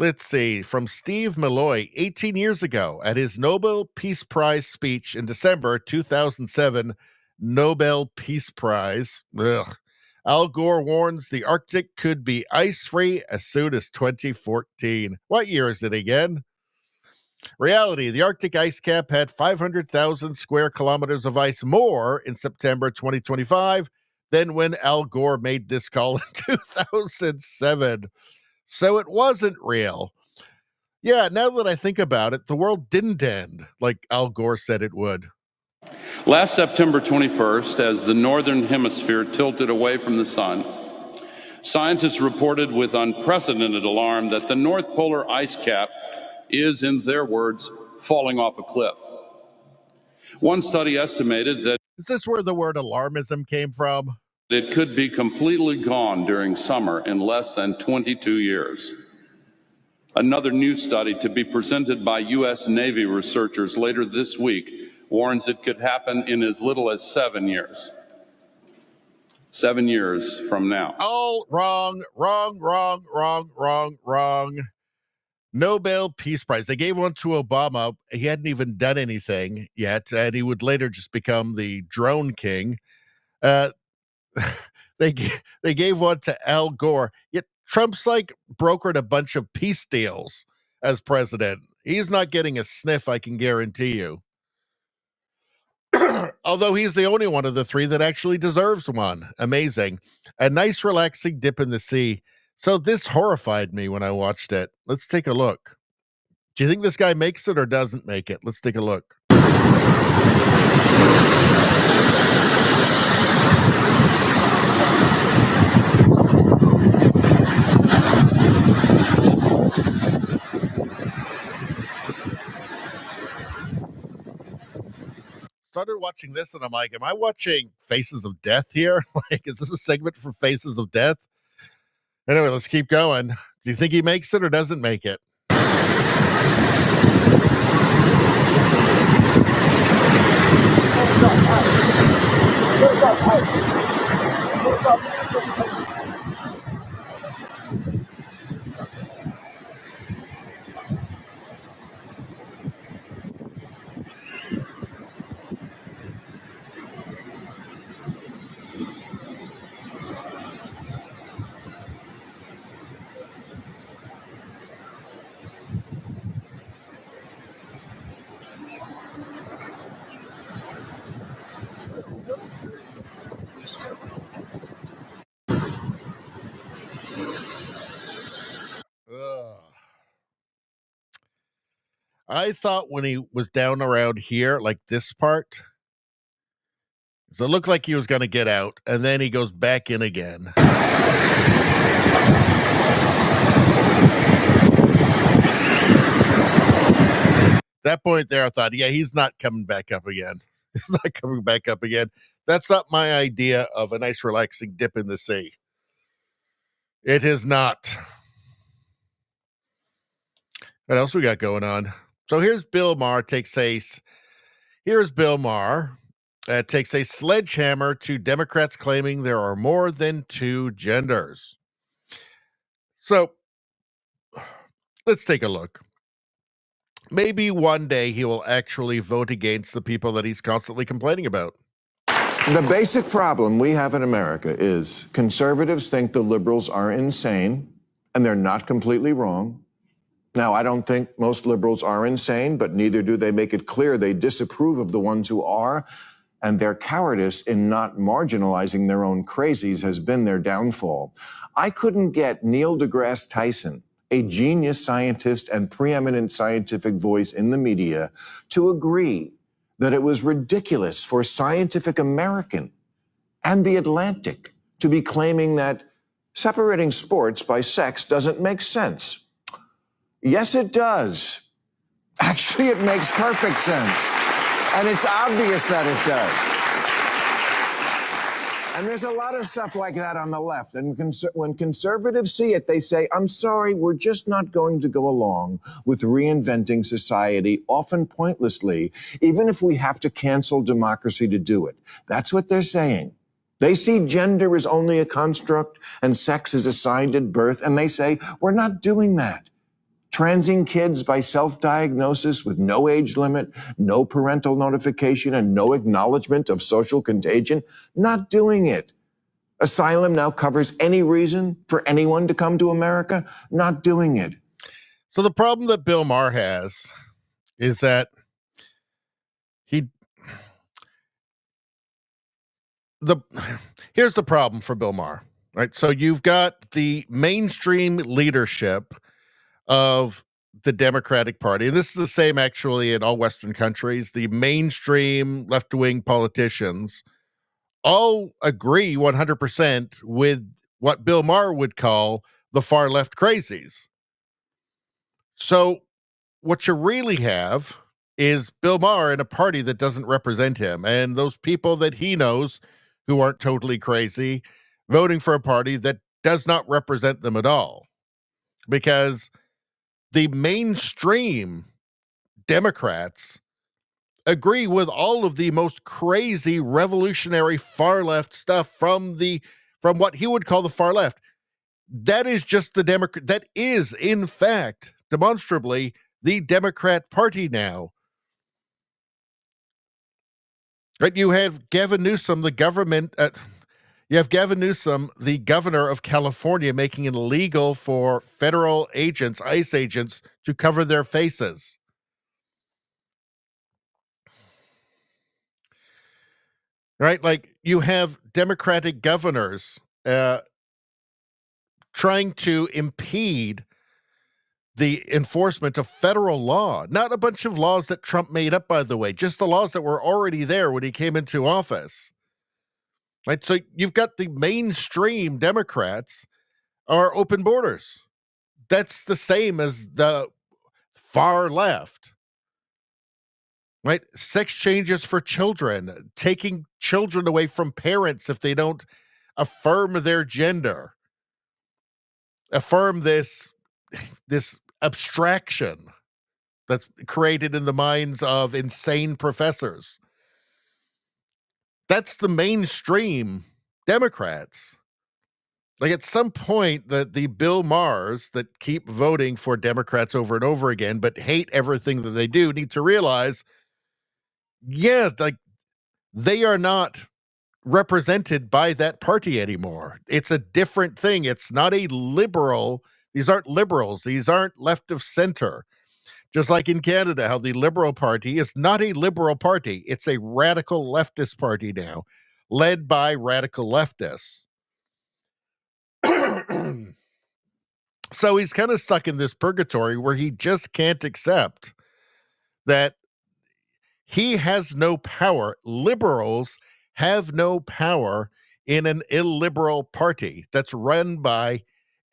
Let's see, from Steve Malloy, 18 years ago, at his Nobel Peace Prize speech in December 2007, Nobel Peace Prize. Ugh. Al Gore warns the Arctic could be ice-free as soon as 2014. What year is it again? Reality, the Arctic ice cap had 500,000 square kilometers of ice more in September 2025 than when Al Gore made this call in 2007. So it wasn't real. Yeah, now that I think about it, the world didn't end like Al Gore said it would. Last September 21st, as the northern hemisphere tilted away from the sun, scientists reported with unprecedented alarm that the North Polar ice cap is, in their words, falling off a cliff. One study estimated that Is this where the word alarmism came from? it could be completely gone during summer in less than 22 years. Another new study to be presented by U.S. Navy researchers later this week warns it could happen in as little as 7 years. 7 years from now. Oh, wrong. Nobel Peace Prize. They gave one to Obama. He hadn't even done anything yet, and he would later just become the drone king. They gave one to Al Gore. Yet Trump's like brokered a bunch of peace deals as president. He's not getting a sniff, I can guarantee you. Although he's the only one of the three that actually deserves one. Amazing. A nice relaxing dip in the sea. So this horrified me when I watched it. Let's take a look. Do you think this guy makes it or doesn't make it? Let's take a look. Started watching this and I'm like, am I watching Faces of Death here? Like, is this a segment for Faces of Death? Anyway, let's keep going. Do you think he makes it or doesn't make it? I thought when he was down around here, like this part, so it looked like he was going to get out, and then he goes back in again. That point there, I thought, yeah, he's not coming back up again. He's not coming back up again. That's not my idea of a nice relaxing dip in the sea. It is not. What else we got going on? So here's Bill Maher takes a sledgehammer to Democrats claiming there are more than two genders. So let's take a look. Maybe one day he will actually vote against the people that he's constantly complaining about. The basic problem we have in America is conservatives think the liberals are insane, and they're not completely wrong. Now, I don't think most liberals are insane, but neither do they make it clear they disapprove of the ones who are, and their cowardice in not marginalizing their own crazies has been their downfall. I couldn't get Neil deGrasse Tyson, a genius scientist and preeminent scientific voice in the media, to agree that it was ridiculous for Scientific American and The Atlantic to be claiming that separating sports by sex doesn't make sense. Yes, it does. Actually, it makes perfect sense. And it's obvious that it does. And there's a lot of stuff like that on the left. And when conservatives see it, they say, I'm sorry, we're just not going to go along with reinventing society, often pointlessly, even if we have to cancel democracy to do it. That's what they're saying. They see gender as only a construct and sex is assigned at birth, and they say, we're not doing that. transing kids by self-diagnosis with no age limit, no parental notification, and no acknowledgement of social contagion, not doing it. Asylum now covers any reason for anyone to come to America, not doing it. So the problem that Bill Maher has is that here's the problem for Bill Maher, right? So you've got the mainstream leadership of the Democratic Party, and this is the same actually in all Western countries. The mainstream left-wing politicians all agree 100% with what Bill Maher would call the far left crazies. So what you really have is Bill Maher in a party that doesn't represent him, and those people that he knows who aren't totally crazy voting for a party that does not represent them at all. Because the mainstream Democrats agree with all of the most crazy revolutionary far left stuff from what he would call the far left. That is just the Democrat. That is, in fact, demonstrably the Democrat Party now. Right? You have Gavin Newsom, the government. You have Gavin Newsom, the governor of California, making it illegal for federal agents, ICE agents, to cover their faces. Right? Like you have Democratic governors trying to impede the enforcement of federal law, not a bunch of laws that Trump made up, by the way, just the laws that were already there when he came into office. Right? So you've got the mainstream Democrats are open borders. That's the same as the far left. Right? Sex changes for children, taking children away from parents if they don't affirm their gender, affirm this abstraction that's created in the minds of insane professors. That's the mainstream Democrats. Like at some point, the Bill Mahers that keep voting for Democrats over and over again, but hate everything that they do, need to realize, yeah, like they are not represented by that party anymore. It's a different thing. It's not a liberal. These aren't liberals. These aren't left of center. Just like in Canada, how the Liberal Party is not a liberal party. It's a radical leftist party now, led by radical leftists. So he's kind of stuck in this purgatory where he just can't accept that he has no power. Liberals have no power in an illiberal party that's run by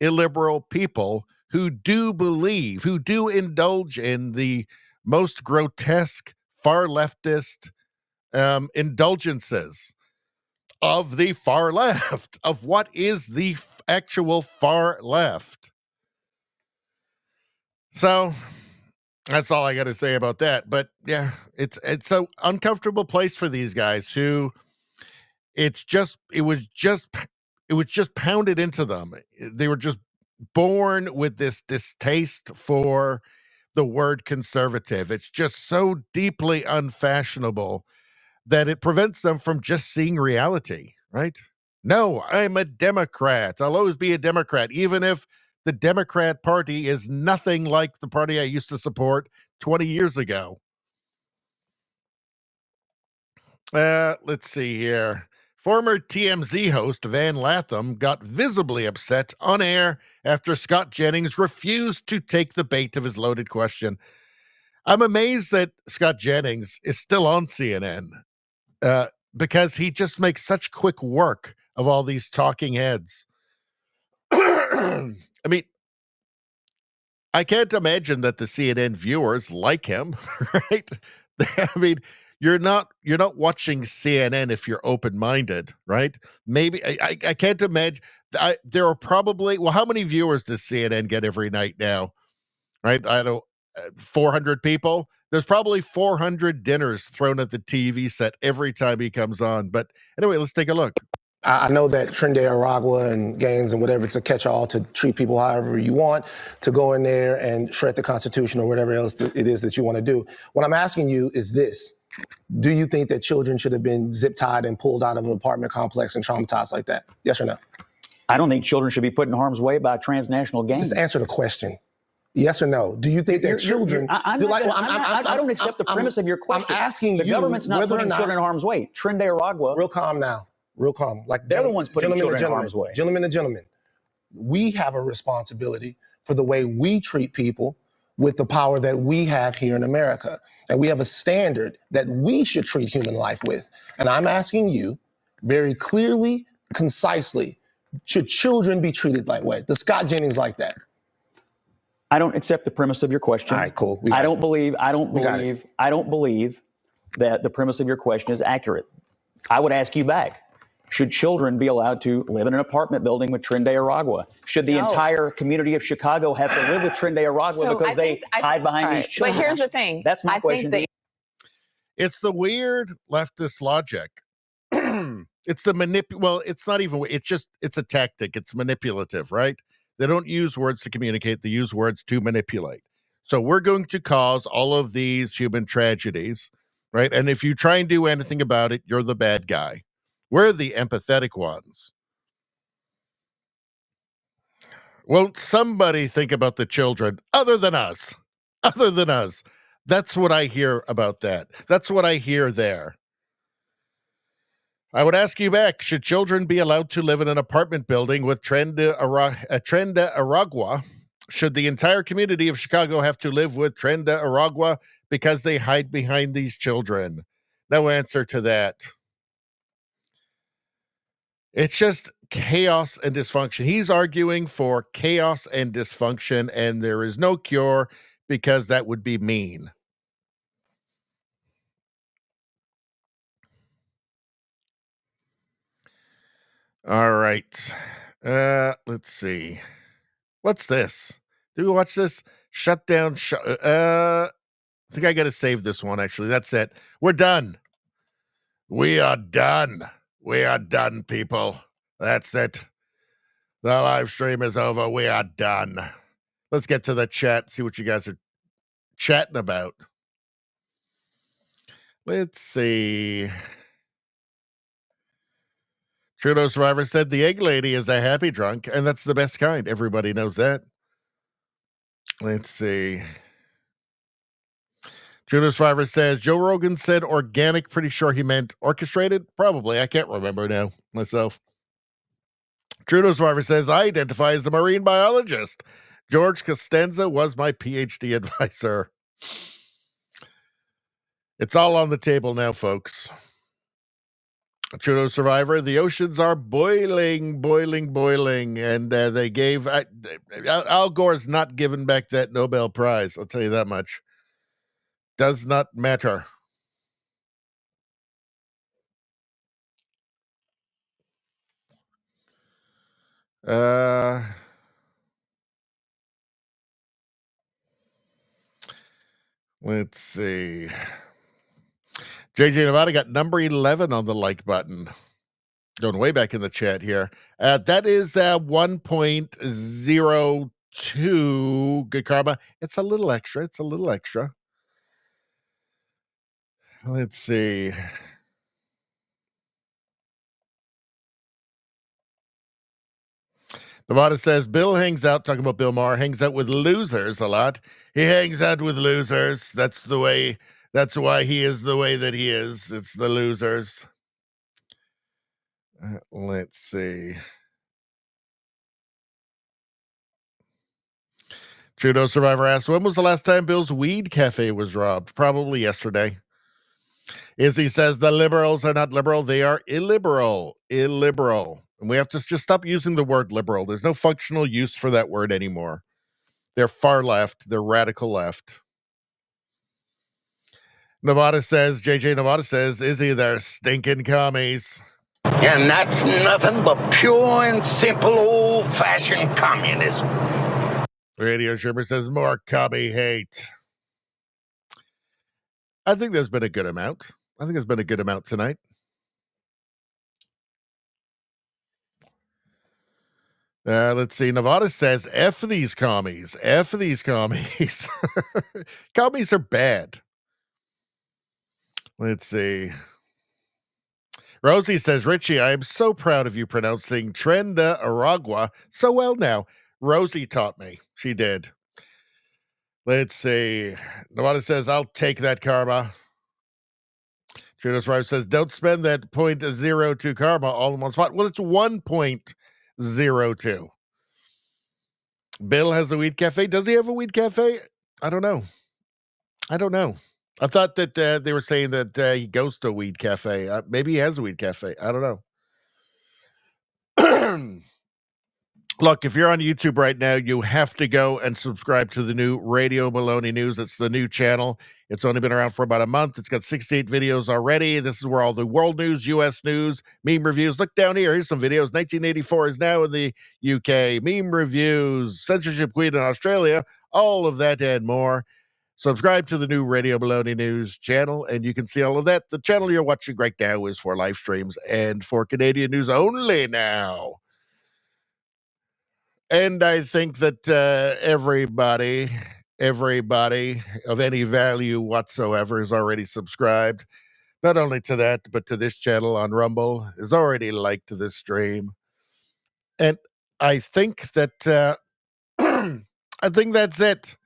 illiberal people who do believe, who do indulge in the most grotesque far leftist indulgences of the far left, of what is the actual far left. So that's all I got to say about that. But yeah, it's an uncomfortable place for these guys who it was just pounded into them. They were just born with this distaste for the word conservative. It's just so deeply unfashionable that it prevents them from just seeing reality, right? No, I'm a Democrat. I'll always be a Democrat, even if the Democrat Party is nothing like the party I used to support 20 years ago. Let's see here. Former TMZ host Van Latham got visibly upset on air after Scott Jennings refused to take the bait of his loaded question. I'm amazed that Scott Jennings is still on CNN because he just makes such quick work of all these talking heads. I mean, I can't imagine that the CNN viewers like him, right? I mean, you're not watching CNN if you're open-minded, right? Maybe I can't imagine. There are probably, well, how many viewers does CNN get every night now? Right? I don't 400 people. There's probably 400 dinners thrown at the TV set every time he comes on. But anyway, let's take a look. I know that Trinidad, Aragua, and Gaines and whatever, it's a catch-all to treat people however you want, to go in there and shred the Constitution or whatever else it is that you want to do. What I'm asking you is this. Do you think that children should have been zip-tied and pulled out of an apartment complex and traumatized like that? Yes or no? I don't think children should be put in harm's way by transnational gangs. Just answer the question. Yes or no? Do you think that children... I don't accept the premise of your question. I'm asking the you government's not putting children in harm's way. Trinidad, Aragua... Real calm now. Real calm. Like they're the ones putting children in harm's way. Gentlemen and gentlemen, we have a responsibility for the way we treat people with the power that we have here in America. And we have a standard that we should treat human life with. And I'm asking you very clearly, concisely, should children be treated that way? Does Scott Jennings like that? I don't accept the premise of your question. All right, cool. I don't believe that the premise of your question is accurate. I would ask you back. Should children be allowed to live in an apartment building with Trinidad Aragua? Should the entire community of Chicago have to live with Trinidad Aragua because they hide behind these children? But here's the thing. That's my question. It's the weird leftist logic. It's the well, it's not even, it's a tactic. It's manipulative, right? They don't use words to communicate. They use words to manipulate. So we're going to cause all of these human tragedies, right? And if you try and do anything about it, you're the bad guy. We're the empathetic ones. Won't somebody think about the children other than us? Other than us. That's what I hear about that. That's what I hear there. I would ask you back, should children be allowed to live in an apartment building with Trinidad Aragua? Should the entire community of Chicago have to live with Trinidad Aragua because they hide behind these children? No answer to that. It's just chaos and dysfunction. He's arguing for chaos and dysfunction, and there is no cure because that would be mean. All right. Let's see. What's this? Did we watch this? Shut down. I think I got to save this one, actually. That's it. We're done. We are done. We are done, people. That's it. The live stream is over. We are done. Let's get to the chat, see what you guys are chatting about. Let's see. Trudeau Survivor said the egg lady is a happy drunk, and that's the best kind. Everybody knows that. Let's see. Trudeau Survivor says Joe Rogan said organic. Pretty sure he meant orchestrated. Probably. I can't remember now myself. Trudeau Survivor says I identify as a marine biologist. George Costanza was my PhD advisor. It's all on the table now, folks. Trudeau Survivor, the oceans are boiling, boiling, boiling. And they gave... Al Gore's not giving back that Nobel Prize. I'll tell you that much. Does not matter. Let's see. JJ Nevada got number 11 on the like button. Going way back in the chat here. That is 1.02. Good karma. It's a little extra. It's a little extra. Let's see. Nevada says Bill hangs out, talking about Bill Maher, hangs out with losers a lot. He hangs out with losers. That's the way. That's why he is the way that he is. It's the losers. Let's see. Trudeau Survivor asked, when was the last time Bill's weed cafe was robbed? Probably yesterday. Izzy says the liberals are not liberal. They are illiberal. Illiberal. And we have to just stop using the word liberal. There's no functional use for that word anymore. They're far left. They're radical left. Nevada says, JJ Nevada says, Izzy, they're stinking commies. And that's nothing but pure and simple old-fashioned communism. Radio Shermer says, more commie hate. I think there's been a good amount. I think there's been a good amount tonight. Let's see. Nevada says, F these commies. F these commies. Commies are bad. Let's see. Rosie says, Richie, I am so proud of you pronouncing Trenda Aragua so well now. Rosie taught me. She did. Let's see. Nevada says, I'll take that karma. Judas Rive says, don't spend that 0.02 karma all in one spot. Well, it's 1.02. Bill has a weed cafe. Does he have a weed cafe? I don't know. I thought that they were saying that he goes to a weed cafe. Maybe he has a weed cafe. I don't know. Look, if you're on YouTube right now, you have to go and subscribe to the new Radio Baloney News. It's the new channel. It's only been around for about a month. It's got 68 videos already. This is where all the world news, U.S. news, meme reviews. Look down here. Here's some videos. 1984 is now in the UK. Meme reviews, censorship queen in Australia, all of that and more. Subscribe to the new Radio Baloney News channel, and you can see all of that. The channel you're watching right now is for live streams and for Canadian news only now. And I think that everybody of any value whatsoever is already subscribed. Not only to that, but to this channel on Rumble, is already liked this stream. And I think that I think that's it.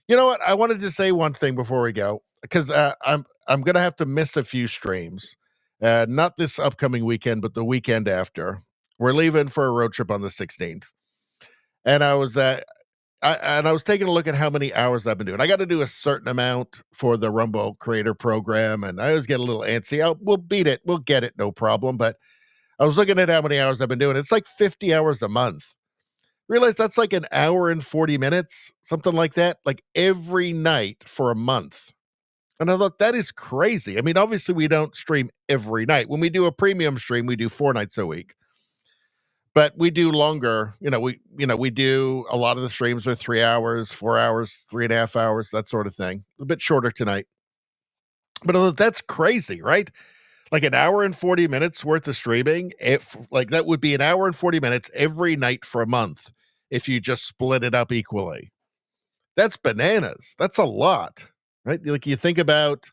You know what? I wanted to say one thing before we go, because I'm going to have to miss a few streams. Not this upcoming weekend, but the weekend after. We're leaving for a road trip on the 16th. And I was taking a look at how many hours I've been doing. I got to do a certain amount for the Rumble Creator Program, and I always get a little antsy. We'll beat it. We'll get it. No problem. But I was looking at how many hours I've been doing. It's like 50 hours a month. Realize that's like an hour and 40 minutes, something like that, like every night for a month. And I thought, that is crazy. I mean, obviously, we don't stream every night. When we do a premium stream, we do 4 nights a week. But we do longer, we do a lot of the streams are 3 hours, 4 hours, 3.5 hours, that sort of thing. A bit shorter tonight. But that's crazy, right? Like an hour and 40 minutes worth of streaming. That would be an hour and 40 minutes every night for a month if you just split it up equally. That's bananas. That's a lot, right? Like you think about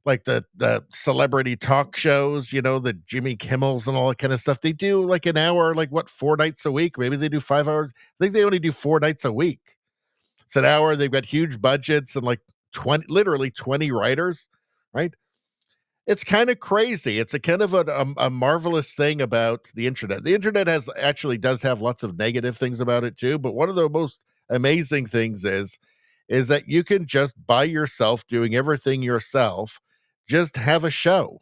like the celebrity talk shows, the Jimmy Kimmels and all that kind of stuff. They do like an hour, 4 nights a week? Maybe they do 5 hours. I think they only do 4 nights a week. It's an hour. They've got huge budgets and literally 20 writers, right? It's kind of crazy. It's a kind of a marvelous thing about the internet. The internet does have lots of negative things about it too. But one of the most amazing things is that you can just by yourself doing everything yourself, just have a show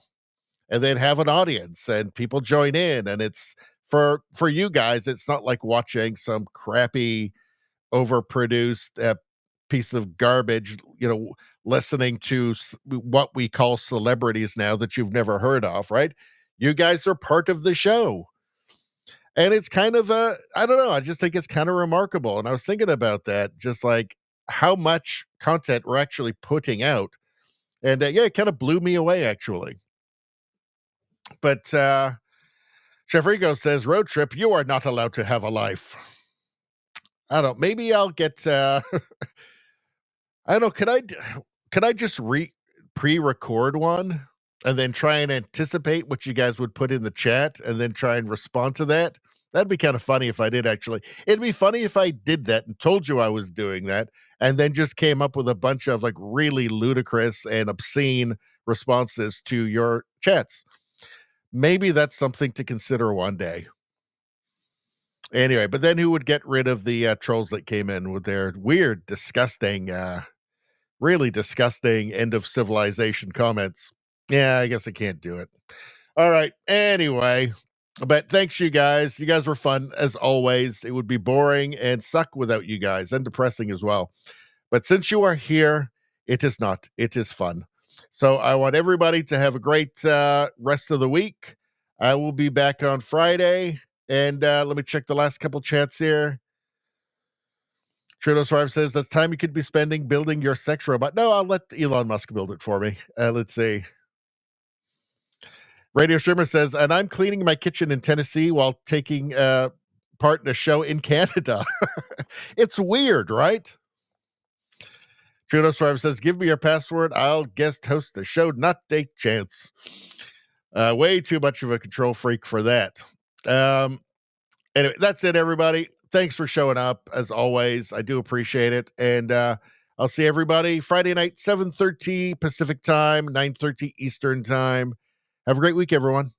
and then have an audience and people join in. And it's for you guys, it's not like watching some crappy, overproduced piece of garbage, listening to what we call celebrities now that you've never heard of, right? You guys are part of the show. And it's kind of I don't know, I just think it's kind of remarkable. And I was thinking about that, just like how much content we're actually putting out. And it kind of blew me away, actually. But Chef Rico says, road trip, you are not allowed to have a life. I don't know. Maybe I'll get, I don't know. Could I just pre-record one and then try and anticipate what you guys would put in the chat and then try and respond to that? That'd be kind of funny if I did, actually. It'd be funny if I did that and told you I was doing that and then just came up with a bunch of really ludicrous and obscene responses to your chats. Maybe that's something to consider one day. Anyway, but then who would get rid of the trolls that came in with their weird, disgusting, really disgusting end of civilization comments? Yeah, I guess I can't do it. All right. Anyway, but thanks, you guys. You guys were fun, as always. It would be boring and suck without you guys, and depressing as well. But since you are here, it is not. It is fun. So I want everybody to have a great rest of the week. I will be back on Friday. And let me check the last couple chats here. Trudeau's Five says, that's time you could be spending building your sex robot. No, I'll let Elon Musk build it for me. Let's see. Radio Streamer says, and I'm cleaning my kitchen in Tennessee while taking part in a show in Canada. It's weird, right? Trudeau Driver says, give me your password. I'll guest host the show, not take chance. Way too much of a control freak for that. Anyway, that's it, everybody. Thanks for showing up, as always. I do appreciate it. And I'll see everybody Friday night, 7:30 Pacific time, 9:30 Eastern time. Have a great week, everyone.